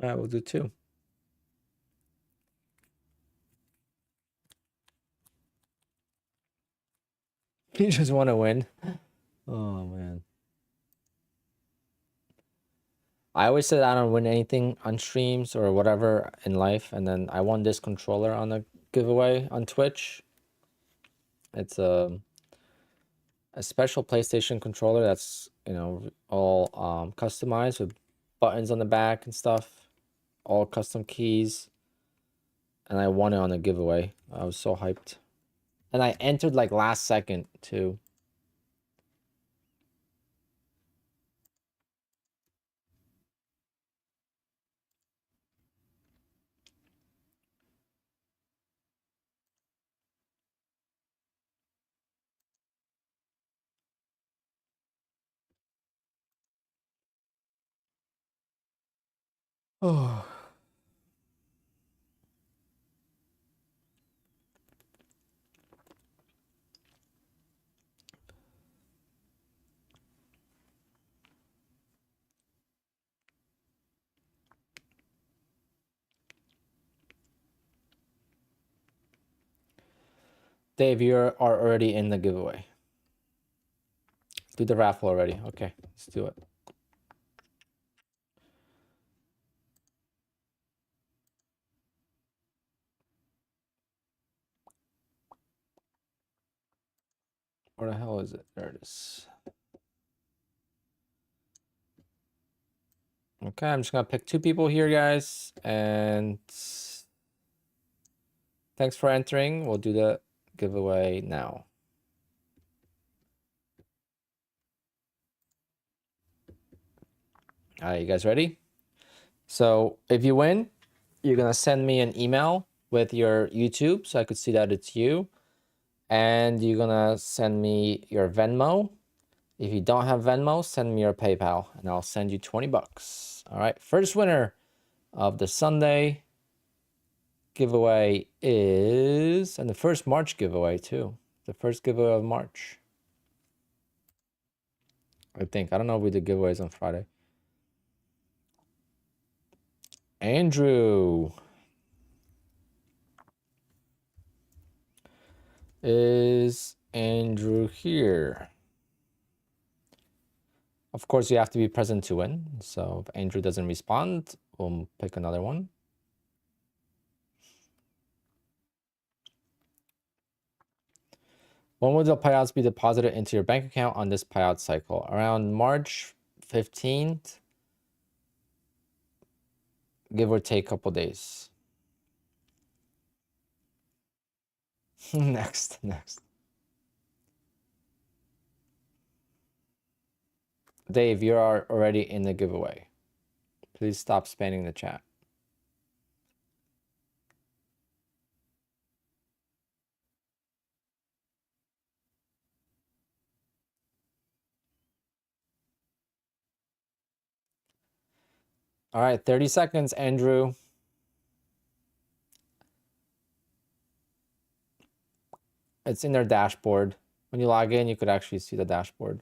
A: All right, we'll do two. You just want to win. Oh, man. I always said I don't win anything on streams or whatever in life, and then I won this controller on a giveaway on Twitch. It's a special PlayStation controller that's, you know, all customized with buttons on the back and stuff, all custom keys, and I won it on a giveaway. I was so hyped. And I entered like last second too. Oh. Dave, you are already in the giveaway. Do the raffle already. Okay, let's do it. Where the hell is it? There it is. Okay, I'm just gonna pick two people here, guys, and thanks for entering. We'll do the giveaway now. All right, you guys ready? So if you win, you're gonna send me an email with your YouTube so I could see that it's you. And you're gonna send me your Venmo. If you don't have Venmo, send me your PayPal and I'll send you 20 bucks. All right, first winner of the Sunday giveaway is, and the first March giveaway too. The first giveaway of March. I think. I don't know if we did giveaways on Friday. Andrew. Is Andrew here? Of course, you have to be present to win. So if Andrew doesn't respond, we'll pick another one. When will the payouts be deposited into your bank account on this payout cycle? Around March 15th, give or take a couple days. Next. Dave, you are already in the giveaway. Please stop spamming the chat. All right, 30 seconds, Andrew. It's in their dashboard. When you log in, you could actually see the dashboard.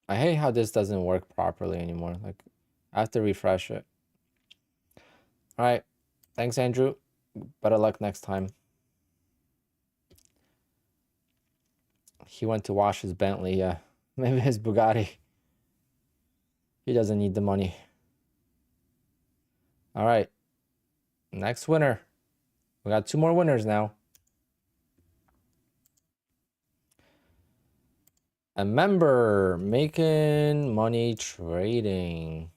A: I hate how this doesn't work properly anymore. Like, I have to refresh it. All right. Thanks, Andrew. Better luck next time. He went to wash his Bentley. Yeah. Maybe his Bugatti. He doesn't need the money. All right. Next winner. We got 2 more winners now. A member making money trading.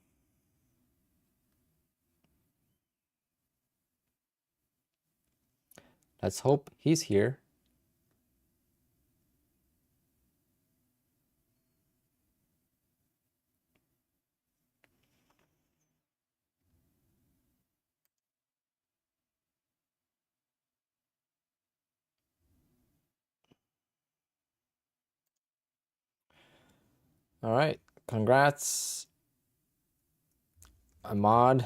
A: Let's hope he's here. All right. Congrats, Ahmad.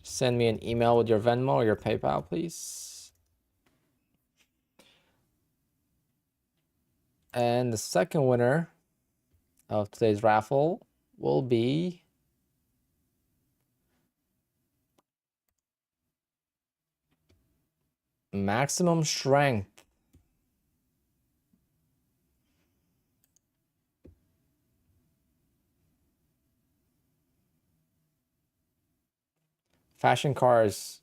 A: Send me an email with your Venmo or your PayPal, please. And the second winner of today's raffle will be Maximum Strength. Fashion Cars.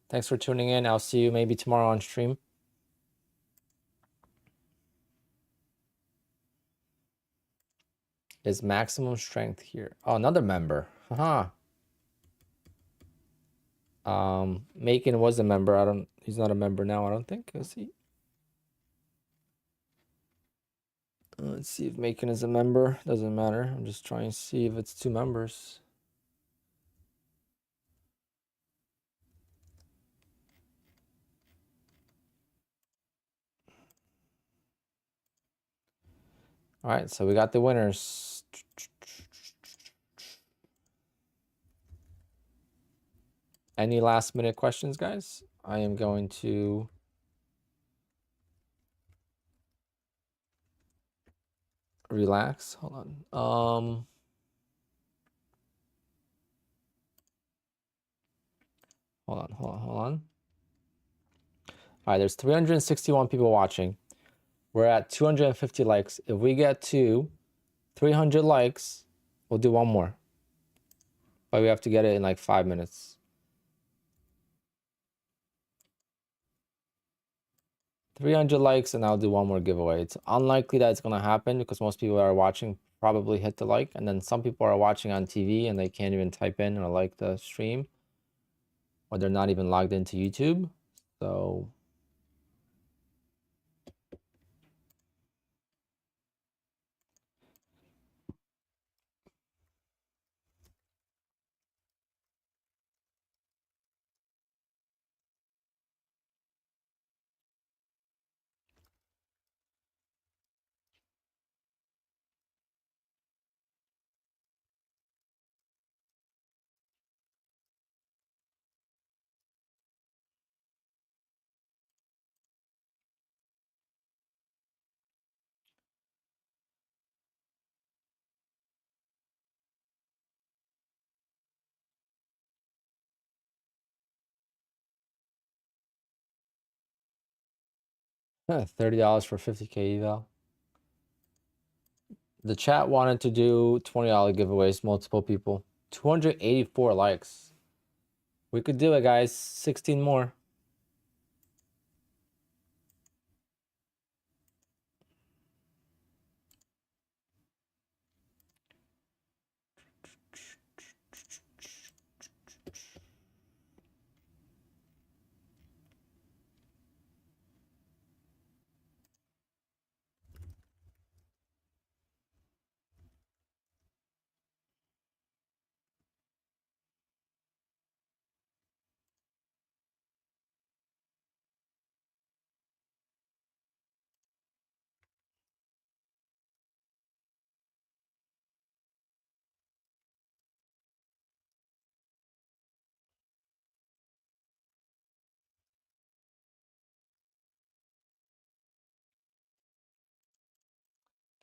A: Thanks for tuning in. I'll see you maybe tomorrow on stream. Is Maximum Strength here? Oh, another member. Haha. Macon was a member. He's not a member now, I don't think. Is he? Let's see if Macon is a member. Doesn't matter. I'm just trying to see if it's 2 members. All right, so we got the winners. Any last minute questions, guys? I am going to relax. Hold on. Hold on. All right, there's 361 people watching. We're at 250 likes. If we get to 300 likes, we'll do one more. But we have to get it in like 5 minutes. 300 likes and I'll do one more giveaway. It's unlikely that it's going to happen because most people that are watching probably hit the like, and then some people are watching on TV and they can't even type in or like the stream, or they're not even logged into YouTube. So $30 for 50K eval. The chat wanted to do $20 giveaways, multiple people. 284 likes. We could do it, guys. 16 more.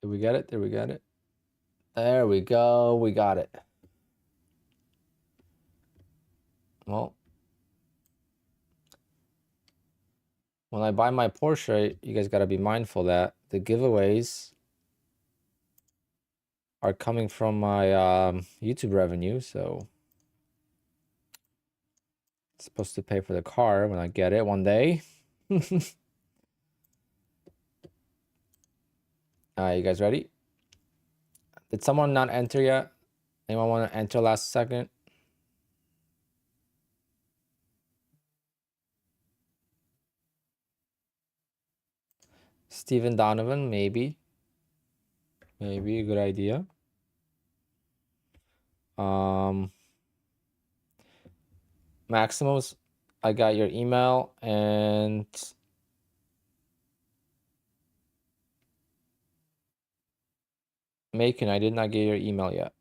A: Did we get it? Did we get it? There we go. We got it. Well, when I buy my Porsche, you guys got to be mindful that the giveaways are coming from my YouTube revenue. So it's supposed to pay for the car when I get it one day. All right, you guys ready? Did someone not enter yet? Anyone want to enter last second? Stephen Donovan, maybe. Maybe a good idea. Maximus, I got your email, and Macon, I did not get your email yet.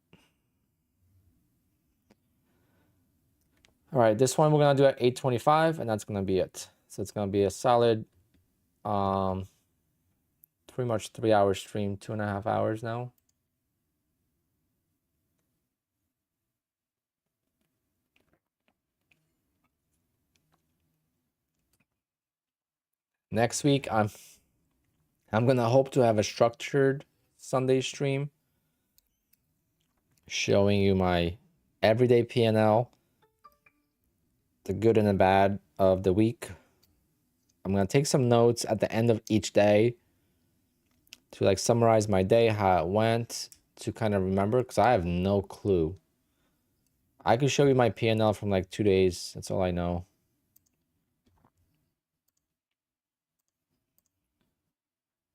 A: All right, this one we're gonna do at 8:25, and that's gonna be it. So it's gonna be a solid, pretty much 3-hour stream, 2.5 hours now. Next week, I'm gonna hope to have a structured Sunday stream showing you my everyday P&L, the good and the bad of the week. I'm gonna take some notes at the end of each day to like summarize my day, how it went, to kind of remember, because I have no clue. I could show you my P&L from like 2 days. That's all I know.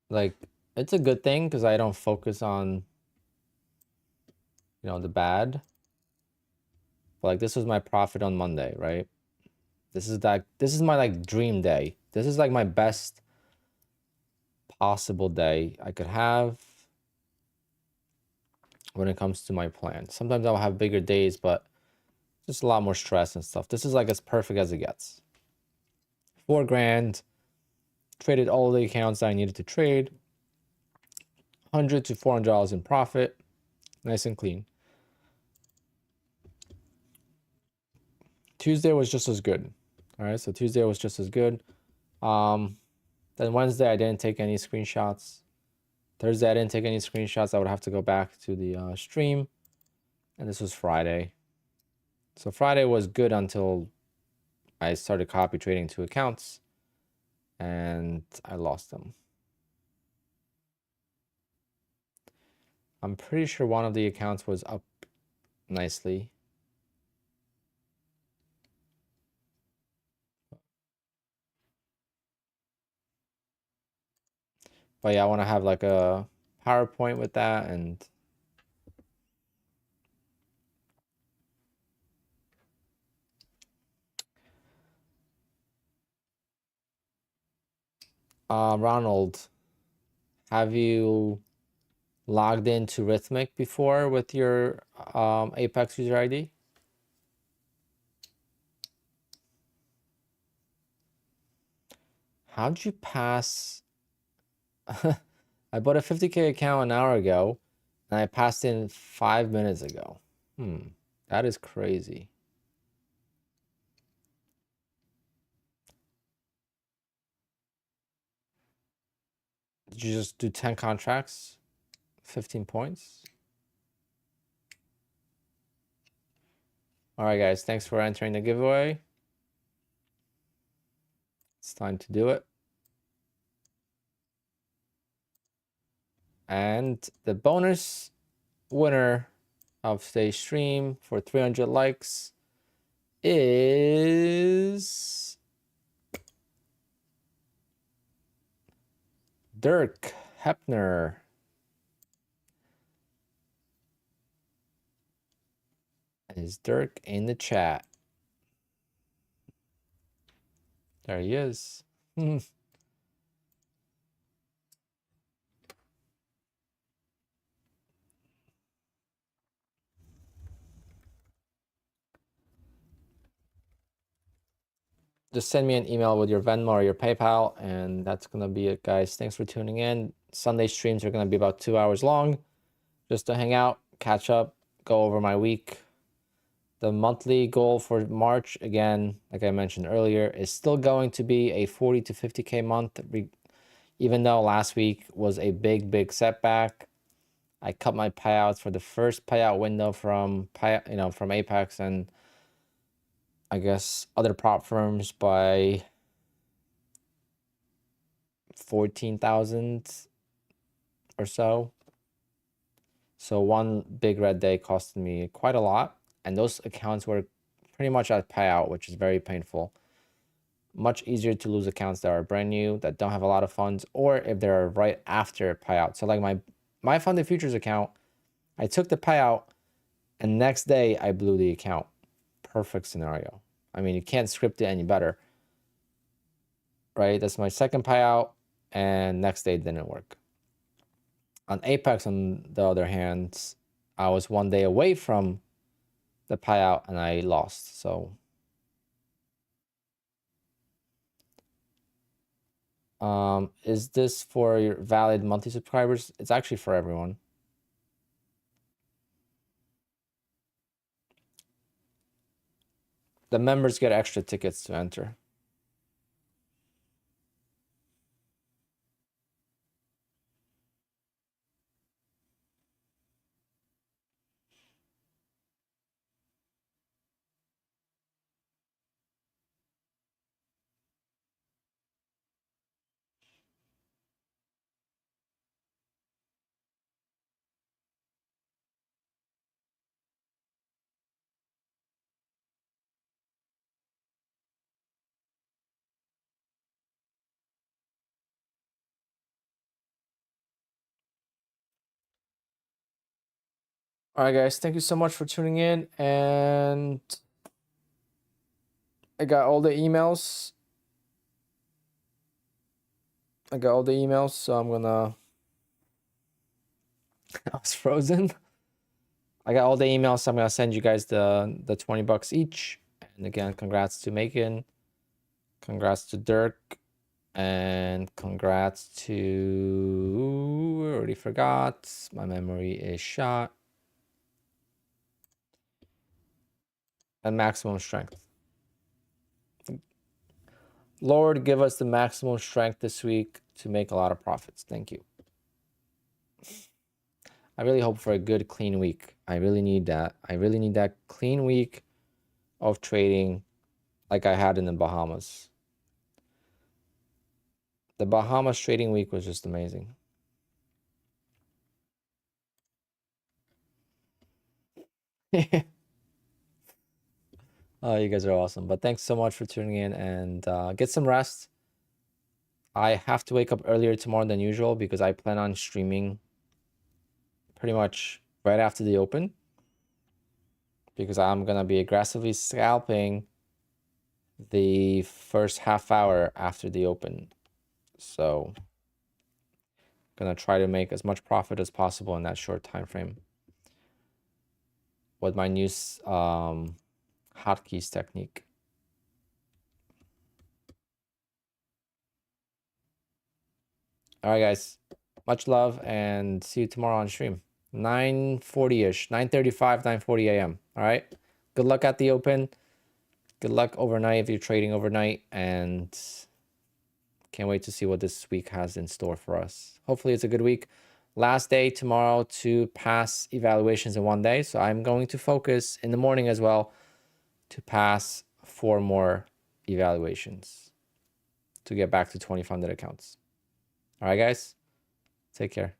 A: Like, it's a good thing because I don't focus on, you know, the bad. But like, this was my profit on Monday, right? This is my like dream day. This is like my best possible day I could have when it comes to my plan. Sometimes I'll have bigger days, but just a lot more stress and stuff. This is like as perfect as it gets. 4 grand, traded all the accounts that I needed to trade. $100 to $400 in profit, nice and clean. Tuesday was just as good. All right, so Tuesday was just as good. Then Wednesday I didn't take any screenshots. Thursday I didn't take any screenshots. I would have to go back to the stream. And this was Friday. So Friday was good until I started copy trading 2 accounts and I lost them. I'm pretty sure one of the accounts was up nicely. But yeah, I want to have like a PowerPoint with that, and Ronald, have you logged into Rithmic before with your Apex user ID? How'd you pass? I bought a 50K account an hour ago, and I passed in 5 minutes ago. That is crazy. Did you just do 10 contracts? 15 points. All right, guys, thanks for entering the giveaway. It's time to do it. And the bonus winner of today's stream for 300 likes is Dirk Hepner. Is Dirk in the chat? There he is. Just send me an email with your Venmo or your PayPal, and that's going to be it, guys. Thanks for tuning in. Sunday streams are going to be about 2 hours long, just to hang out, catch up, go over my week. The monthly goal for March, again, like I mentioned earlier, is still going to be a 40 to 50K month, even though last week was a big setback. I cut my payouts for the first payout window from from Apex and I guess other prop firms by 14,000 or so. So one big red day costed me quite a lot, and those accounts were pretty much at payout, which is very painful. Much easier to lose accounts that are brand new, that don't have a lot of funds, or if they're right after payout. So like my funded futures account, I took the payout and next day I blew the account. Perfect scenario. I mean, you can't script it any better, right? That's my second payout, and next day it didn't work. On Apex, on the other hand, I was 1 day away from the payout and I lost. So is this for your valid monthly subscribers? It's actually for everyone. The members get extra tickets to enter. All right, guys, thank you so much for tuning in. And I got all the emails. So I'm gonna I was frozen. I got all the emails, so I'm gonna send you guys the 20 bucks each. And again, congrats to Macon, congrats to Dirk, and congrats to, I already forgot, my memory is shot. And maximum strength. Lord, give us the maximum strength this week to make a lot of profits. Thank you. I really hope for a good, clean week. I really need that. I really need that clean week of trading like I had in the Bahamas. The Bahamas trading week was just amazing. Oh, you guys are awesome. But thanks so much for tuning in, and get some rest. I have to wake up earlier tomorrow than usual because I plan on streaming pretty much right after the open, because I'm going to be aggressively scalping the first half hour after the open. So going to try to make as much profit as possible in that short time frame with my new hotkeys technique. All right, guys, much love, and see you tomorrow on stream. 9:40ish, 9:35, 9:40 a.m. All right, good luck at the open. Good luck overnight if you're trading overnight, and can't wait to see what this week has in store for us. Hopefully it's a good week. last day tomorrow to pass evaluations in 1 day. So I'm going to focus in the morning as well to pass 4 more evaluations to get back to 20 funded accounts. All right, guys, take care.